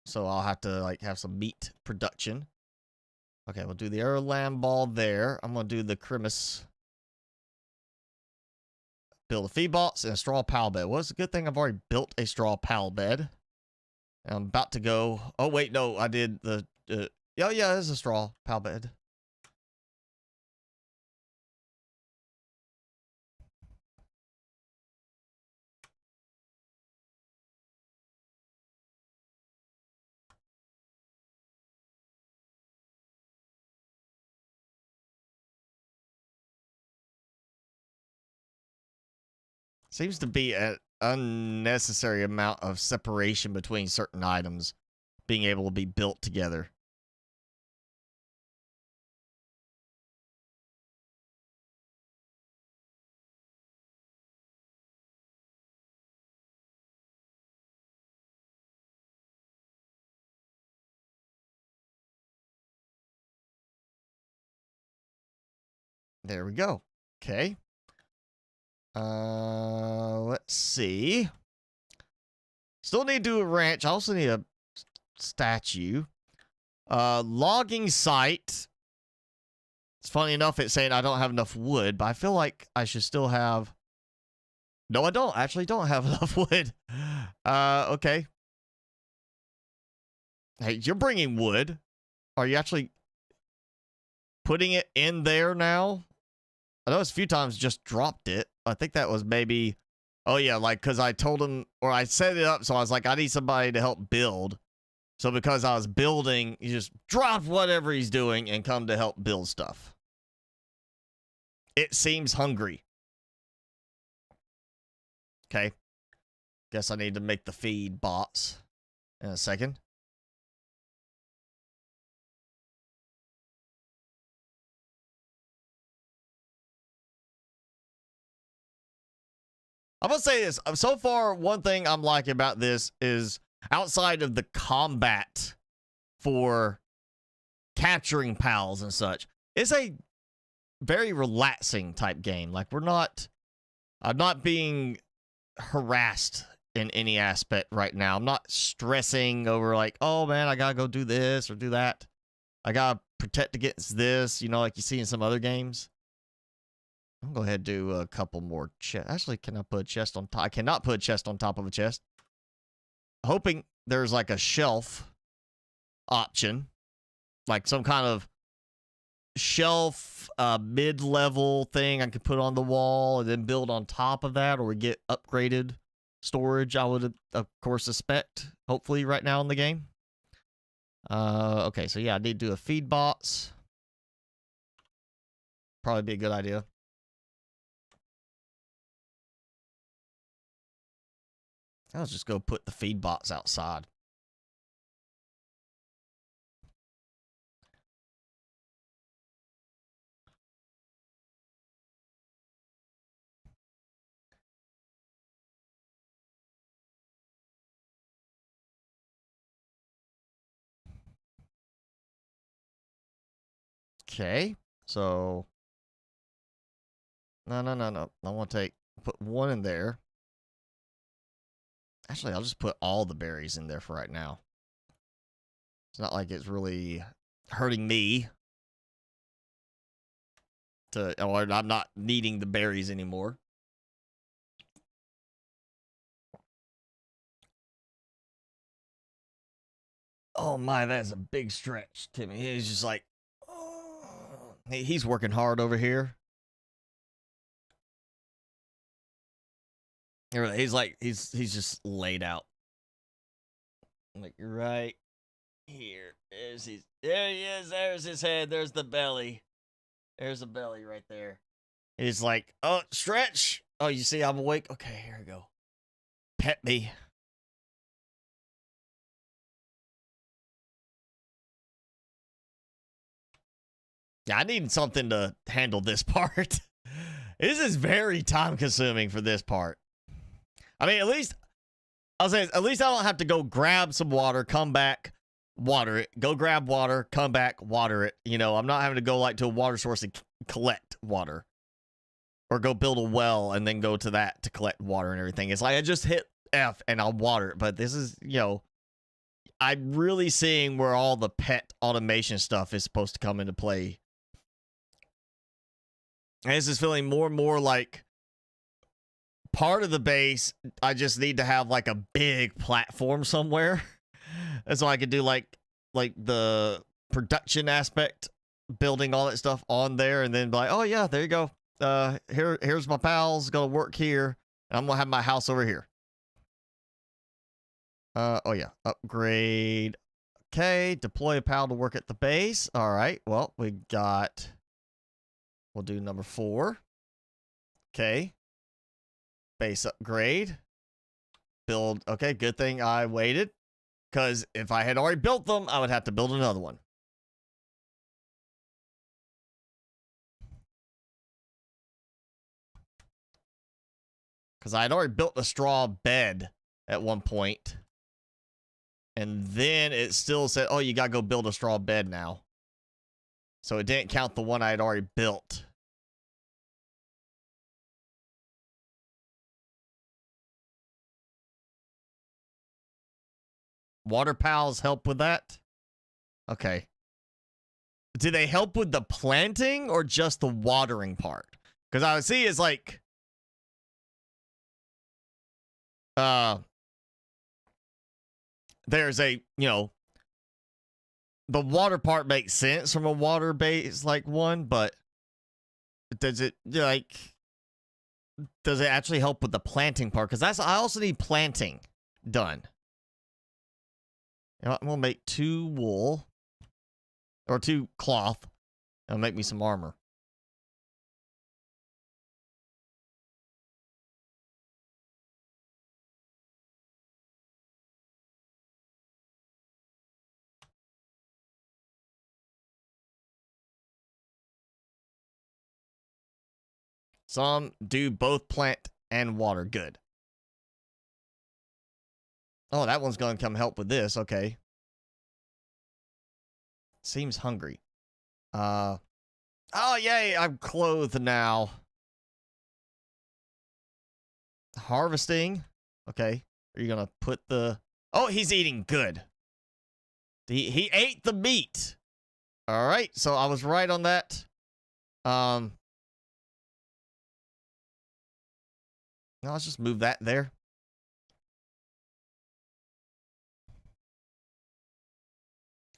So I'll have to have some meat production. Okay, we'll do the air lamb ball there. I'm going to do the Crimus. Build a feed box and a straw pal bed. Well, it's a good thing I've already built a straw pal bed. And I'm about to go. Oh, wait, no, I did the. Oh, yeah, there's a straw pal bed. Seems to be an unnecessary amount of separation between certain items being able to be built together. There we go. Okay. Let's see. Still need to do a ranch. I also need a statue. Logging site. It's funny enough, it's saying I don't have enough wood, but I feel like I should still have. No, I don't. Actually, don't have enough wood. Okay. Hey, you're bringing wood. Are you actually putting it in there now? I know it's a few times just dropped it. I think that was maybe. Oh, yeah, like, because I told him, or I set it up, so I was like, I need somebody to help build. So because I was building, he just dropped whatever he's doing and come to help build stuff. It seems hungry. Okay. Guess I need to make the feed bots in a second. I'm gonna say this. So far, one thing I'm liking about this is outside of the combat for capturing pals and such, it's a very relaxing type game. Like I'm not being harassed in any aspect right now. I'm not stressing over like, oh man, I gotta go do this or do that. I gotta protect against this, like you see in some other games. I'm gonna go ahead and do a couple more chests. Actually, can I put a chest on top? I cannot put a chest on top of a chest. Hoping there's like a shelf option. Like some kind of shelf mid-level thing I could put on the wall and then build on top of that, or we get upgraded storage, I would of course suspect, hopefully right now in the game. Okay, so yeah, I need to do a feed box. Probably be a good idea. I'll just go put the feed bots outside. Okay, so no. I want to put one in there. Actually, I'll just put all the berries in there for right now. It's not like it's really hurting me. Or I'm not needing the berries anymore. Oh my, that's a big stretch, Timmy. He's just like, oh. He's working hard over here. He's like, he's just laid out. Like right here. There he is. There's his head. There's the belly. There's the belly right there. He's like, oh, stretch. Oh, you see I'm awake? Okay, here we go. Pet me. Yeah, I need something to handle this part. This is very time consuming for this part. I mean, at least I don't have to go grab some water, come back, water it, go grab water, come back, water it. I'm not having to go like to a water source and collect water, or go build a well and then go to that to collect water and everything. It's like I just hit F and I'll water it. But this is, I'm really seeing where all the pet automation stuff is supposed to come into play. And this is feeling more and more like part of the base, I just need to have like a big platform somewhere. And so I could do like the production aspect, building all that stuff on there, and then be like, oh yeah, there you go. Here's my pals gonna work here, and I'm gonna have my house over here. Oh yeah, upgrade. Okay, deploy a pal to work at the base. All right, well, we'll do number 4. Okay. Base upgrade. Build. Okay, good thing I waited, because if I had already built them, I would have to build another one. Because I had already built a straw bed at one point. And then it still said, oh, you got to go build a straw bed now. So it didn't count the one I had already built. Water pals help with that? Okay. Do they help with the planting or just the watering part? Because I would see is like... there's a, the water part makes sense from a water base like one, but does it actually help with the planting part? Because I also need planting done. I'm gonna make 2 wool or 2 cloth. It'll make me some armor. Some do both plant and water. Good. Oh, that one's going to come help with this. Okay. Seems hungry. Oh, yay. I'm clothed now. Harvesting. Okay. Are you going to put the... Oh, he's eating good. He ate the meat. All right. So I was right on that. Now let's just move that there.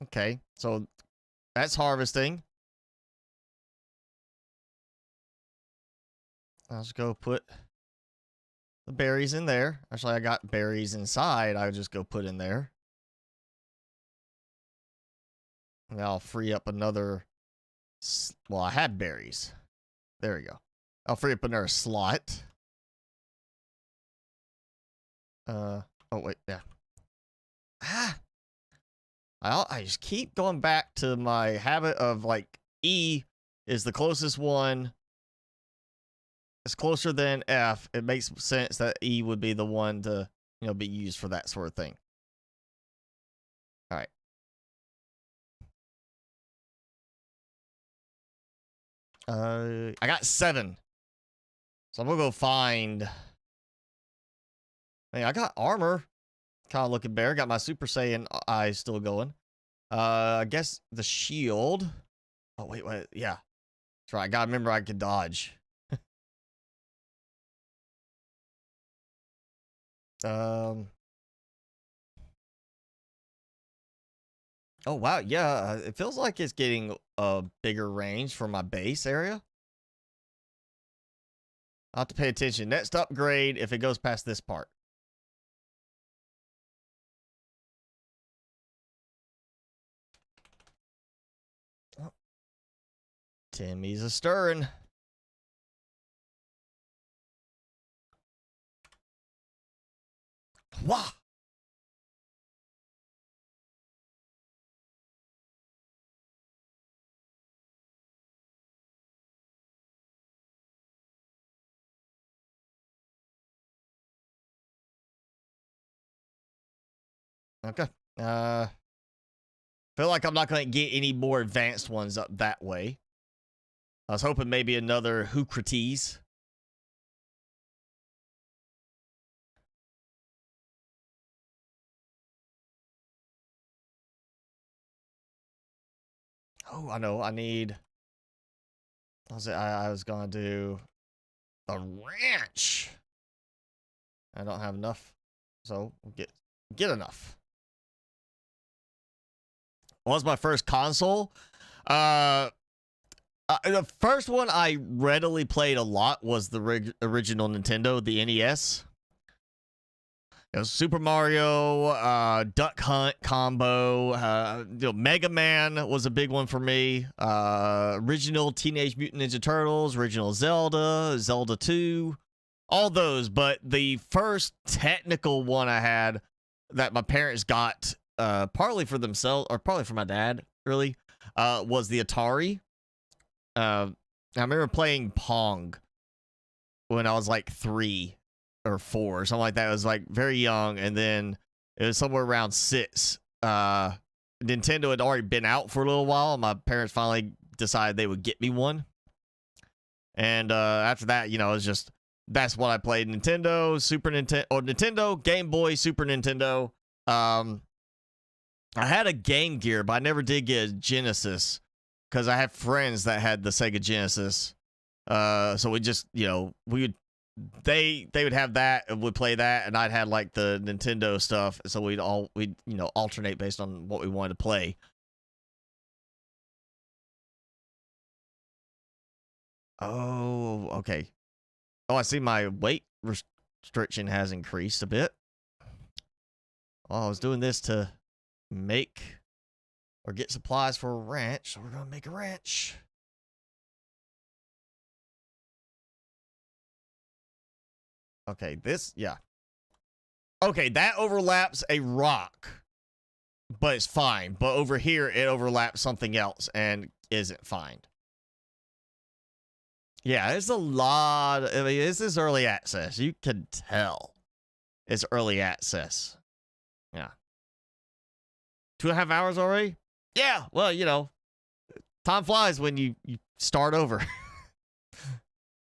Okay, so that's harvesting. I'll just go put the berries in there. Actually, I got berries inside. I'll just go put in there. And I'll free up another... Well, I had berries. There we go. I'll free up another slot. Oh, wait, yeah. I just keep going back to my habit of, like, E is the closest one. It's closer than F. It makes sense that E would be the one to, be used for that sort of thing. All right. I got 7. So I'm gonna go find... Hey, I got armor. Kind of looking better. Got my Super Saiyan eyes still going. I guess the shield. Oh, wait. Yeah. That's right. I gotta remember I could dodge. Oh, wow. Yeah. It feels like it's getting a bigger range for my base area. I'll have to pay attention. Next upgrade if it goes past this part. Timmy's a stirring. Wah! Okay. Feel like I'm not going to get any more advanced ones up that way. I was hoping maybe another Eucrates. Oh, I know. I need. I was gonna do a ranch. I don't have enough, so we'll get enough. What was my first console? The first one I readily played a lot was the original Nintendo, the NES. It was Super Mario, Duck Hunt combo. Mega Man was a big one for me. Original Teenage Mutant Ninja Turtles, original Zelda, Zelda 2, all those. But the first technical one I had that my parents got, partly for themselves or partly for my dad, really, was the Atari. I remember playing Pong when I was like 3 or 4 or something like that. It was like very young, and then it was somewhere around 6. Nintendo had already been out for a little while, and my parents finally decided they would get me one. And after that, it was just, that's what I played. Nintendo, Super Nintendo, or Nintendo, Game Boy, Super Nintendo. I had a Game Gear, but I never did get a Genesis because I had friends that had the Sega Genesis. So we just, they would have that and would play that, and I'd had like the Nintendo stuff, so we'd alternate based on what we wanted to play. Oh, okay. Oh, I see my weight restriction has increased a bit. Oh, I was doing this to make or get supplies for a ranch, so we're gonna make a ranch. Okay, yeah. Okay, that overlaps a rock, but it's fine. But over here, it overlaps something else and isn't fine. Yeah, it's a lot. I mean, this is early access. You can tell it's early access. Yeah. 2.5 hours already? Yeah, well, time flies when you start over.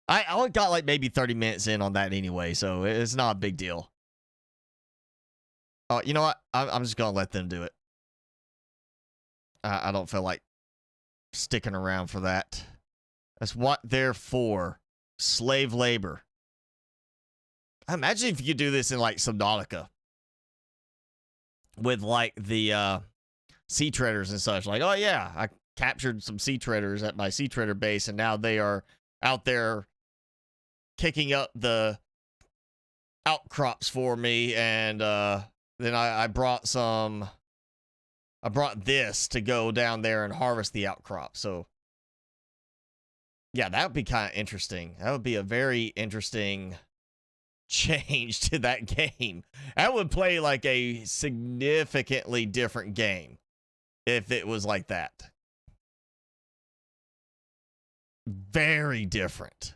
I only got like maybe 30 minutes in on that anyway, so it's not a big deal. Oh, you know what? I'm just going to let them do it. I don't feel like sticking around for that. That's what they're for. Slave labor. Imagine if you could do this in like Subnautica. With like the sea treaders and such. Like, oh yeah, I captured some sea treaders at my sea treader base, and now they are out there kicking up the outcrops for me, and then I brought this to go down there and harvest the outcrop. So yeah, that would be kind of interesting. That would be a very interesting change to that game. That would play like a significantly different game if it was like that. Very different.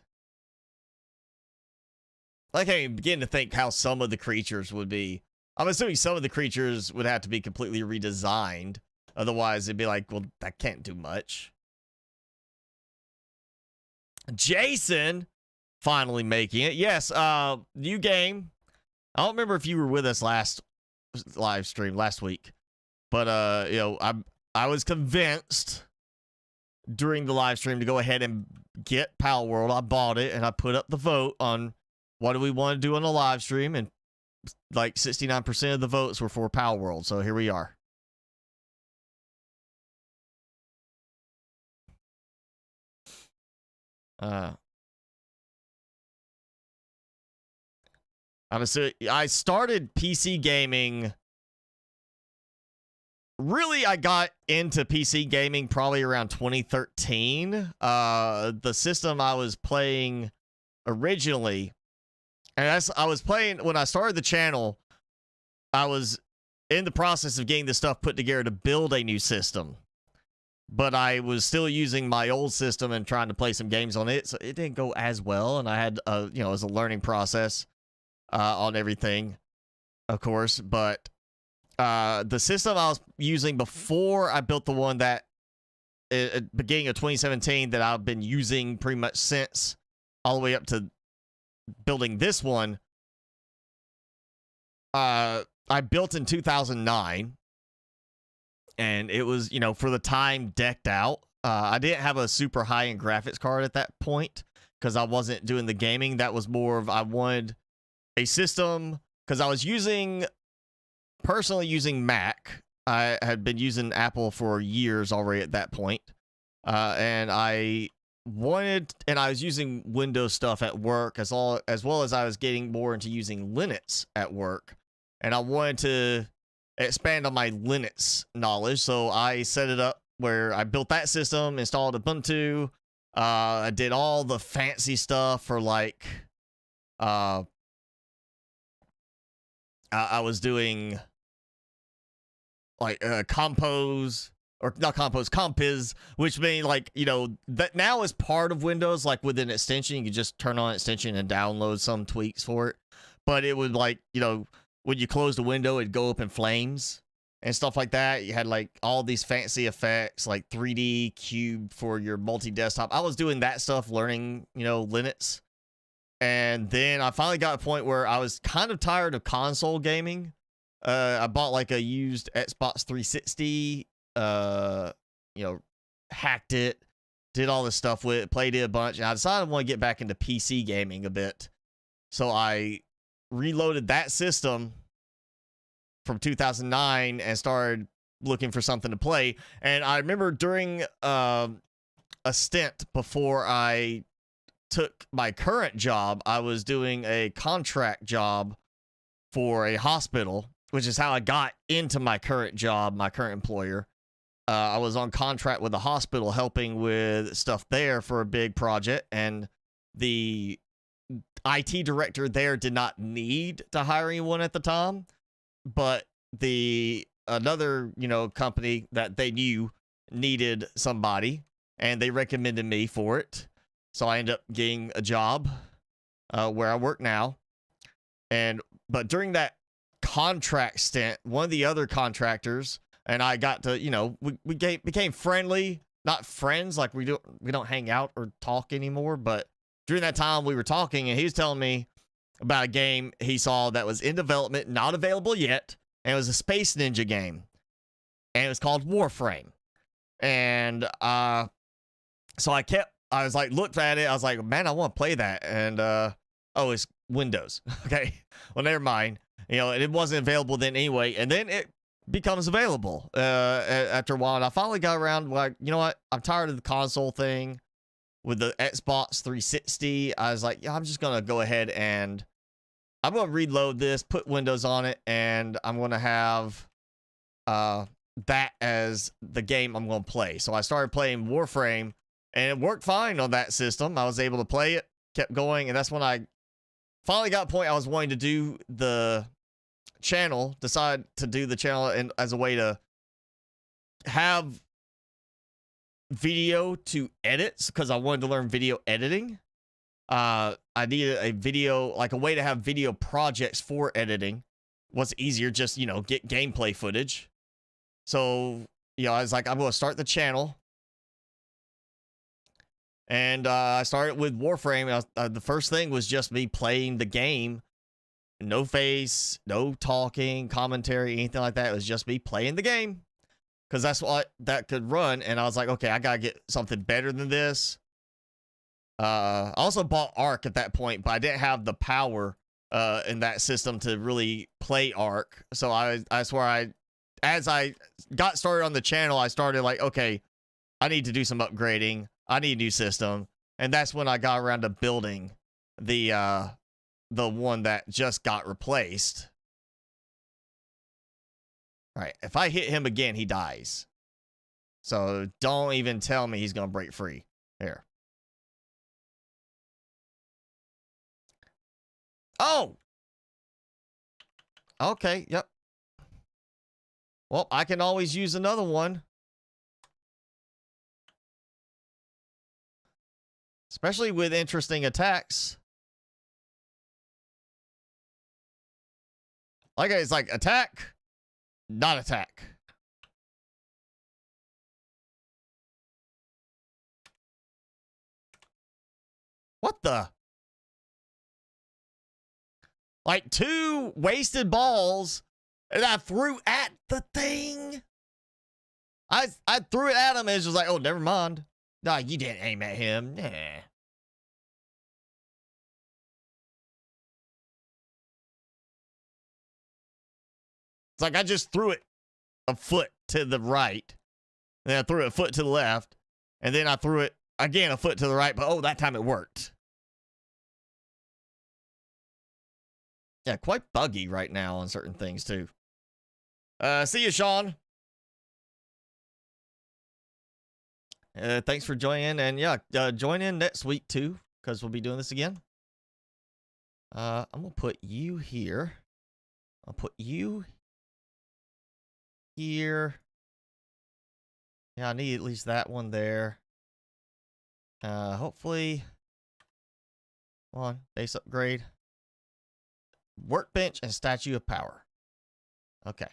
Like, I begin to think how some of the creatures would be. I'm assuming some of the creatures would have to be completely redesigned. Otherwise, it'd be like, well, that can't do much. Jason finally making it. Yes, new game. I don't remember if you were with us last live stream last week. But I was convinced during the live stream to go ahead and get Palworld. I bought it and I put up the vote on what do we want to do on the live stream, and like 69% of the votes were for Palworld. So here we are. I started PC gaming. Really, I got into PC gaming probably around 2013. The system I was playing originally, and I was playing when I started the channel, I was in the process of getting the stuff put together to build a new system. But I was still using my old system and trying to play some games on it, so it didn't go as well. And I had, it was a learning process on everything, of course. But the system I was using before I built the one that at beginning of 2017 that I've been using pretty much since, all the way up to building this one, I built in 2009. and it was, for the time, decked out. I didn't have a super high-end graphics card at that point because I wasn't doing the gaming. That was more of, I wanted a system because I was personally using Mac. I had been using Apple for years already at that point. And I was using Windows stuff at work as well as I was getting more into using Linux at work. And I wanted to expand on my Linux knowledge. So I set it up where I built that system, installed Ubuntu. I did all the fancy stuff for like, I was doing like Compiz, which means like, that now is part of Windows, like with an extension. You can just turn on an extension and download some tweaks for it. But it would like, when you close the window, it'd go up in flames and stuff like that. You had like all these fancy effects, like 3D cube for your multi-desktop. I was doing that stuff, learning, Linux. And then I finally got a point where I was kind of tired of console gaming. I bought like a used Xbox 360, hacked it, did all this stuff with it, played it a bunch. And I decided I want to get back into PC gaming a bit. So I reloaded that system from 2009 and started looking for something to play. And I remember during a stint before I took my current job, I was doing a contract job for a hospital, which is how I got into my current job, my current employer. I was on contract with the hospital helping with stuff there for a big project, and the IT director there did not need to hire anyone at the time, but another company that they knew needed somebody, and they recommended me for it. So I ended up getting a job where I work now. But during that contract stint, one of the other contractors and I got to, we became friendly, not friends, like we don't hang out or talk anymore. But during that time we were talking, and he was telling me about a game he saw that was in development, not available yet, and it was a Space Ninja game, and it was called Warframe. And so I was like, looked at it, I was like, man, I want to play that. And oh, it's Windows. Okay, well, never mind. It wasn't available then anyway, and then it becomes available after a while. And I finally got around, like, you know what, I'm tired of the console thing with the Xbox 360. I was like, yeah, I'm just gonna go ahead and I'm gonna reload this, put Windows on it, and I'm gonna have that as the game I'm gonna play. So I started playing Warframe, and it worked fine on that system. I was able to play it, kept going, and that's when I finally got a point I was wanting to do the channel, decide to do the channel and as a way to have video to edit, because I wanted to learn video editing. I needed a video, like a way to have video projects for editing. What's easier, just, get gameplay footage. So, I was like, I'm going to start the channel. And I started with Warframe. The first thing was just me playing the game. No face, no talking, commentary, anything like that. It was just me playing the game, because that's what that could run. And I was like, okay, I got to get something better than this. I also bought Arc at that point, but I didn't have the power in that system to really play Arc. So I swear, as I got started on the channel, I started like, okay, I need to do some upgrading. I need a new system. And that's when I got around to building the one that just got replaced. All right, if I hit him again, he dies. So don't even tell me he's going to break free. Here. Oh! Okay, yep. Well, I can always use another one. Especially with interesting attacks. Like, it's like attack, not attack. What the? Like 2 wasted balls that I threw at the thing. I threw it at him and it was just like, oh, never mind. Nah, you didn't aim at him. Nah. It's like I just threw it a foot to the right. Then I threw it a foot to the left. And then I threw it again a foot to the right. But oh, that time it worked. Yeah, quite buggy right now on certain things too. See you, Sean. Thanks for joining, and yeah, join in next week too, because we'll be doing this again. I'm gonna put you here. I'll put you here. Yeah, I need at least that one there. Hopefully, come on, base upgrade. Workbench and statue of power. Okay. I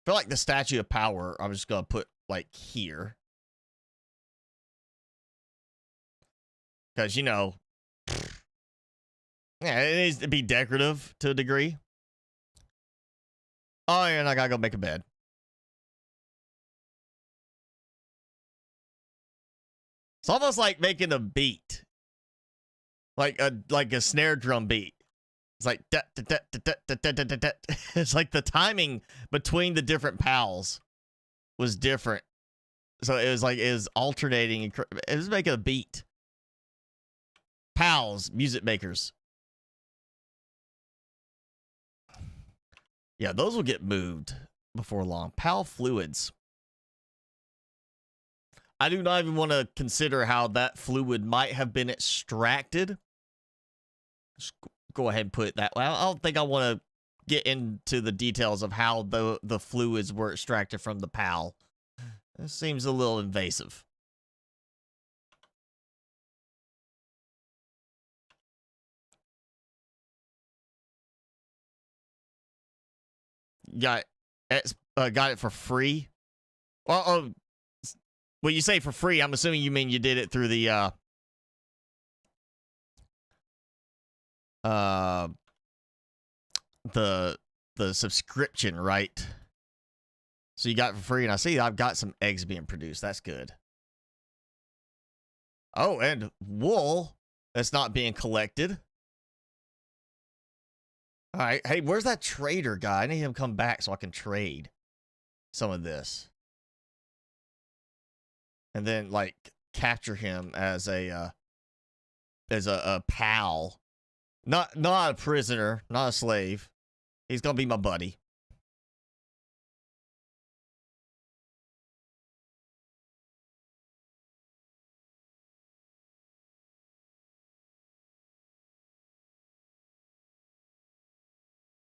feel like the statue of power, I'm just gonna put like here. Because, you know, yeah, it needs to be decorative to a degree. Oh, and I gotta go make a bed. It's almost like making a beat. Like a snare drum beat. It's like it's like the timing between the different pals was different. So it was like it was alternating. It was making a beat. Pals, music makers. Yeah, those will get moved before long. Pal fluids. I do not even want to consider how that fluid might have been extracted. Just go ahead and put it that way. I don't think I want to get into the details of how the fluids were extracted from the PAL. It seems a little invasive. Got it for free. Well, when you say for free, I'm assuming you mean you did it through the subscription, right? So you got it for free, and I see I've got some eggs being produced. That's good. Oh, and wool that's not being collected. All right. Hey, where's that trader guy? I need him to come back so I can trade some of this. And then, like, capture him as a pal. Not a prisoner, not a slave. He's gonna be my buddy.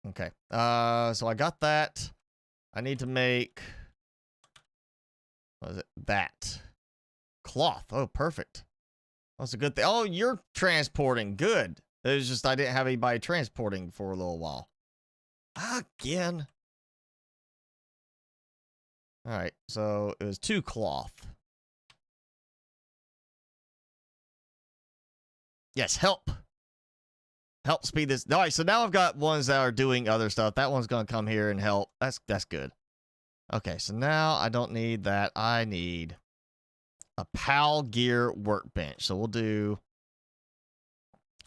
Okay. So I got that. I need to make, what is it? That. Cloth. Oh, perfect. That's a good thing. Oh, you're transporting. Good. It was just I didn't have anybody transporting for a little while. Again. All right. So it was 2 cloth. Yes, help. Help speed this. All right, so now I've got ones that are doing other stuff. That one's going to come here and help. That's good. Okay, so now I don't need that. I need a PAL gear workbench. So we'll do,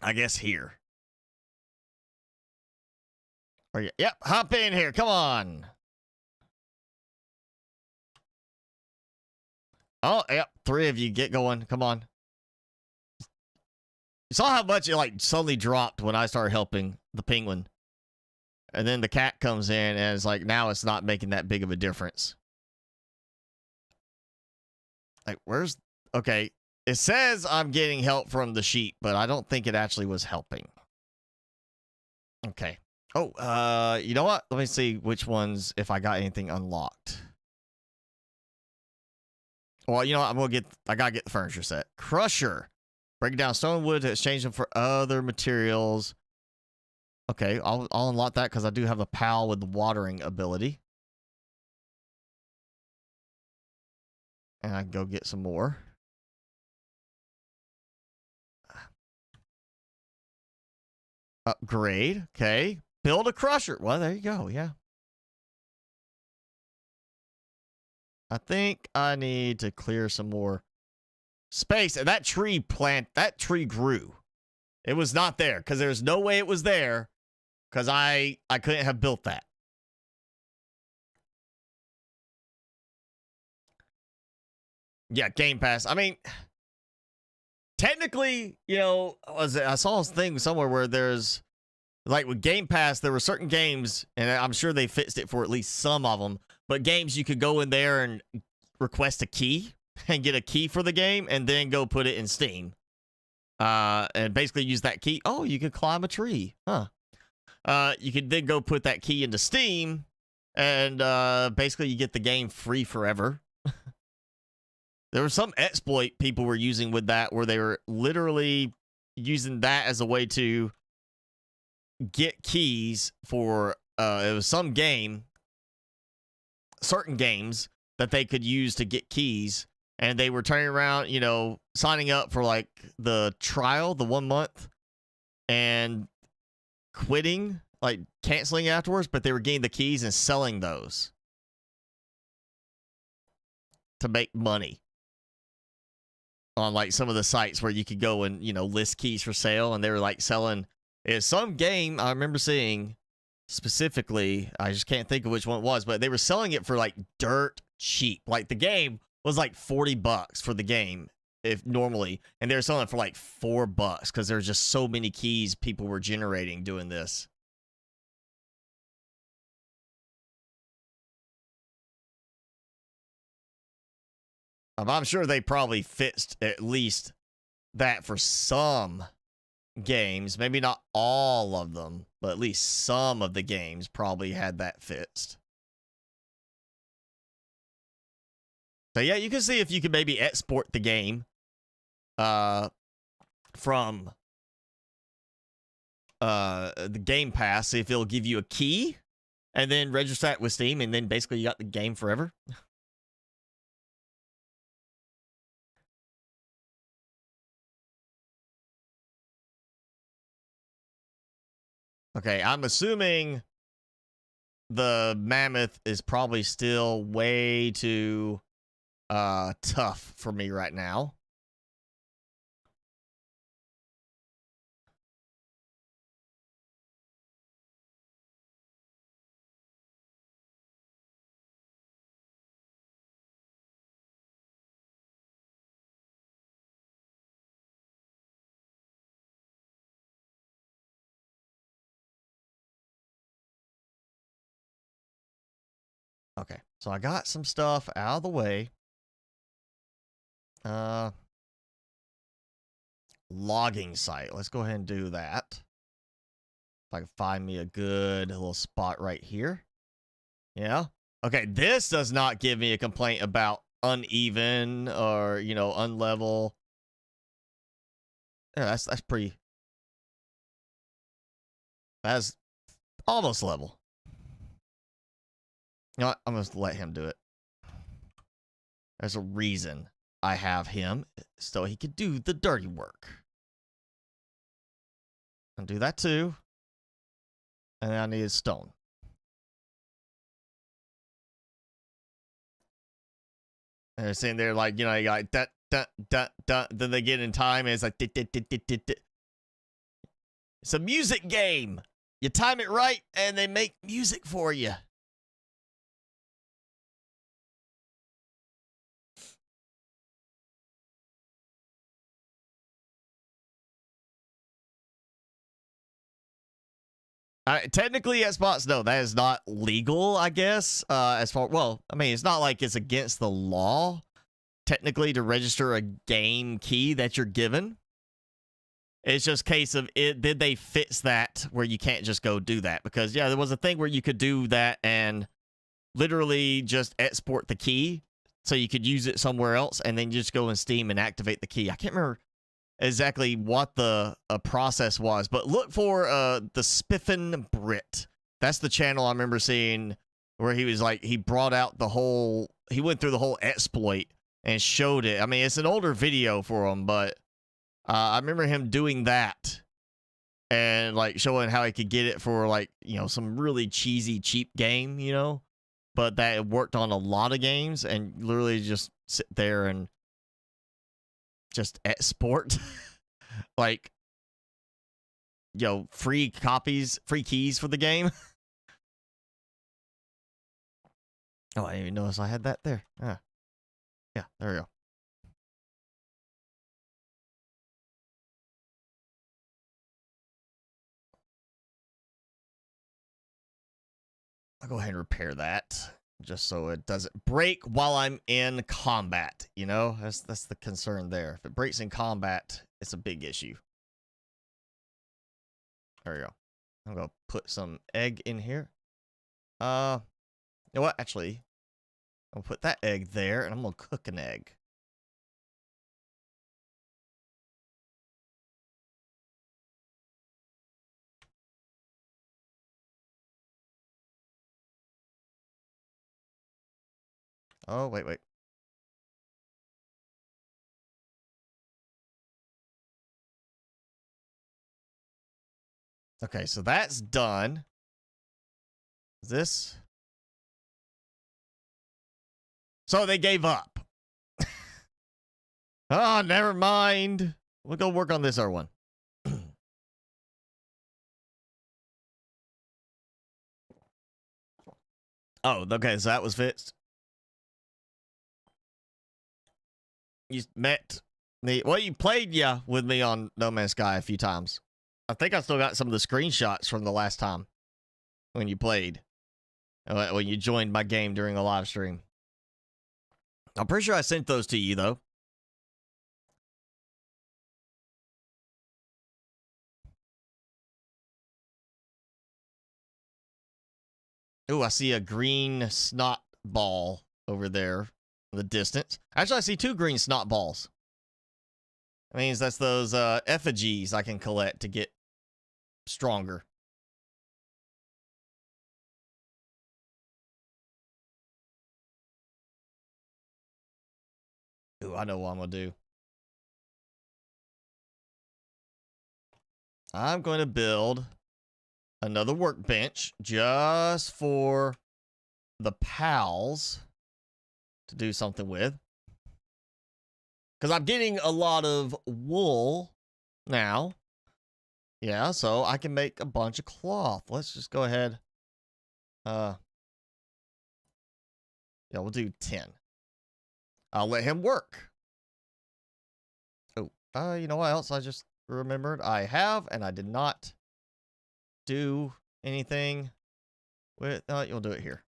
I guess, here. Or, yep, hop in here. Come on. Oh, yep, 3 of you. Get going. Come on. You saw how much it, like, suddenly dropped when I started helping the penguin. And then the cat comes in, and it's like, now it's not making that big of a difference. Like, where's... Okay, it says I'm getting help from the sheep, but I don't think it actually was helping. Okay. Oh, you know what? Let me see which ones, if I got anything unlocked. Well, you know what? I gotta get the furniture set. Crusher. Break down stone wood to exchange them for other materials. Okay, I'll unlock that because I do have a PAL with the watering ability. And I can go get some more. Upgrade. Okay. Build a crusher. Well, there you go. Yeah. I think I need to clear some more space. And that tree grew. It was not there because there's no way it was there because I couldn't have built that. Yeah, Game Pass. I mean, technically, you know, I saw this thing somewhere where there's like with Game Pass, there were certain games, and I'm sure they fixed it for at least some of them, but games you could go in there and request a key and get a key for the game and then go put it in Steam. And basically use that key. Oh, you could climb a tree. Huh. You could then go put that key into Steam and basically you get the game free forever. There was some exploit people were using with that where they were literally using that as a way to get keys for it was some game, certain games that they could use to get keys, and they were turning around, you know, signing up for like the trial, the 1 month, and quitting, like canceling afterwards, but they were getting the keys and selling those to make money on like some of the sites where you could go and, you know, list keys for sale, and they were like selling some game I remember seeing specifically, I just can't think of which one it was, but they were selling it for like dirt cheap. Like the game was like $40 for the game if normally, and they were selling it for like $4 because there's just so many keys people were generating doing this. I'm sure they probably fixed at least that for some games, maybe not all of them, but at least some of the games probably had that fixed. So yeah, you can see if you could maybe export the game from the Game Pass, see if it'll give you a key and then register that with Steam, and then basically you got the game forever. Okay, I'm assuming the mammoth is probably still way too tough for me right now. Okay, so I got some stuff out of the way. Logging site. Let's go ahead and do that. If I can find me a good little spot right here. Yeah. Okay, this does not give me a complaint about uneven or, you know, unlevel. Yeah, that's pretty. That's almost level. You know what? I'm going to let him do it. There's a reason I have him, so he could do the dirty work. I'll do that too. And then I need stone. And they're sitting there like, you know, you got like, dun, dun, dun, dun. Then they get in time and it's like, dit, dit, dit, dit, dit, dit. It's a music game. You time it right and they make music for you. Technically, Xbox, no, that is not legal, I guess. As far, well, I mean, it's not like it's against the law, technically, to register a game key that you're given. It's just a case of, did they fix that where you can't just go do that? Because, yeah, there was a thing where you could do that and literally just export the key so you could use it somewhere else and then just go in Steam and activate the key. I can't remember exactly what the process was, but look for the Spiffin Brit. That's the channel I remember seeing where he was like, he brought out the whole, he went through the whole exploit and showed it. I mean, it's an older video for him, but I remember him doing that and like showing how he could get it for like, you know, some really cheesy, cheap game, you know, but that worked on a lot of games, and literally just sit there and just export like, free copies, free keys for the game. Oh, I didn't even notice I had that there. Yeah, there we go. I'll go ahead and repair that, just so it doesn't break while I'm in combat. That's the concern there. If it breaks in combat, it's a big issue. There we go. I'm gonna put some egg in here. You know what? Actually, I'll put that egg there, and I'm gonna cook an egg. Oh, wait. Okay, so that's done. This. So they gave up. Oh, never mind. We'll go work on this other one. Oh, okay, so that was fixed. You met me. Well, you played, with me on No Man's Sky a few times. I think I still got some of the screenshots from the last time when you played. When you joined my game during the live stream. I'm pretty sure I sent those to you, though. Oh, I see a green snot ball over there in the distance. Actually, I see 2 green snot balls. That means that's those effigies I can collect to get stronger. Ooh, I know what I'm going to do. I'm going to build another workbench just for the pals to do something with. Because I'm getting a lot of wool now. Yeah, so I can make a bunch of cloth. Let's just go ahead. Yeah, we'll do 10. I'll let him work. Oh, you know what else I just remembered? I have, and I did not do anything with... you'll do it here.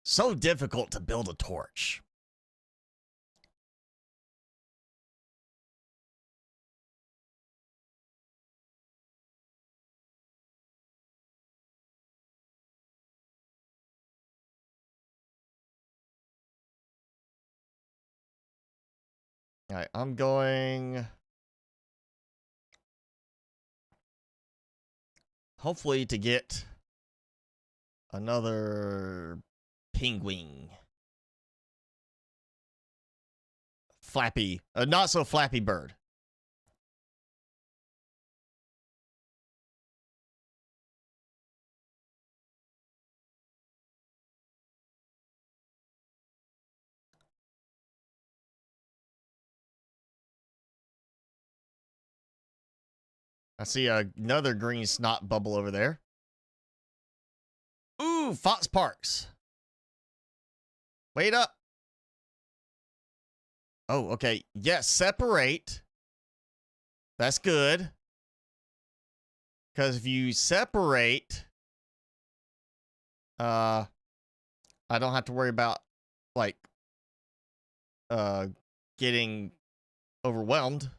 So difficult to build a torch. All right, I'm going... hopefully to get another penguin. Flappy. Not so flappy bird. I see another green snot bubble over there. Ooh, Fox Parks. Wait up. Oh, okay. Yes, separate. That's good. Because if you separate, I don't have to worry about, like, getting overwhelmed.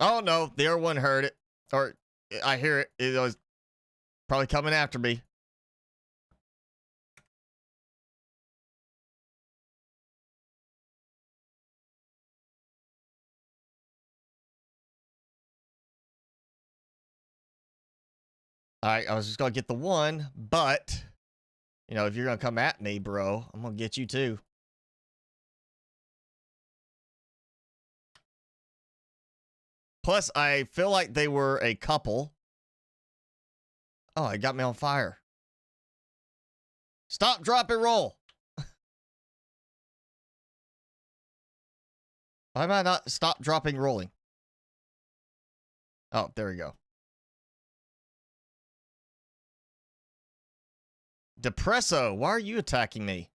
Oh, no. The other one heard it. Or, I hear it. It was probably coming after me. Alright, I was just gonna get the one, but, if you're gonna come at me, bro, I'm gonna get you too. Plus, I feel like they were a couple. Oh, it got me on fire. Stop, drop, and roll. Why am I not stop, dropping, rolling? Oh, there we go. Depresso, why are you attacking me?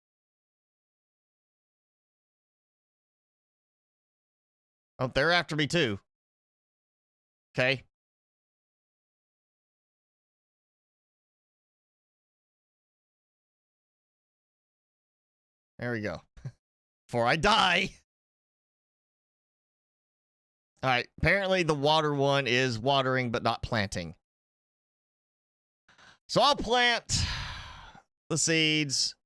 Oh, they're after me too. Okay. There we go. Before I die. All right. Apparently the water one is watering but not planting. So I'll plant the seeds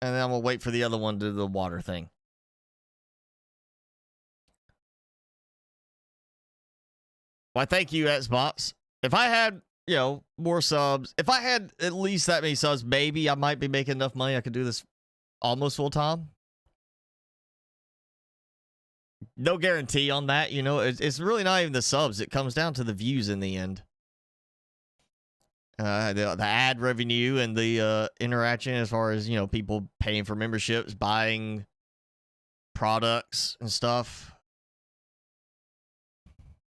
and then we'll wait for the other one to do the water thing. Why, thank you, Xbox. If I had, you know, more subs, if I had at least that many subs, maybe I might be making enough money I could do this almost full time. No guarantee on that, you know. It's really not even the subs. It comes down to the views in the end. The ad revenue and the interaction as far as, you know, people paying for memberships, buying products and stuff.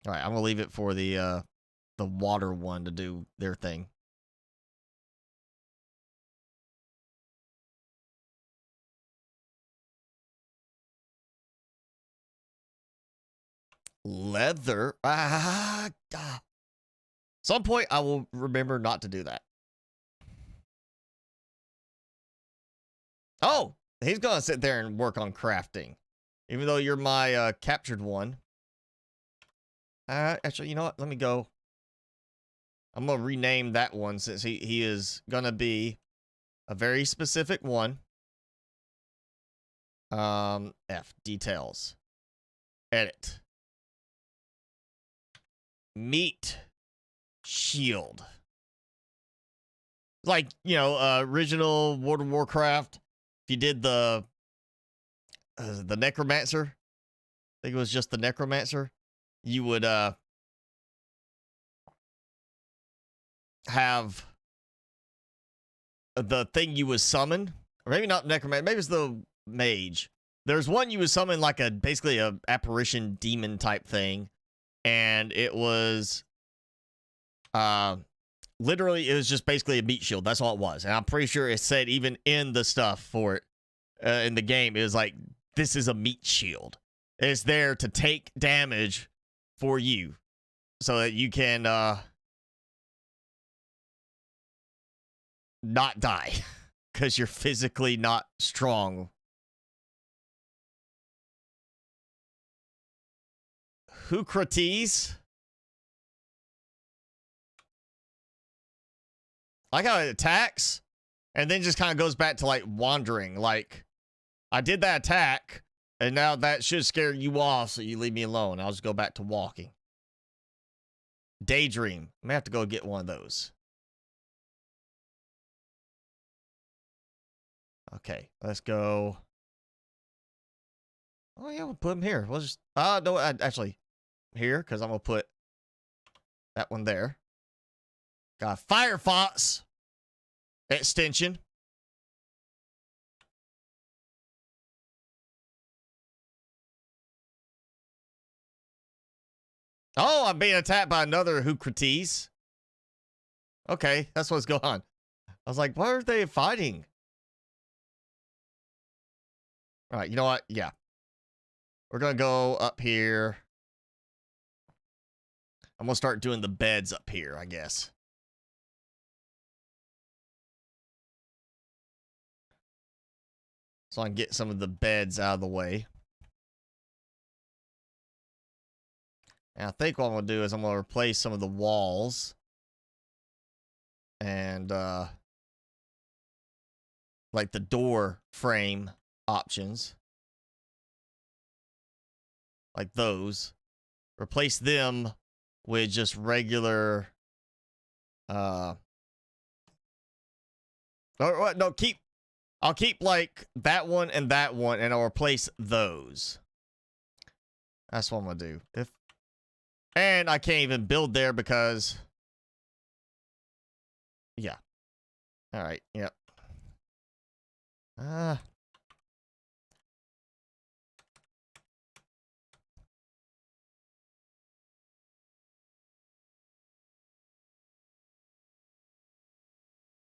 All right, I'm gonna leave it for the water one to do their thing. Leather. Some point I will remember not to do that. Oh, he's gonna sit there and work on crafting, even though you're my captured one. Actually, you know what? Let me go. I'm gonna rename that one since he is gonna be a very specific one. F details. Edit. Meat shield. Like, you know, original World of Warcraft. If you did the necromancer, I think it was just the necromancer, you would have the thing you would summon, or maybe not necromancer, maybe it's the mage. There's one you would summon like basically a apparition demon type thing, and it was literally, it was just basically a meat shield. That's all it was. And I'm pretty sure it said even in the stuff for it in the game, it was like, this is a meat shield. It's there to take damage for you so that you can not die because you're physically not strong. Hucrates. I like how it attacks and then just kind of goes back to like wandering. Like, I did that attack and now that should scare you off, so you leave me alone. I'll just go back to walking. Daydream. I may have to go get one of those. Okay, let's go. Oh yeah, we'll put them here. We'll just no, actually here, because I'm gonna put that one there. Got a Firefox extension. Oh, I'm being attacked by another Hucrates. Okay, that's what's going on. I was like, why are they fighting? All right, you know what? Yeah. We're going to go up here. I'm going to start doing the beds up here, I guess. So I can get some of the beds out of the way. And I think what I'm going to do is I'm going to replace some of the walls. And, like the door frame options. Like those. Replace them with just regular, or what? No, I'll keep like that one, and I'll replace those. That's what I'm gonna do. And I can't even build there because... Yeah. All right, yep.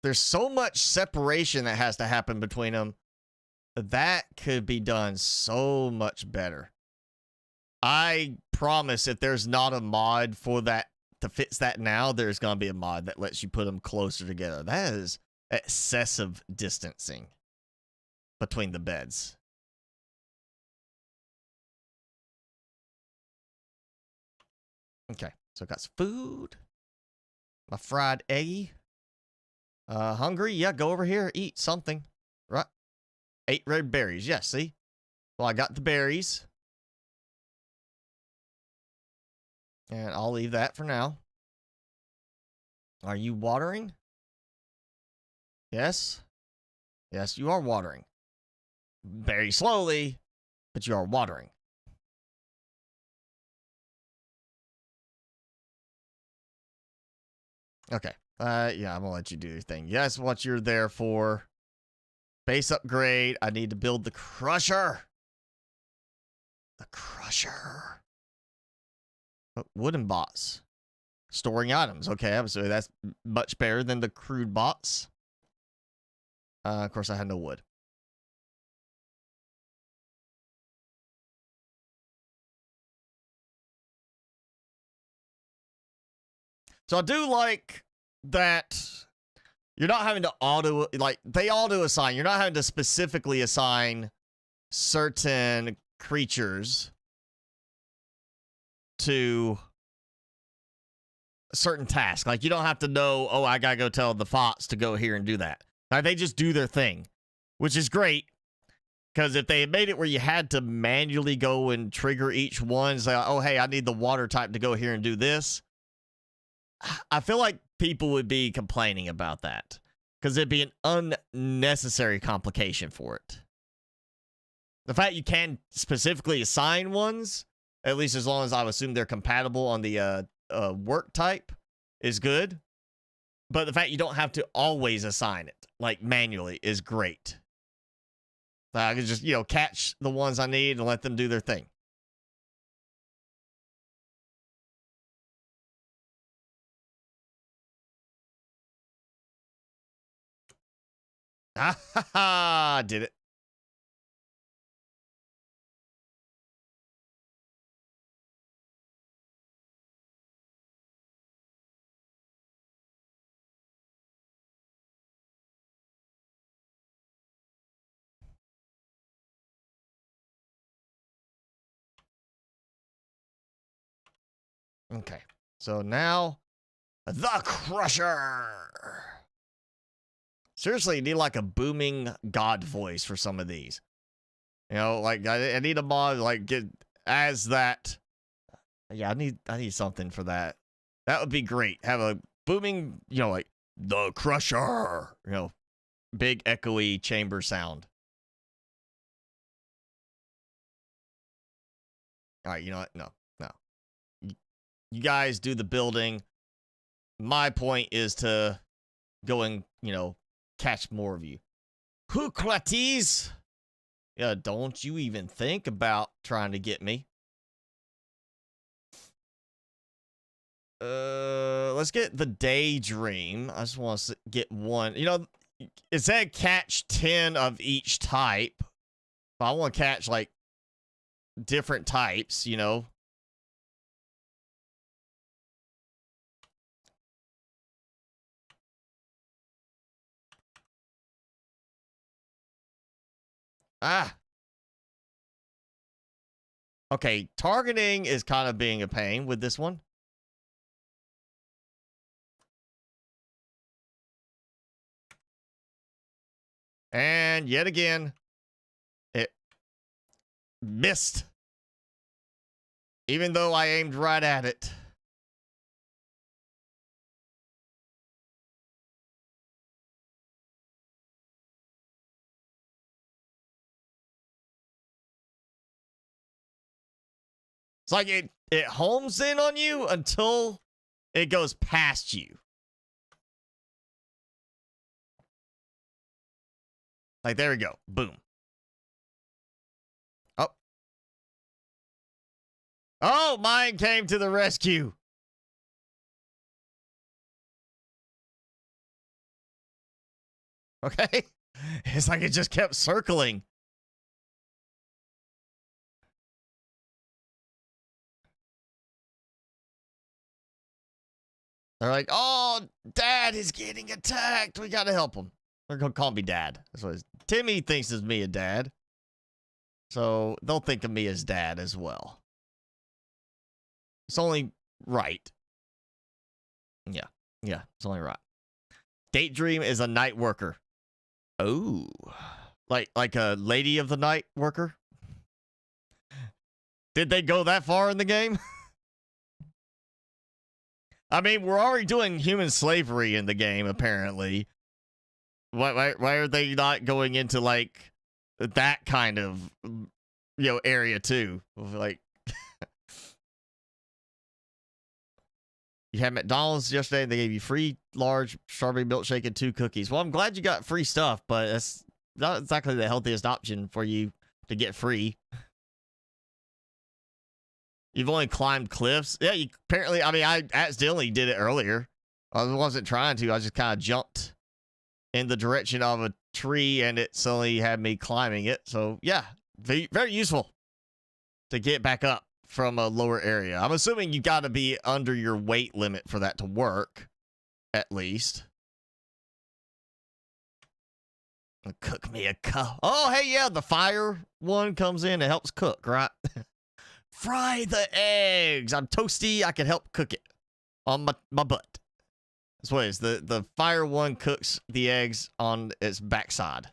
There's so much separation that has to happen between them. That could be done so much better. I promise if there's not a mod for that to fix that now, there's going to be a mod that lets you put them closer together. That is excessive distancing between the beds. Okay, so I got some food. My fried egg. Hungry? Yeah, go over here, eat something. Right. 8 red berries. Yeah, see? Well, I got the berries. And I'll leave that for now. Are you watering? Yes. Yes, you are watering. Very slowly, but you are watering. Okay. Yeah, I'm gonna let you do your thing. Yes, what you're there for. Base upgrade. I need to build the crusher. The crusher. Oh, wooden bots. Storing items. Okay, so that's much better than the crude bots. Of course, I had no wood. So I do like that you're not having to they auto assign. You're not having to specifically assign certain creatures to a certain task. Like, you don't have to know, oh, I gotta go tell the fox to go here and do that. Like, they just do their thing, which is great. Because if they had made it where you had to manually go and trigger each one, say, oh, hey, I need the water type to go here and do this, I feel like people would be complaining about that. Because it'd be an unnecessary complication for it. The fact you can specifically assign ones, at least as long as I assume they're compatible on the work type, is good. But the fact you don't have to always assign it, like manually, is great. I can just, catch the ones I need and let them do their thing. Ah, did it. Okay, so now, the Crusher. Seriously, you need like a booming god voice for some of these. Like I need a mod like get as that. Yeah, I need something for that. That would be great. Have a booming, like the Crusher. Big echoey chamber sound. All right, you know what? No. You guys do the building. My point is to go and, catch more of you. Hooclates! Yeah, don't you even think about trying to get me. Let's get the Daydream. I just want to get one. It said catch 10 of each type. But I want to catch, like, different types, Ah. Okay, targeting is kind of being a pain with this one. And yet again, it missed. Even though I aimed right at it. It's like it homes in on you until it goes past you. Like, there we go. Boom. Oh. Oh, mine came to the rescue. Okay. It's like it just kept circling. They're like, oh, Dad is getting attacked. We got to help him. They're going to call me Dad. That's what Timmy thinks is me a dad. So they'll think of me as Dad as well. It's only right. Yeah. Yeah, it's only right. Daydream is a night worker. Oh. Like a lady of the night worker? Did they go that far in the game? I mean, we're already doing human slavery in the game, apparently. Why are they not going into, like, that kind of, area, too? Like, you had McDonald's yesterday, and they gave you free large strawberry milkshake and 2 cookies. Well, I'm glad you got free stuff, but that's not exactly the healthiest option for you to get free. You've only climbed cliffs? Yeah, apparently, I mean, I accidentally did it earlier. I wasn't trying to. I just kind of jumped in the direction of a tree, and it suddenly had me climbing it. So, yeah, very useful to get back up from a lower area. I'm assuming you got to be under your weight limit for that to work, at least. Cook me a cup. Oh, hey, yeah, the fire one comes in and helps cook, right? Fry the eggs. I'm toasty. I can help cook it on my butt. That's what it is. The fire one cooks the eggs on its backside.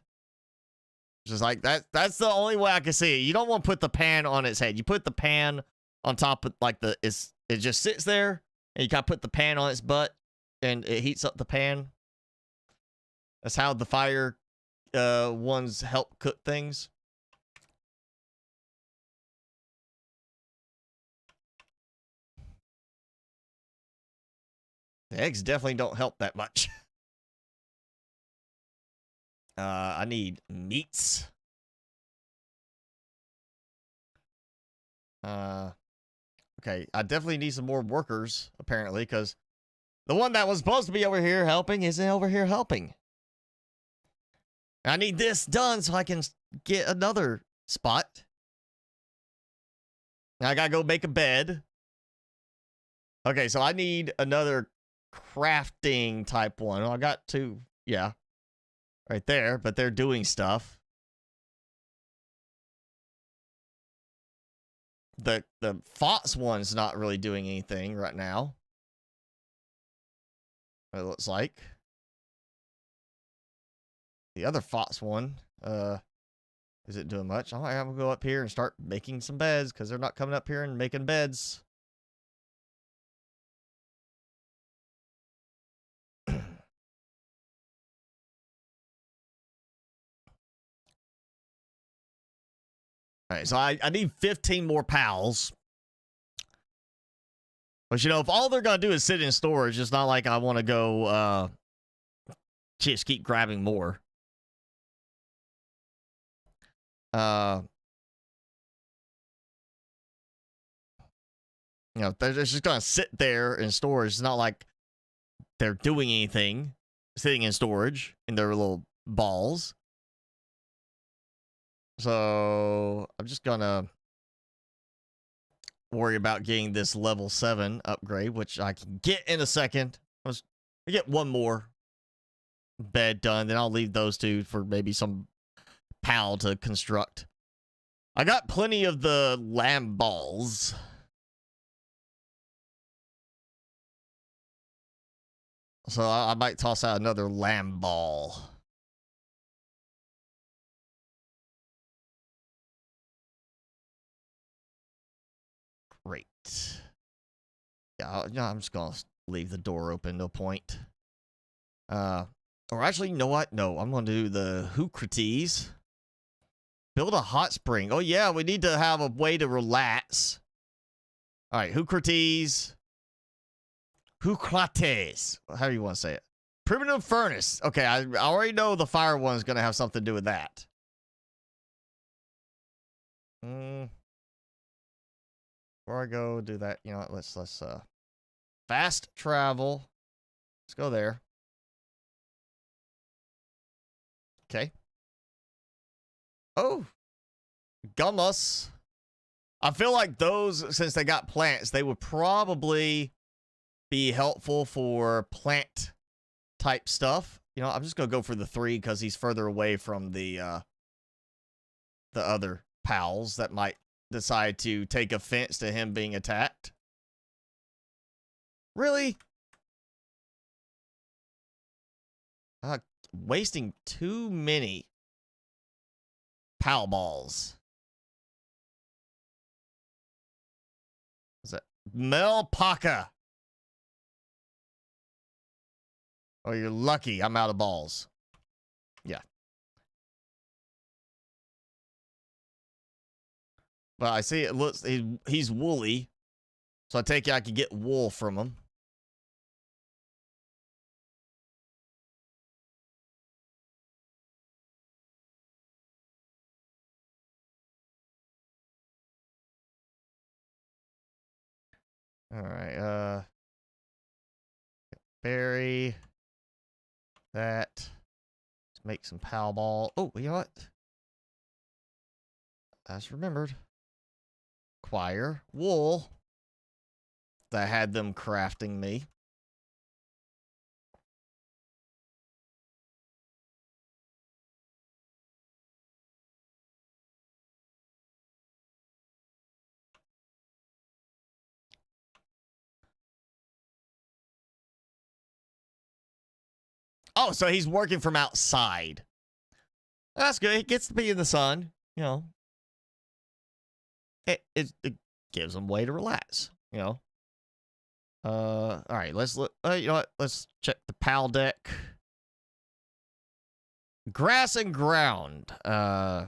Just like that. That's the only way I can see it. You don't want to put the pan on its head. You put the pan on top of like it just sits there, and you kind of put the pan on its butt, and it heats up the pan. That's how the fire ones help cook things. The eggs definitely don't help that much. I need meats. Okay, I definitely need some more workers, apparently, because the one that was supposed to be over here helping isn't over here helping. I need this done so I can get another spot. Now I gotta go make a bed. Okay, so I need another crafting type one. Well, I got 2, yeah, right there, but they're doing stuff. The Fox one's not really doing anything right now. It looks like the other Fox one isn't doing much. I'm gonna go up here and start making some beds because they're not coming up here and making beds. All right, so I need 15 more pals. But, if all they're going to do is sit in storage, it's not like I want to go just keep grabbing more. They're just going to sit there in storage. It's not like they're doing anything sitting in storage in their little balls. So I'm just gonna worry about getting this level 7 upgrade, which I can get in a second. I get one more bed done, then I'll leave those 2 for maybe some pal to construct. I got plenty of the lamb balls. So I might toss out another lamb ball. Great. Yeah, I'm just gonna leave the door open to a point. Or actually, you know what? No, I'm gonna do the Heucrates. Build a hot spring. Oh yeah, we need to have a way to relax. All right, Hucrates. Hucrates. How do you want to say it? Primitive furnace. Okay, I already know the fire one is going to have something to do with that. Before I go do that, you know what? Let's fast travel. Let's go there. Okay. Oh, gummus. I feel like those, since they got plants, they would probably be helpful for plant type stuff. You know, I'm just gonna go for the 3 because he's further away from the other pals that might decide to take offense to him being attacked. Really? Wasting too many pal balls. Is that Melpaka? Oh, you're lucky I'm out of balls. Yeah. Well, I see it looks, he's woolly. So I take it I could get wool from him. All right, berry that. Let's make some pal ball. Oh, you know what? I just remembered. Acquire wool. That had them crafting me. Oh, so he's working from outside. That's good. He gets to be in the sun. You know, it gives him a way to relax. You know. All right. Let's look. You know what? Let's check the PAL deck. Grass and ground. Oh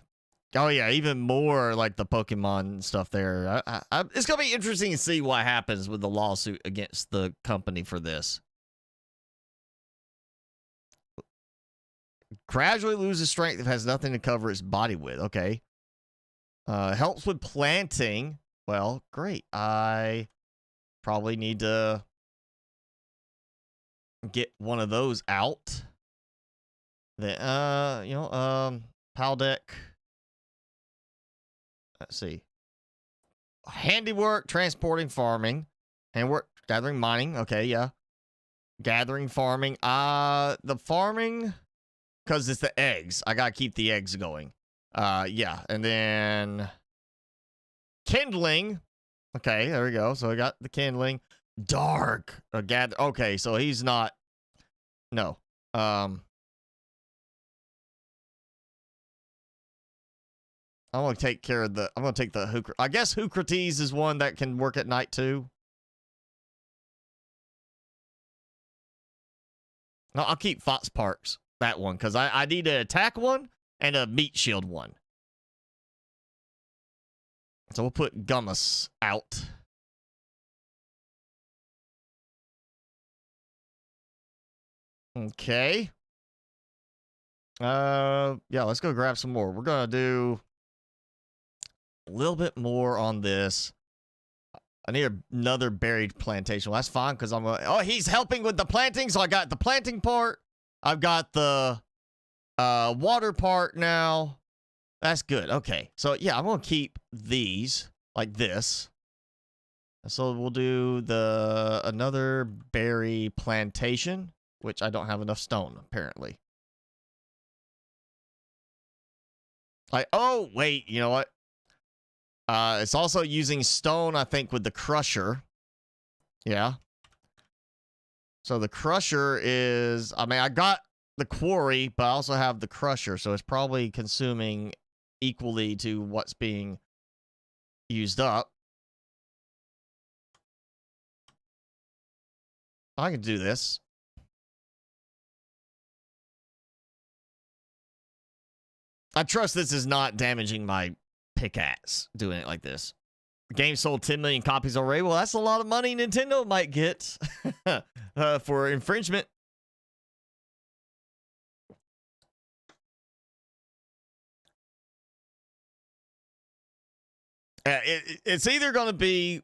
yeah, even more like the Pokemon stuff there. It's gonna be interesting to see what happens with the lawsuit against the company for this. Gradually loses strength if it has nothing to cover its body with. Okay. Helps with planting. Well, great. I probably need to get one of those out. Then, you know, PAL deck. Let's see. Handiwork, transporting, farming. Handwork, gathering, mining. Okay, yeah. Gathering, farming. The farming, because it's the eggs. I gotta keep the eggs going. Yeah. And then kindling. Okay, there we go. So I got the kindling. Dark. Gather. Okay, so he's not. No. I'm gonna take care of the. I'm gonna take the I guess Hucrates is one that can work at night too. No, I'll keep Fox Parks, that one, because I need an attack one and a meat shield one. So we'll put Gummus out. Okay. Yeah, let's go grab some more. We're gonna do a little bit more on this. I need another buried plantation. Well, that's fine because I'm gonna. Oh, he's helping with the planting, so I got the planting part. I've got the water part now. That's good. Okay, so yeah, I'm gonna keep these like this. So we'll do the another berry plantation, which I don't have enough stone apparently. Like, oh wait, you know what? It's also using stone, I think, with the crusher. Yeah. So the crusher is, I mean, I got the quarry, but I also have the crusher, so it's probably consuming equally to what's being used up. I can do this. I trust this is not damaging my pickaxe doing it like this. game sold 10 million copies already. Well, that's a lot of money Nintendo might get for infringement. It's either going to be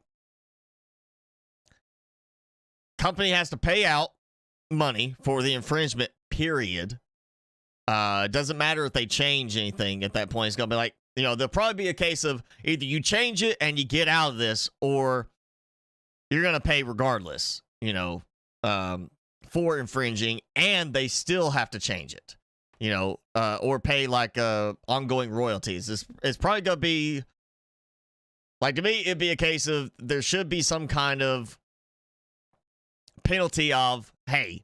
company has to pay out money for the infringement, period. It doesn't matter if they change anything at that point. It's going to be like, there'll probably be a case of either you change it and you get out of this, or you're going to pay regardless, for infringing, and they still have to change it, or pay like ongoing royalties. It's probably going to be, like, to me, it'd be a case of there should be some kind of penalty of, hey,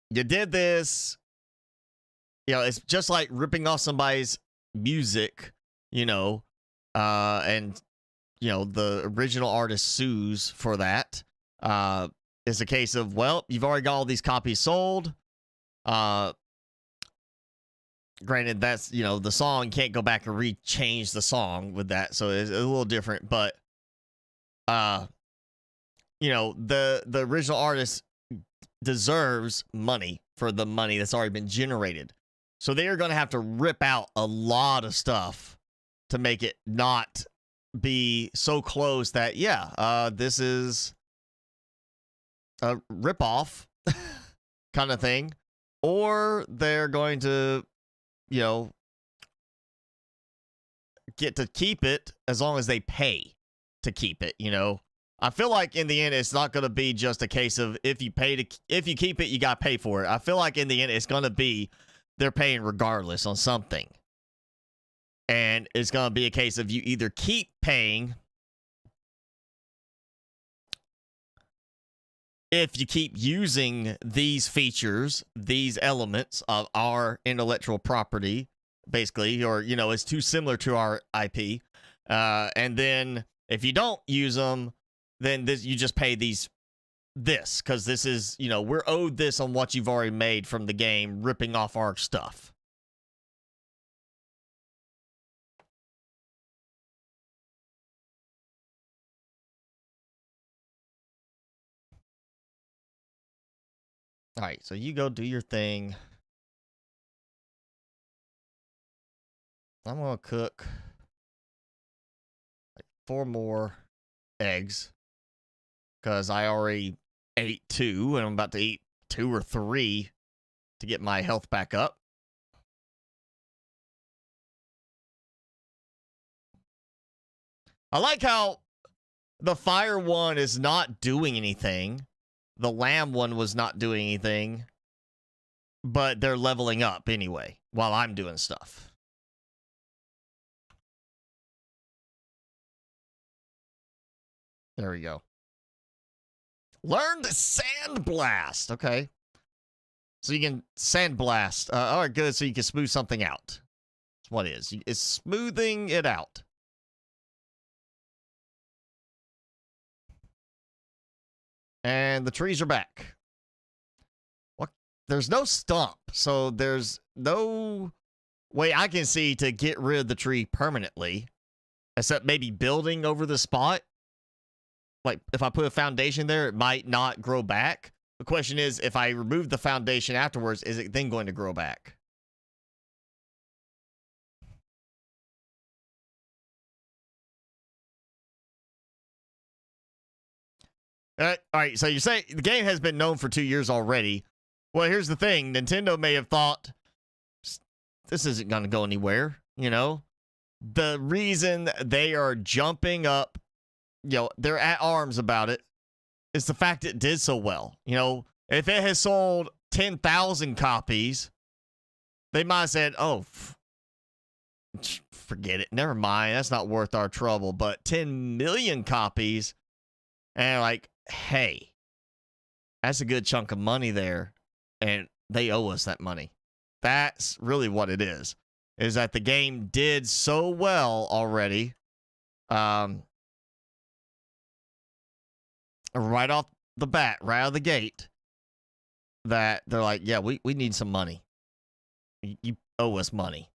you did this. It's just like ripping off somebody's music, and, the original artist sues for that. It's a case of, well, you've already got all these copies sold. Granted, that's, the song, can't go back and re-change the song with that, so it's a little different, but, the original artist deserves money for the money that's already been generated. So they are going to have to rip out a lot of stuff to make it not be so close that, this is a ripoff kind of thing. Or they're going to, get to keep it as long as they pay to keep it, I feel like in the end, it's not going to be just a case of if you keep it, you got to pay for it. I feel like in the end, it's going to be they're paying regardless on something. And it's going to be a case of you either keep paying if you keep using these features, these elements of our intellectual property, basically, or, it's too similar to our IP. And then if you don't use them, then you just pay this, because this is, we're owed this on what you've already made from the game, ripping off our stuff. All right, so you go do your thing. I'm going to cook like 4 more eggs, because I already ate 2, and I'm about to eat 2 or 3 to get my health back up. I like how the fire one is not doing anything. The lamb one was not doing anything, but they're leveling up anyway while I'm doing stuff. There we go. Learned sandblast. Okay. So you can sandblast. All right, good. So you can smooth something out. That's what it is. It's smoothing it out. And the trees are back. What? There's no stump, so there's no way I can see to get rid of the tree permanently, except maybe building over the spot. Like, if I put a foundation there, it might not grow back. The question is, if I remove the foundation afterwards, is it then going to grow back? All right, so you say the game has been known for 2 years already. Well, here's the thing. Nintendo may have thought, this isn't going to go anywhere, The reason they are jumping up, they're at arms about it, is the fact it did so well. If it has sold 10,000 copies, they might have said, oh, forget it. Never mind. That's not worth our trouble. But 10 million copies, and like, hey, that's a good chunk of money there, and they owe us that money. That's really what it is that the game did so well already, right off the bat, right out of the gate, that they're like, yeah, we need some money. You owe us money.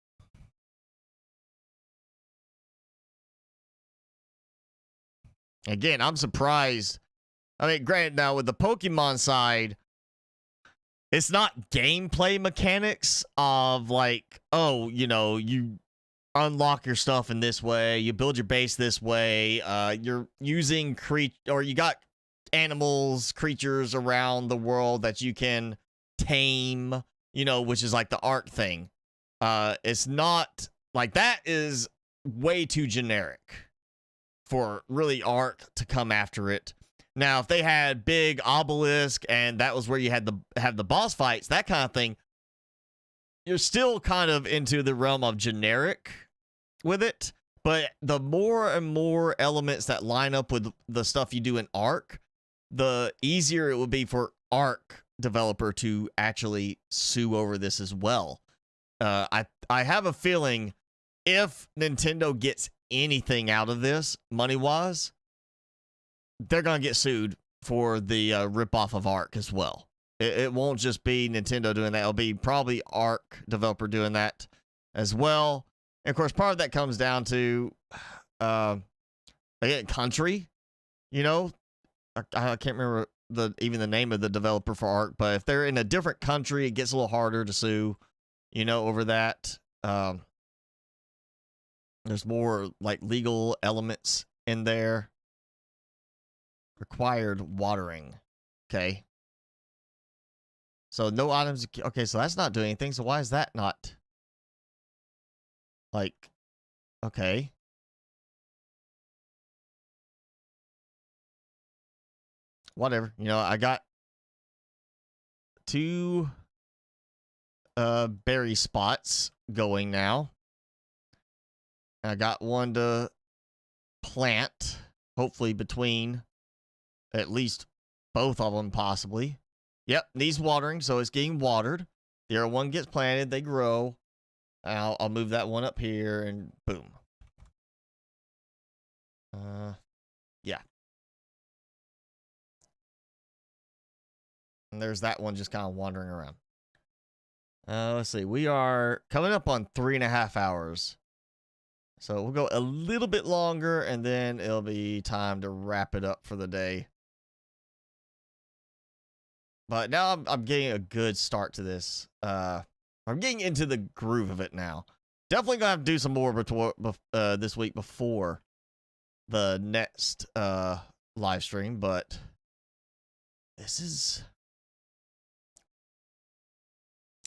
Again, I'm surprised. I mean, granted, now with the Pokemon side, it's not gameplay mechanics of like, oh, you know, you unlock your stuff in this way, you build your base this way, you're using you got animals, creatures around the world that you can tame, you know, which is like the Ark thing. It's not like that is way too generic for really Ark to come after it. Now, if they had big obelisk and that was where you had have the boss fights, that kind of thing, you're still kind of into the realm of generic with it. But the more and more elements that line up with the stuff you do in Ark, the easier it would be for Ark developer to actually sue over this as well. I have a feeling if Nintendo gets anything out of this money-wise, they're going to get sued for the ripoff of Ark as well. It won't just be Nintendo doing that. It'll be probably Ark developer doing that as well. And of course, part of that comes down to, again, country. You know, I can't remember even the name of the developer for Ark, but if they're in a different country, it gets a little harder to sue, you know, over that. There's more like legal elements in there. Required watering. Okay. So no items. Okay, so that's not doing anything. So why is that not? Like, okay. Whatever. You know, I got 2 berry spots going now. I got 1 to plant, hopefully between at least both of them, possibly. Yep, needs watering, so it's getting watered. The other one gets planted, they grow. I'll move that one up here, and boom. Yeah. And there's that one just kind of wandering around. Let's see. We are coming up on 3.5 hours. So we'll go a little bit longer, and then it'll be time to wrap it up for the day. But now I'm getting a good start to this. I'm getting into the groove of it now. Definitely gonna have to do some more this week before the next live stream, but this is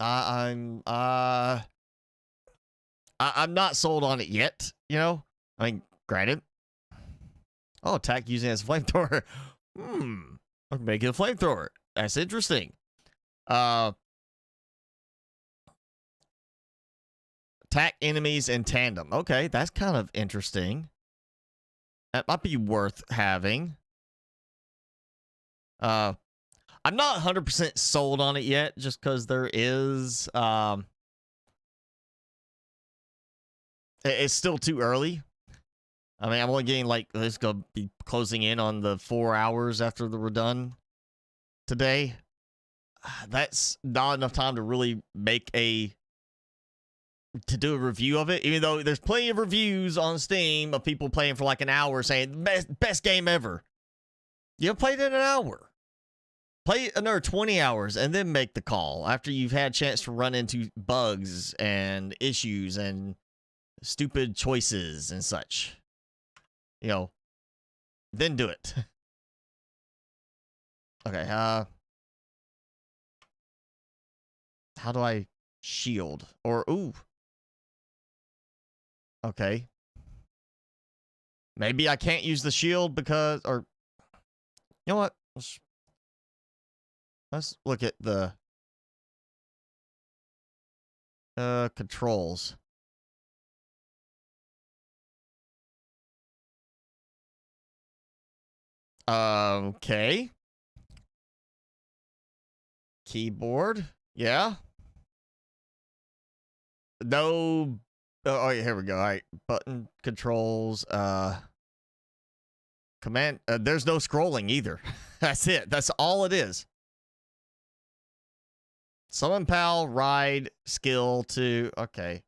I'm not sold on it yet, you know? I mean, granted. Oh, attack using it as a flamethrower. I'm making a flamethrower. That's interesting. Attack enemies in tandem. Okay, that's kind of interesting. That might be worth having. I'm not 100% sold on it yet, just because there is it's still too early. I mean, I'm only getting like, it's going to be closing in on the 4 hours after we're done today. That's not enough time to really do a review of it, even though there's plenty of reviews on Steam of people playing for like an hour saying best game ever. You have played it an hour. Play another 20 hours and then make the call after you've had a chance to run into bugs and issues and stupid choices and such. You know, then do it. Okay, how do I shield? Or, ooh. Okay. Maybe I can't use the shield because, or, you know what? Let's look at the controls. Okay. Keyboard. Yeah. No. Oh, yeah, here we go. All right. Button controls. Command. There's no scrolling either. That's it. That's all it is. Summon pal, ride, skill to. Okay.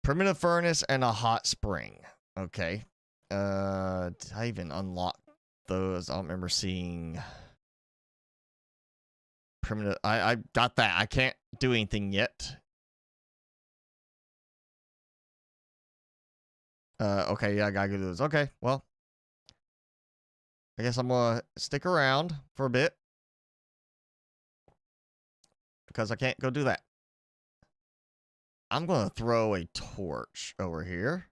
Primitive furnace and a hot spring. Okay. Did I even unlock those? I don't remember seeing primitive. I got that. I can't do anything yet. Okay, yeah, I gotta do this. Okay, well, I guess I'm gonna stick around for a bit because I can't go do that. I'm gonna throw a torch over here.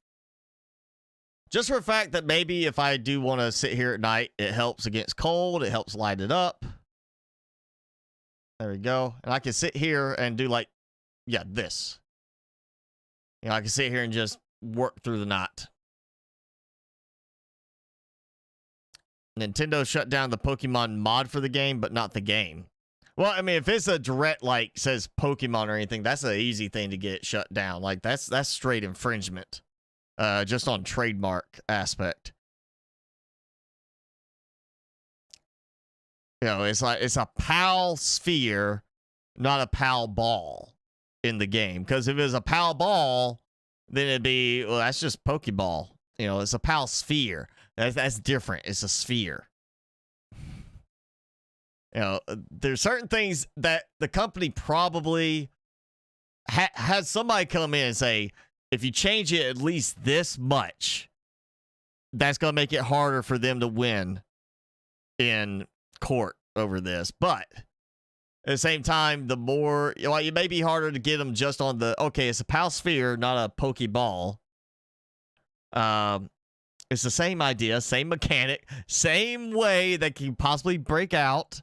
Just for the fact that maybe if I do want to sit here at night, it helps against cold. It helps light it up. There we go. And I can sit here and do like, yeah, this. You know, I can sit here and just work through the night. Nintendo shut down the Pokemon mod for the game, but not the game. Well, I mean, if it's a direct, like, says Pokemon or anything, that's an easy thing to get shut down. Like, that's straight infringement. Just on trademark aspect. You know, it's like, it's a PAL sphere, not a PAL ball in the game. Because if it was a PAL ball, then it'd be, well, that's just Pokeball. You know, it's a PAL sphere. That's different. It's a sphere. You know, there's certain things that the company probably had somebody come in and say, if you change it at least this much, that's going to make it harder for them to win in court over this. But at the same time, the more, you know, it may be harder to get them just on the, okay, it's a PAL sphere, not a Pokeball. It's the same idea, same mechanic, same way that can possibly break out.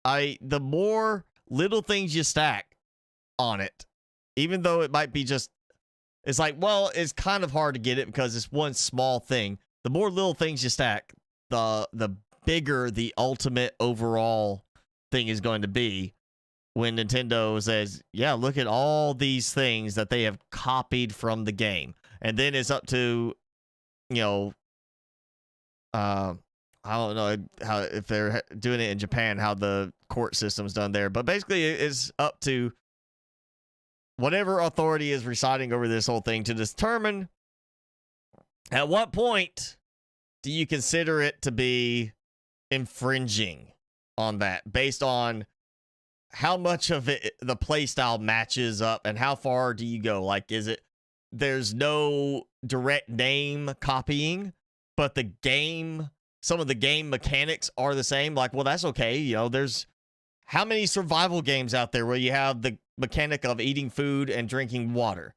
The more little things you stack on it, even though it might be just, it's like, well, it's kind of hard to get it because it's one small thing. The more little things you stack, the bigger the ultimate overall thing is going to be when Nintendo says, yeah, look at all these things that they have copied from the game. And then it's up to, you know, I don't know how, if they're doing it in Japan, how the court system's done there. But basically, it's up to whatever authority is residing over this whole thing to determine at what point do you consider it to be infringing on that based on how much of it the playstyle matches up and how far do you go? Like, is it there's no direct name copying, but the game, some of the game mechanics are the same? Like, well, that's okay. You know, there's how many survival games out there where you have the mechanic of eating food and drinking water?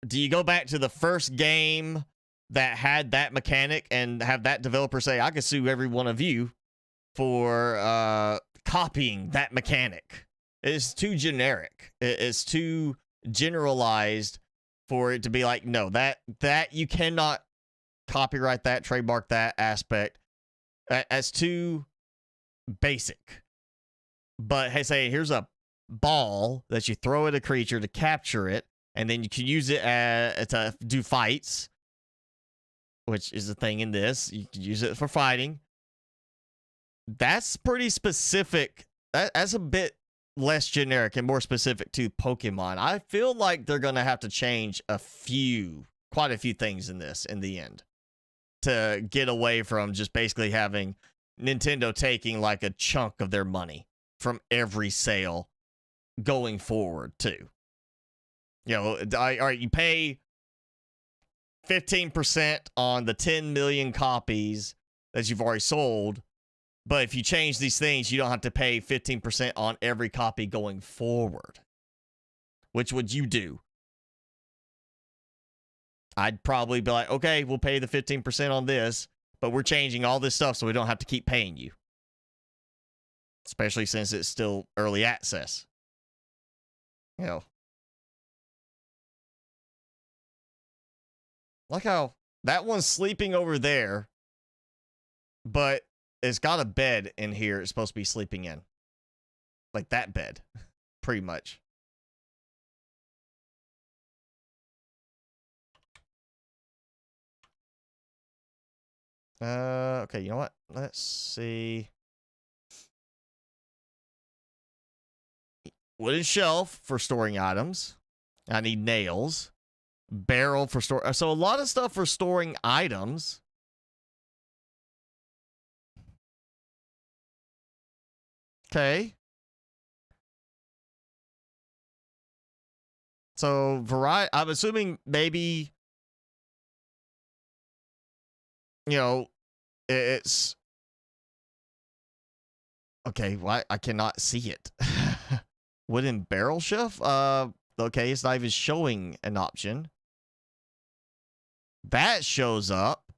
Do you go back to the first game that had that mechanic and have that developer say, I could sue every one of you for copying that mechanic? It's too generic. It's too generalized for it to be like, no, that you cannot copyright that, trademark that aspect. That's too basic. But hey, say here's a ball that you throw at a creature to capture it, and then you can use it to do fights, which is the thing in this. You can use it for fighting. That's pretty specific. That's a bit less generic and more specific to Pokemon. I feel like they're going to have to change quite a few things in this in the end to get away from just basically having Nintendo taking like a chunk of their money from every sale going forward too. You know, all right, you pay 15% on the 10 million copies that you've already sold, but if you change these things, you don't have to pay 15% on every copy going forward. Which would you do? I'd probably be like, okay, we'll pay the 15% on this, but we're changing all this stuff so we don't have to keep paying you. Especially since it's still early access. You know. Like how that one's sleeping over there, but it's got a bed in here it's supposed to be sleeping in. Like that bed, pretty much. Okay, you know what? Let's see. Wooden shelf for storing items. I need nails. barrel for store. So a lot of stuff for storing items. Okay. So variety. I'm assuming maybe, you know, it's okay. Why I cannot see it. Wooden barrel chef. Okay, it's not even showing an option. That shows up.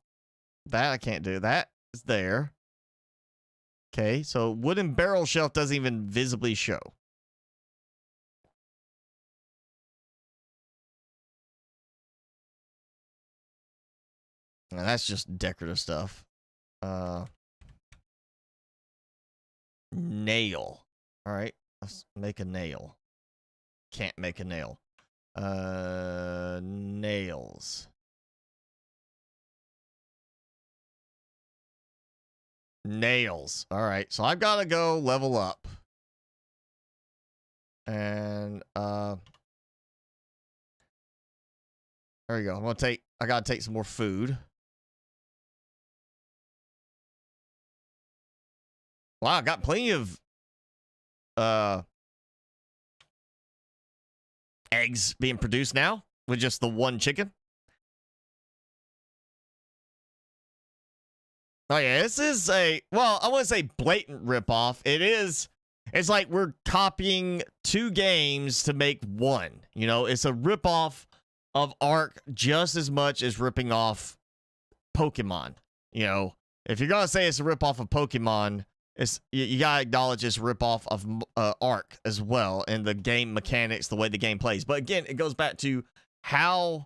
That I can't do. That is there. Okay, so wooden barrel shelf doesn't even visibly show. And that's just decorative stuff. Nail. All right, let's make a nail. Can't make a nail. Nails. Nails. All right, so I've got to go level up. And there you go. I gotta take some more food. Wow, I got plenty of eggs being produced now with just the one chicken. Oh yeah, this is I wouldn't say blatant ripoff. It's like we're copying two games to make one. You know, it's a ripoff of Ark just as much as ripping off Pokemon. You know, if you're gonna say it's a ripoff of Pokemon, you gotta acknowledge it's a ripoff of Ark as well, and the game mechanics, the way the game plays. But again, it goes back to how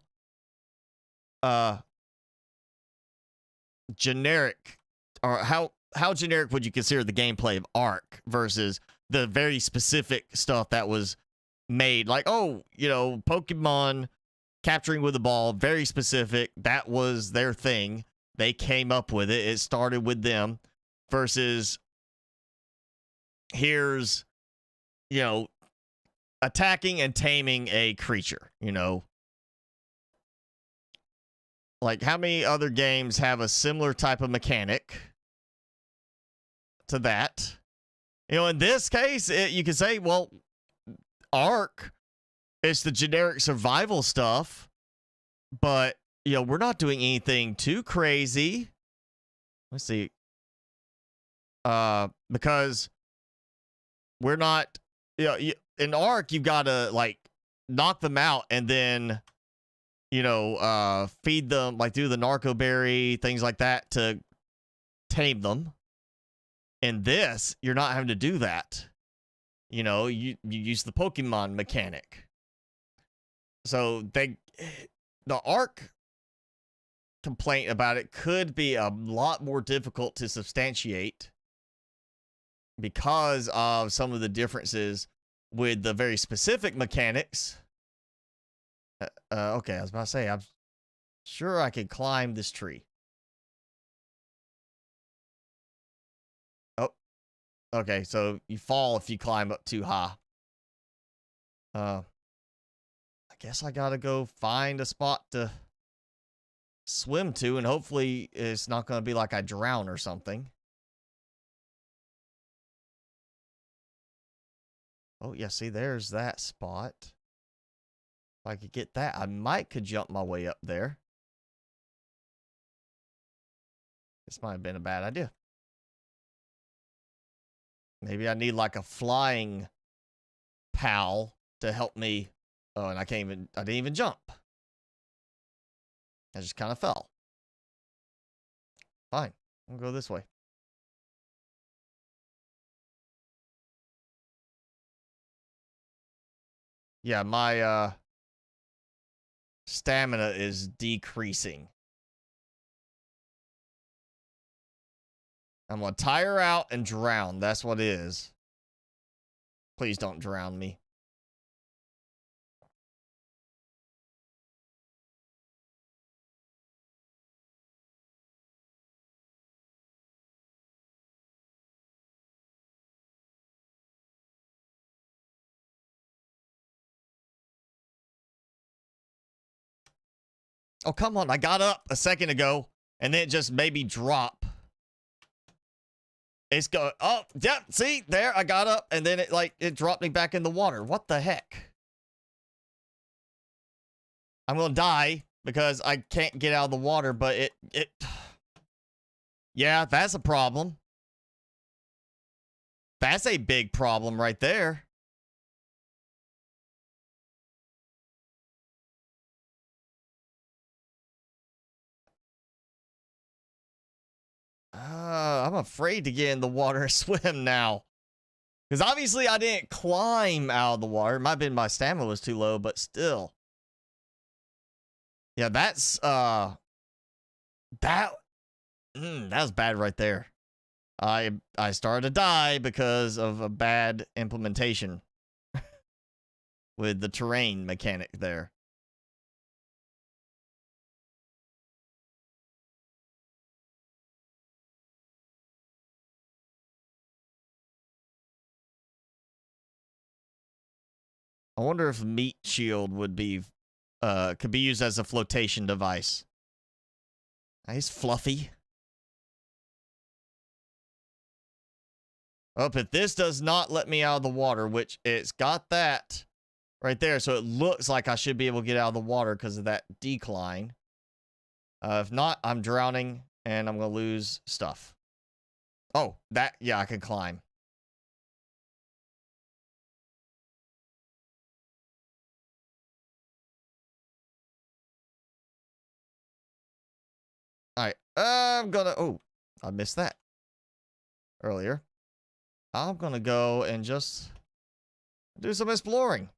generic, or how generic would you consider the gameplay of Ark versus the very specific stuff that was made, like, oh, you know, Pokemon capturing with the ball, very specific. That was their thing. They came up with it. It started with them. Versus here's, you know, attacking and taming a creature, you know. Like, how many other games have a similar type of mechanic to that? You know, in this case, you can say, well, Ark is the generic survival stuff, but, you know, we're not doing anything too crazy. Let's see. Because we're not, you know, in Ark, you've got to, like, knock them out and then, you know, feed them, like do the narco berry, things like that to tame them. In this, you're not having to do that. You know, you use the Pokemon mechanic. So the Ark complaint about it could be a lot more difficult to substantiate because of some of the differences with the very specific mechanics. Okay, I was about to say, I'm sure I could climb this tree. Oh, okay, so you fall if you climb up too high. I guess I gotta go find a spot to swim to, and hopefully it's not gonna be like I drown or something. Oh, yeah, see, there's that spot. If I could get that, I could jump my way up there. This might have been a bad idea. Maybe I need like a flying pal to help me. Oh, and I didn't even jump. I just kind of fell. Fine, I'll go this way. Yeah, my stamina is decreasing. I'm gonna tire out and drown. That's what it is. Please don't drown me. Oh, come on. I got up a second ago, and then it just made me drop. It's go. Oh, yep. See, there. I got up, and then it dropped me back in the water. What the heck? I'm going to die because I can't get out of the water, but it... Yeah, that's a problem. That's a big problem right there. I'm afraid to get in the water and swim now. Because obviously I didn't climb out of the water. It might have been my stamina was too low, but still. Yeah, that's, that was bad right there. I started to die because of a bad implementation with the terrain mechanic there. I wonder if meat shield would be could be used as a flotation device. Nice fluffy. Oh, if this does not let me out of the water, which it's got that right there, so it looks like I should be able to get out of the water because of that decline. If not, I'm drowning and I'm going to lose stuff. Oh, that, yeah, I can climb. All right, I'm gonna, oh, I missed that earlier. I'm gonna go and just do some exploring.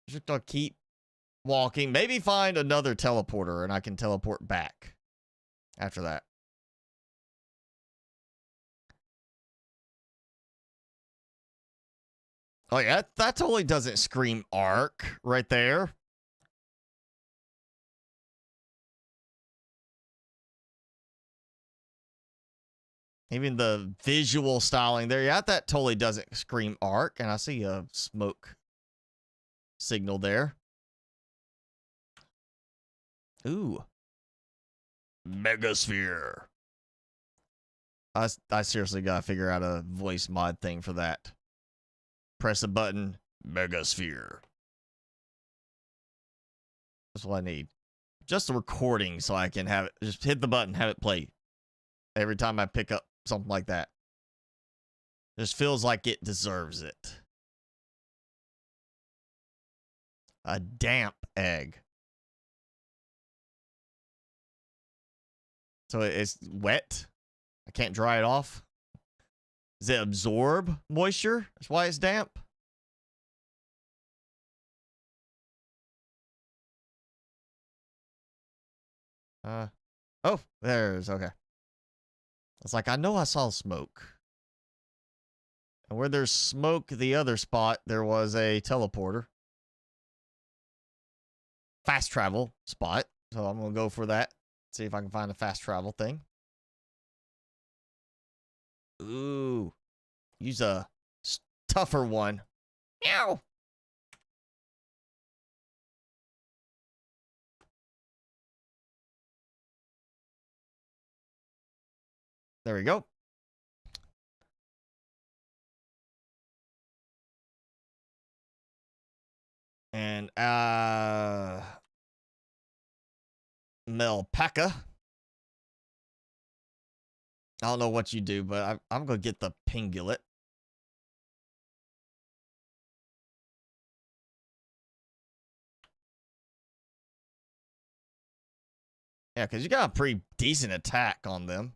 Just gonna keep walking. Maybe find another teleporter and I can teleport back after that. Oh yeah, that totally doesn't scream Ark right there. Even the visual styling there, yeah, that totally doesn't scream Ark. And I see a smoke signal there. Ooh. Megasphere. I seriously gotta figure out a voice mod thing for that. Press a button, Megasphere. That's what I need. Just a recording so I can have it. Just hit the button, have it play. Every time I pick up something like that. Just feels like it deserves it. A damp egg. So it's wet? I can't dry it off? Does it absorb moisture? That's why it's damp? Oh, there's, okay. It's like, I know I saw smoke. And where there's smoke, the other spot, there was a teleporter. Fast travel spot. So I'm going to go for that. See if I can find a fast travel thing. Ooh. Use a tougher one. Meow. There we go. And Melpaca. I don't know what you do, but I'm gonna get the Pingulate. Yeah, because you got a pretty decent attack on them.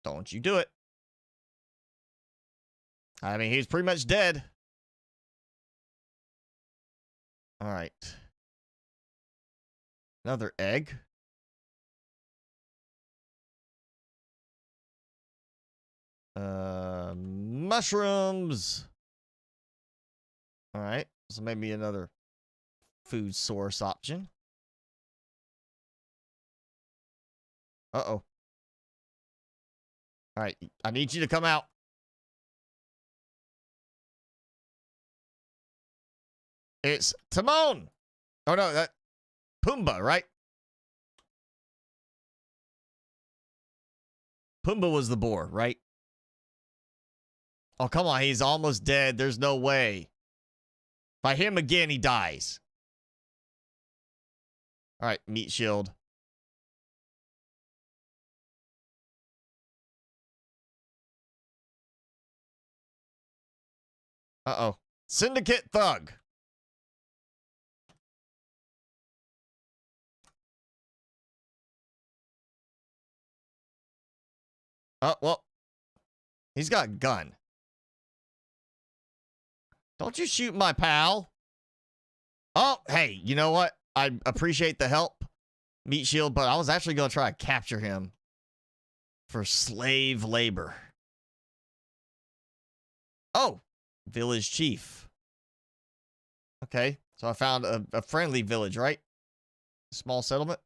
Don't you do it. I mean, he's pretty much dead. All right. Another egg. Mushrooms. All right. So maybe another food source option. Uh-oh. All right. I need you to come out. It's Timon. Oh no, that Pumbaa, right? Pumbaa was the boar, right? Oh, come on. He's almost dead. There's no way. If I hit him again, he dies. All right, meat shield. Uh-oh. Syndicate thug. Oh, well. He's got a gun. Don't you shoot my pal. Oh, hey, you know what? I appreciate the help, meat shield, but I was actually going to try to capture him for slave labor. Oh, village chief. Okay, so I found a friendly village, right? Small settlement.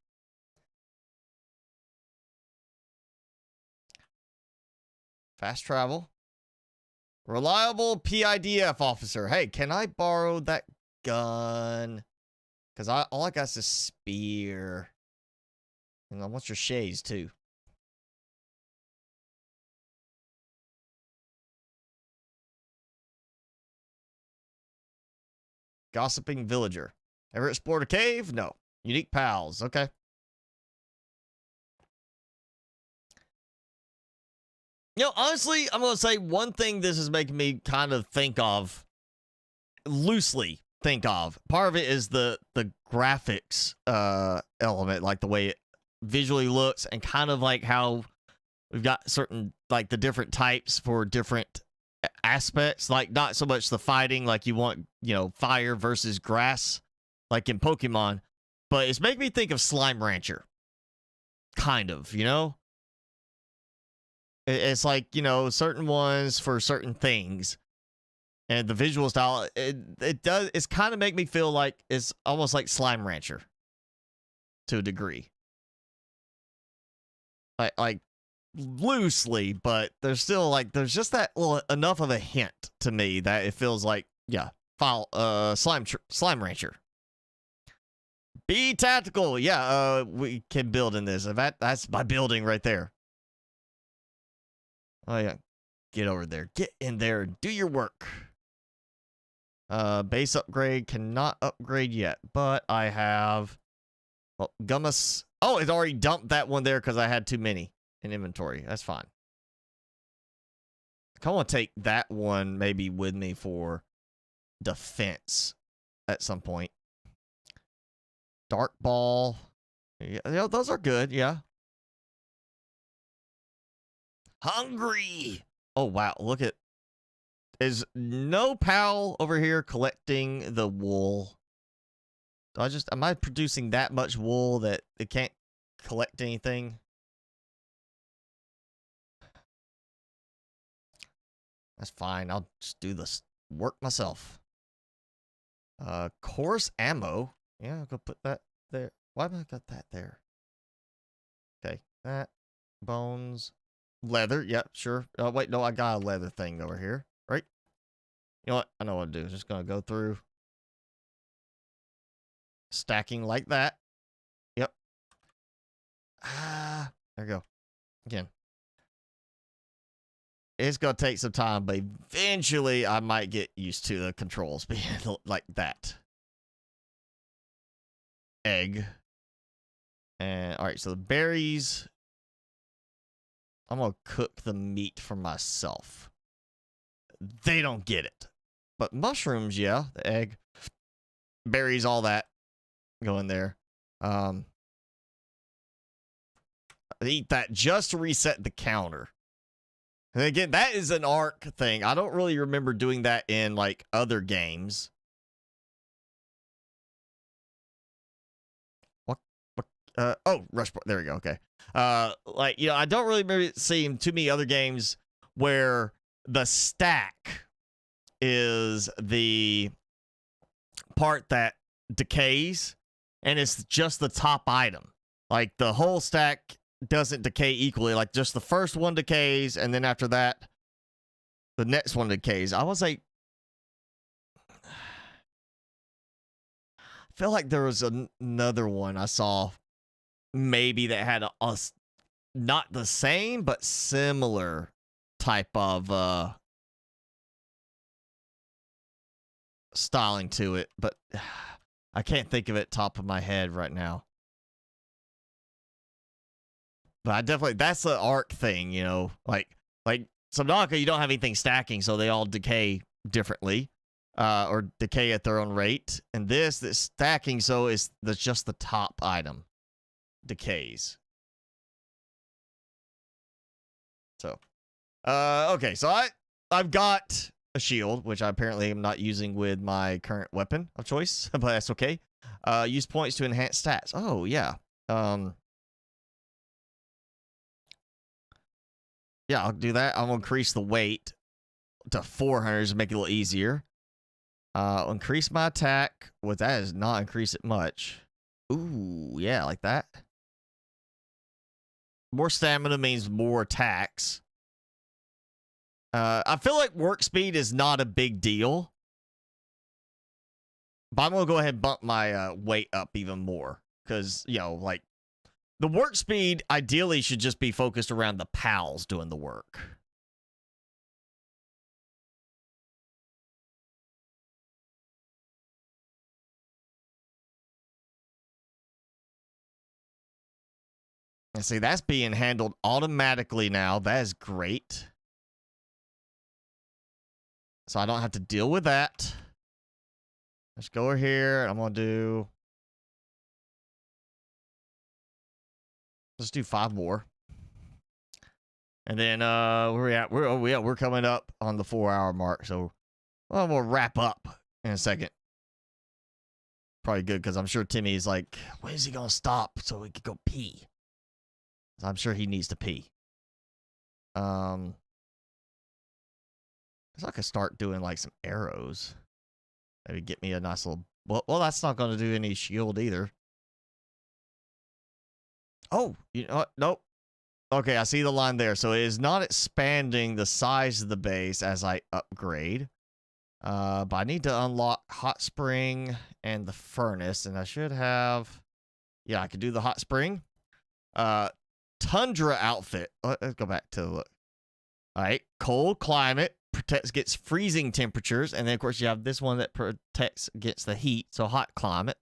Fast travel. Reliable PIDF officer. Hey, can I borrow that gun? Because all I got is a spear. And I want your shades, too. Gossiping villager. Ever explored a cave? No. Unique pals. Okay. You know, honestly, I'm going to say one thing this is making me kind of think of, loosely think of. Part of it is the graphics element, like the way it visually looks, and kind of like how we've got certain, like the different types for different aspects. Like not so much the fighting, like you want, you know, fire versus grass, like in Pokemon, but it's making me think of Slime Rancher. Kind of, you know? It's like, you know, certain ones for certain things. And the visual style, it's kind of make me feel like it's almost like Slime Rancher to a degree. Like loosely, but there's still like, there's just that little enough of a hint to me that it feels like, yeah, Slime Rancher. Be tactical. Yeah, we can build in this. That's my building right there. Oh, yeah. Get over there. Get in there and do your work. Base upgrade. Cannot upgrade yet. But I have... Well, Gummus... Oh, it's already dumped that one there because I had too many in inventory. That's fine. I kind of want to take that one maybe with me for defense at some point. Dark Ball. Yeah, those are good. Yeah. Hungry. Oh, wow. Look at... Is no pal over here collecting the wool? Am I producing that much wool that it can't collect anything? That's fine. I'll just do this work myself. Coarse ammo. Yeah, I'll go put that there. Why have I got that there? Okay, that. Bones. Leather, yep, sure. Oh, wait, no, I got a leather thing over here, right? You know what? I know what to do. Just gonna go through. Stacking like that. Yep. There we go. Again. It's gonna take some time, but eventually I might get used to the controls being like that. Egg. And, alright, so the berries... I'm going to cook the meat for myself. They don't get it. But mushrooms, yeah. The egg. Berries, all that. Go in there. I eat that just to reset the counter. And again, that is an arc thing. I don't really remember doing that in, like, other games. Oh, rush point. There we go. Okay. Like, you know, I don't really remember seeing too many other games where the stack is the part that decays and it's just the top item. Like the whole stack doesn't decay equally. Like just the first one decays and then after that, the next one decays. I was like, I feel like there was another one I saw maybe that had not the same but similar type of styling to it, but I can't think of it top of my head right now. But I definitely, that's the arc thing, you know, like Subnautica, you don't have anything stacking, so they all decay differently, or decay at their own rate. And this stacking, so is just the top item decays. So, okay, so I've got a shield, which I apparently am not using with my current weapon of choice, but that's okay. Use points to enhance stats. Oh yeah. Yeah, I'll do that. I'll increase the weight to 400 to make it a little easier. I'll increase my attack. With that does not increase it much. Ooh, yeah, like that. More stamina means more attacks. I feel like work speed is not a big deal. But I'm going to go ahead and bump my weight up even more. Because, you know, like, the work speed ideally should just be focused around the pals doing the work. And see, that's being handled automatically now. That is great. So I don't have to deal with that. Let's go over here. I'm going to do... Let's do 5 more. And then, where we at? We're coming up on the 4-hour mark. So, well, we'll wrap up in a second. Probably good, because I'm sure Timmy's like, when is he going to stop so we can go pee? I'm sure he needs to pee. So I could start doing like some arrows. Maybe get me a nice little... Well, that's not going to do any shield either. Oh, you know what? Nope. Okay, I see the line there. So it is not expanding the size of the base as I upgrade. But I need to unlock hot spring and the furnace. And I should have... Yeah, I could do the hot spring. Tundra outfit. Let's go back to look. All right, cold climate protects against freezing temperatures, and then of course you have this one that protects against the heat, so hot climate.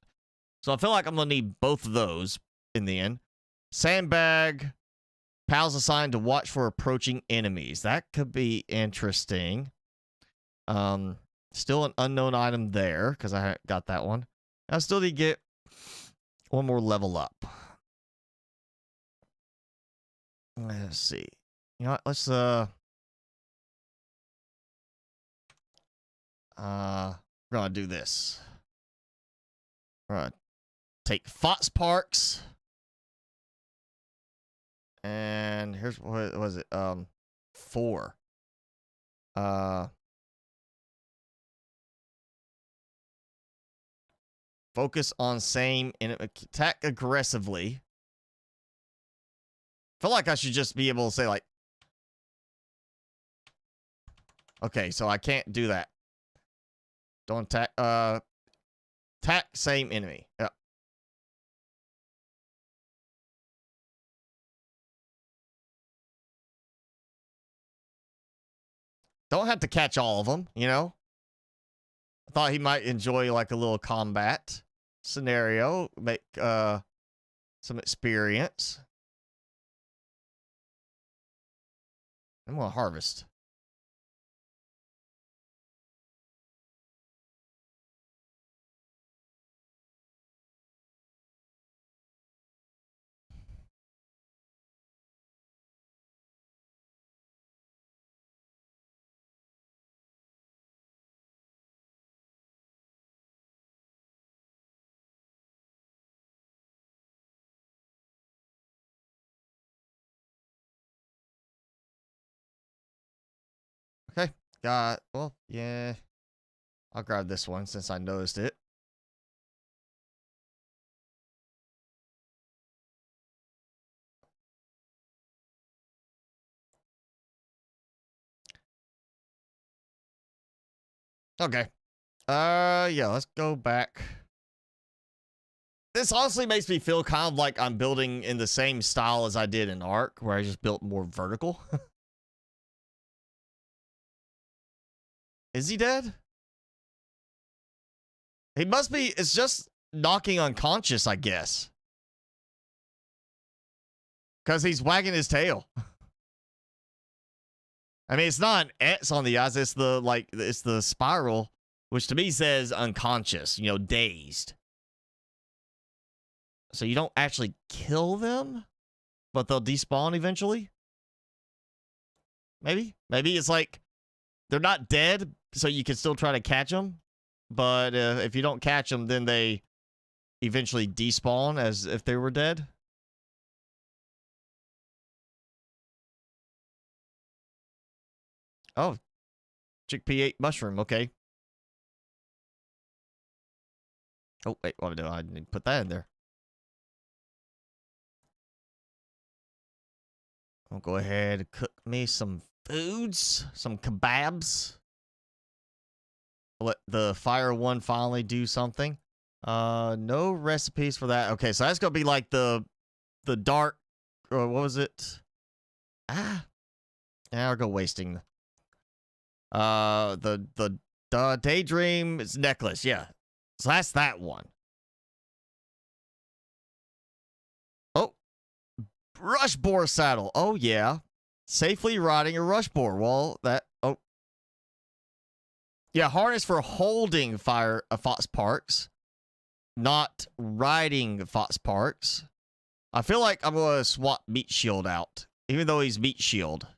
So I feel like I'm gonna need both of those in the end. Sandbag, pals assigned to watch for approaching enemies. That could be interesting. Still an unknown item there because I got that one. I still need to get one more level up. Let's see. You know what? Let's we're gonna do this. We're gonna take Fox Parks. And here's what was it? 4. Focus on same and attack aggressively. I feel like I should just be able to say like, okay, so I can't do that. Don't attack. Attack same enemy. Yep. Don't have to catch all of them, you know? I thought he might enjoy like a little combat scenario, make some experience. I'm gonna harvest. Okay, well, yeah. I'll grab this one since I noticed it. Okay. Yeah, let's go back This honestly makes me feel kind of like I'm building in the same style as I did in Ark, where I just built more vertical. Is he dead? He must be. It's just knocking unconscious, I guess. Because he's wagging his tail. I mean, it's not an X on the eyes. It's the, like, it's the spiral, which to me says unconscious, you know, dazed. So you don't actually kill them, but they'll despawn eventually? Maybe? Maybe it's like they're not dead, so you can still try to catch them. But if you don't catch them, then they eventually despawn as if they were dead. Oh, chickpea ate mushroom. Okay. Oh, wait. What do I need to put that in there? I'll go ahead and cook me some foods, some kebabs. Let the fire one finally do something. No recipes for that. Okay, so that's gonna be like the dark, or what was it? Yeah, I'll go wasting. The daydream is necklace. Yeah, so that's that one. Oh, rush boar saddle. Oh yeah, safely riding a rush boar. Well, that. Oh, yeah, harness for holding fox parks, not riding fox parks. I feel like I'm gonna swap meat shield out, even though he's meat shield.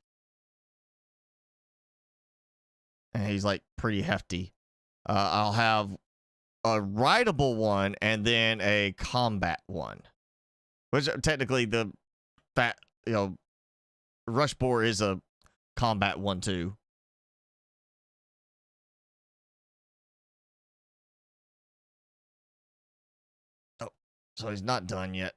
And he's like pretty hefty. I'll have a rideable one and then a combat one. Which technically that rush boar is a combat one too. Oh, so he's not done yet.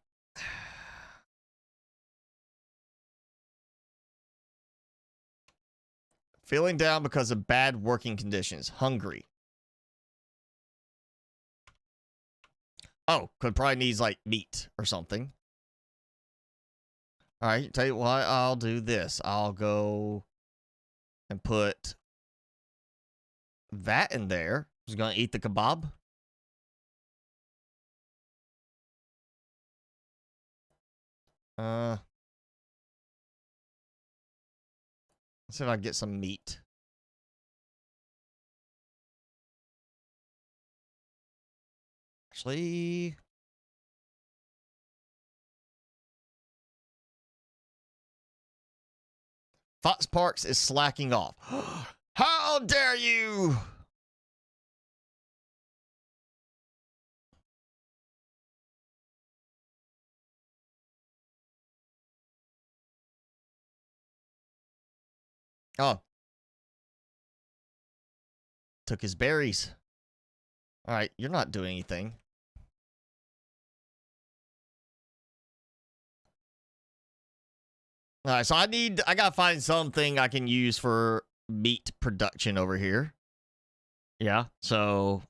Feeling down because of bad working conditions. Hungry. Oh, could probably needs like meat or something. All right, tell you what, I'll do this. I'll go and put that in there. Who's gonna eat the kebab? Let's see if I can get some meat. Actually, Fox Parks is slacking off. How dare you! Oh. Took his berries. All right, you're not doing anything. All right, so I gotta find something I can use for meat production over here. Yeah, so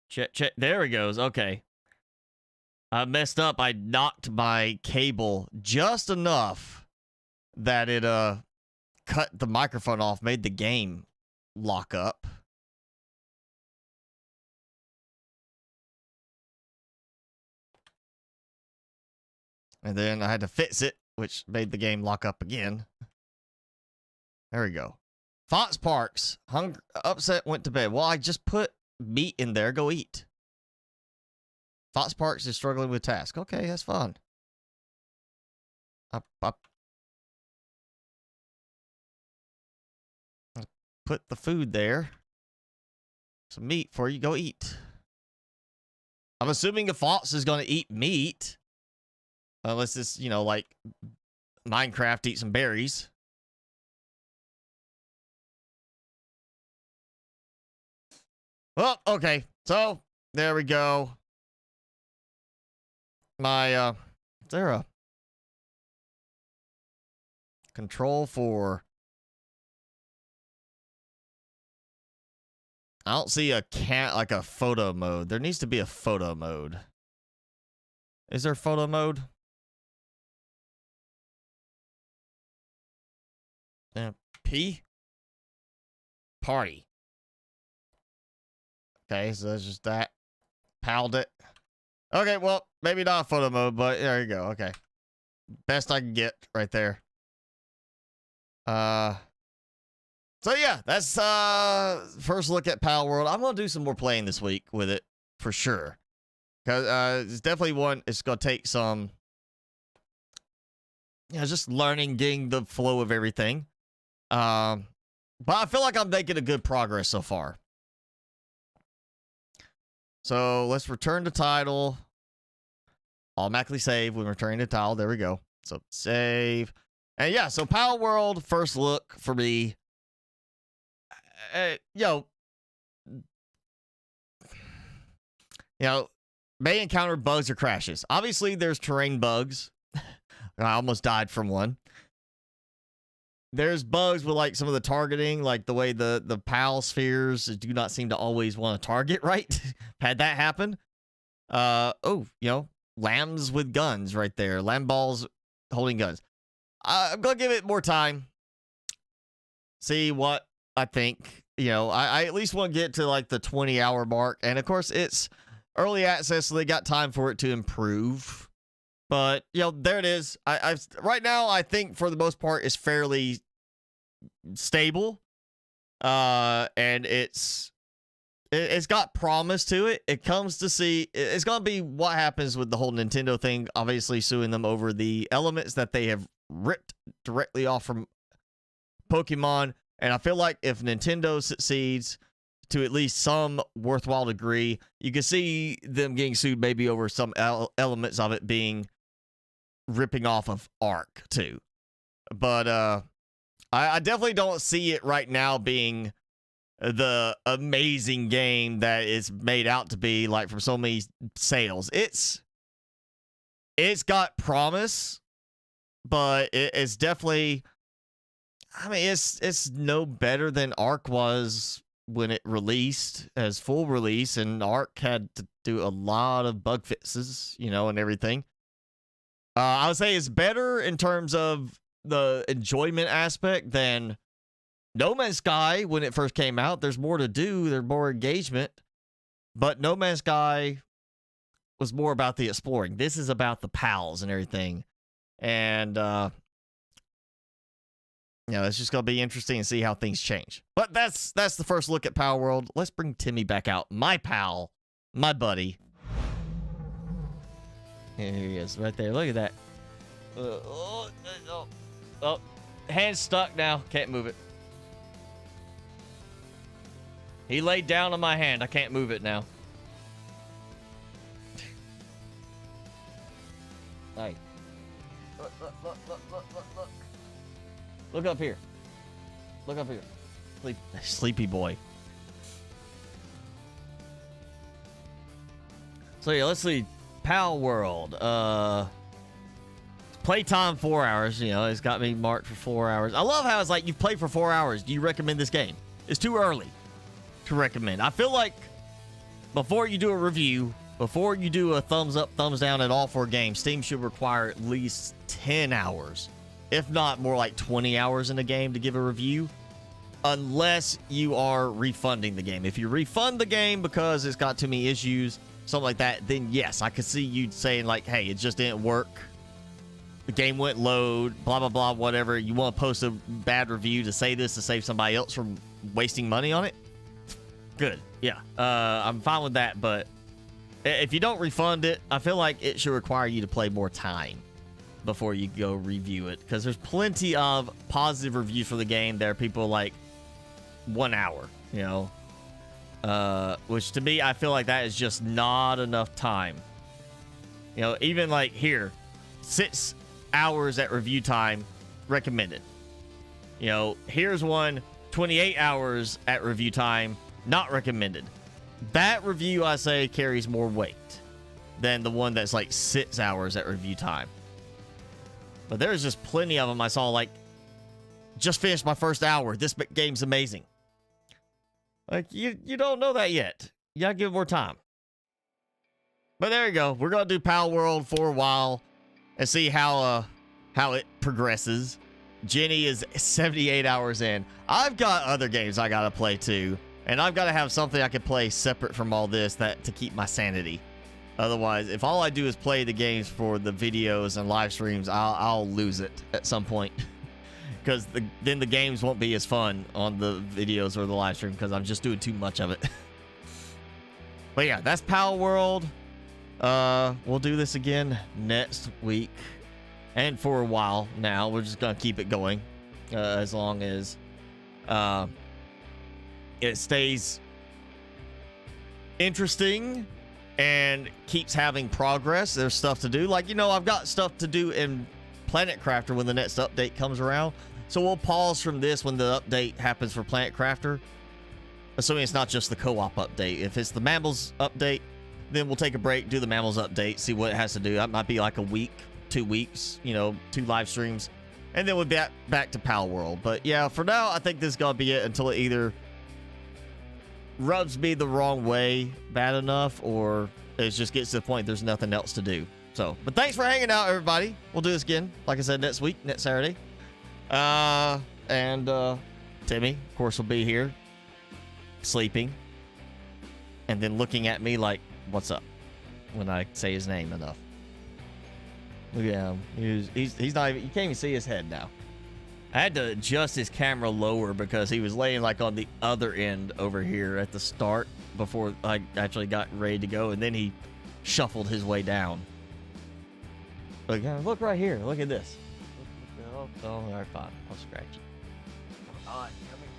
check. There it goes. Okay. I messed up. I knocked my cable just enough that it cut the microphone off, made the game lock up. And then I had to fix it, which made the game lock up again. There we go. Fox Parks, upset, went to bed. Well, I just put meat in there. Go eat. Fox Parks is struggling with task. Okay, that's fun. I put the food there. Some meat for you. Go eat. I'm assuming a fox is going to eat meat. Unless it's, like Minecraft, eat some berries. Well, okay. So, there we go. My, is there a control for... I don't see a like a photo mode. There needs to be a photo mode. Is there photo mode? P? Party. Okay, so that's just that. Palled it. Okay, well, maybe not photo mode, but there you go. Okay. Best I can get right there. So yeah, that's first look at Palworld. I'm gonna do some more playing this week with it for sure. Cause it's definitely one, it's gonna take some, just learning, getting the flow of everything. But I feel like I'm making a good progress so far. So let's return to title. Automatically save when returning to title. There we go. So save. And yeah, so Palworld, first look for me. May encounter bugs or crashes. Obviously, there's terrain bugs. I almost died from one. There's bugs with like some of the targeting, like the way the PAL spheres do not seem to always want to target right. Had that happen. Lambs with guns right there. Lamb balls holding guns. I'm gonna give it more time. See what I think. I at least want to get to like the 20-hour mark. And of course, it's early access, so they got time for it to improve. But, there it is. Right now, I think for the most part, it's fairly stable. And it's got promise to it. It comes to see, it's going to be what happens with the whole Nintendo thing, obviously suing them over the elements that they have ripped directly off from Pokemon. And I feel like if Nintendo succeeds to at least some worthwhile degree, you can see them getting sued maybe over some elements of it being ripping off of Arc too. But I definitely don't see it right now being the amazing game that it's made out to be, like from so many sales. It's got promise, but it's definitely, it's no better than Arc was when it released as full release, and Arc had to do a lot of bug fixes, and everything. I would say it's better in terms of the enjoyment aspect than No Man's Sky when it first came out. There's more to do, there's more engagement, but No Man's Sky was more about the exploring. This is about the pals and everything, and it's just gonna be interesting to see how things change. But that's the first look at Palworld. Let's bring Timmy back out. My pal, my buddy. Here he is, right there. Look at that. Hand's stuck now. Can't move it. He laid down on my hand. I can't move it now. Hey. Look. Look up here. Look up here. Sleepy boy. So yeah, let's see. Palworld. Playtime 4 hours. It's got me marked for 4 hours. I love how it's like, you've played for 4 hours. Do you recommend this game? It's too early to recommend. I feel like before you do a review, before you do a thumbs up, thumbs down at all 4 games, Steam should require at least 10 hours. If not more like 20 hours in a game to give a review, unless you are refunding the game. If you refund the game because it's got too many issues, something like that, then yes, I could see you saying like, hey, it just didn't work. The game went load, blah, blah, blah, whatever. You want to post a bad review to say this to save somebody else from wasting money on it? Good. Yeah. I'm fine with that. But if you don't refund it, I feel like it should require you to play more time before you go review it, because there's plenty of positive reviews for the game. There are people like 1 hour, which to me, I feel like that is just not enough time. Even like here, 6 hours at review time recommended. Here's one, 28 hours at review time, not recommended. That review, I say, carries more weight than the one that's like 6 hours at review time. But there's just plenty of them I saw, like, just finished my first hour. This game's amazing. Like, you don't know that yet. You gotta give it more time. But there you go. We're gonna do Palworld for a while and see how it progresses. Jenny is 78 hours in. I've got other games I gotta play too. And I've got to have something I can play separate from all this to keep my sanity. Otherwise, if all I do is play the games for the videos and live streams, I'll lose it at some point. Because then the games won't be as fun on the videos or the live stream because I'm just doing too much of it. But yeah, that's Palworld. We'll do this again next week. And for a while now. We're just going to keep it going. As long as it stays interesting and keeps having progress. There's stuff to do. Like, I've got stuff to do in Planet Crafter when the next update comes around. So we'll pause from this when the update happens for Planet Crafter. Assuming it's not just the co-op update. If it's the Mammals update, then we'll take a break, do the Mammals update, see what it has to do. That might be like a week, 2 weeks, 2 live streams. And then we'll be back to Palworld. But yeah, for now, I think this is going to be it until it either rubs me the wrong way bad enough, or it just gets to the point there's nothing else to do. So, but thanks for hanging out, everybody. We'll do this again, like I said, next week, next Saturday. And Timmy, of course, will be here, sleeping, and then looking at me like, what's up, when I say his name enough. Look at him. He's not even, you can't even see his head now. I had to adjust his camera lower because he was laying like on the other end over here at the start before I actually got ready to go, and then he shuffled his way down. Look right here. Look at this. Oh, all right, fine. I'll scratch it. All right, come here.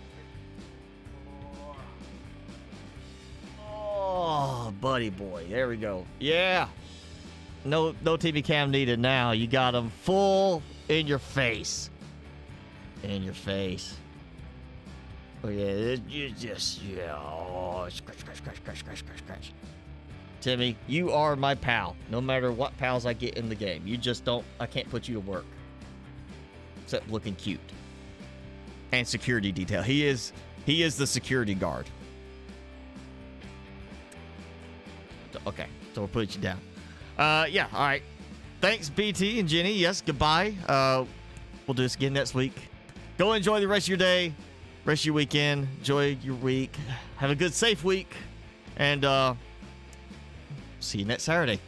Oh, buddy boy. There we go. Yeah. No TV cam needed now. You got him full in your face. In your face. Oh yeah, you just, oh, scratch. Timmy, you are my pal. No matter what pals I get in the game, you just don't. I can't put you to work. Except looking cute. And security detail. He is the security guard. Okay, so we'll put you down. Yeah, all right. Thanks, BT and Jenny. Yes, goodbye. We'll do this again next week. Go enjoy the rest of your day, rest of your weekend. Enjoy your week. Have a good, safe week. And see you next Saturday.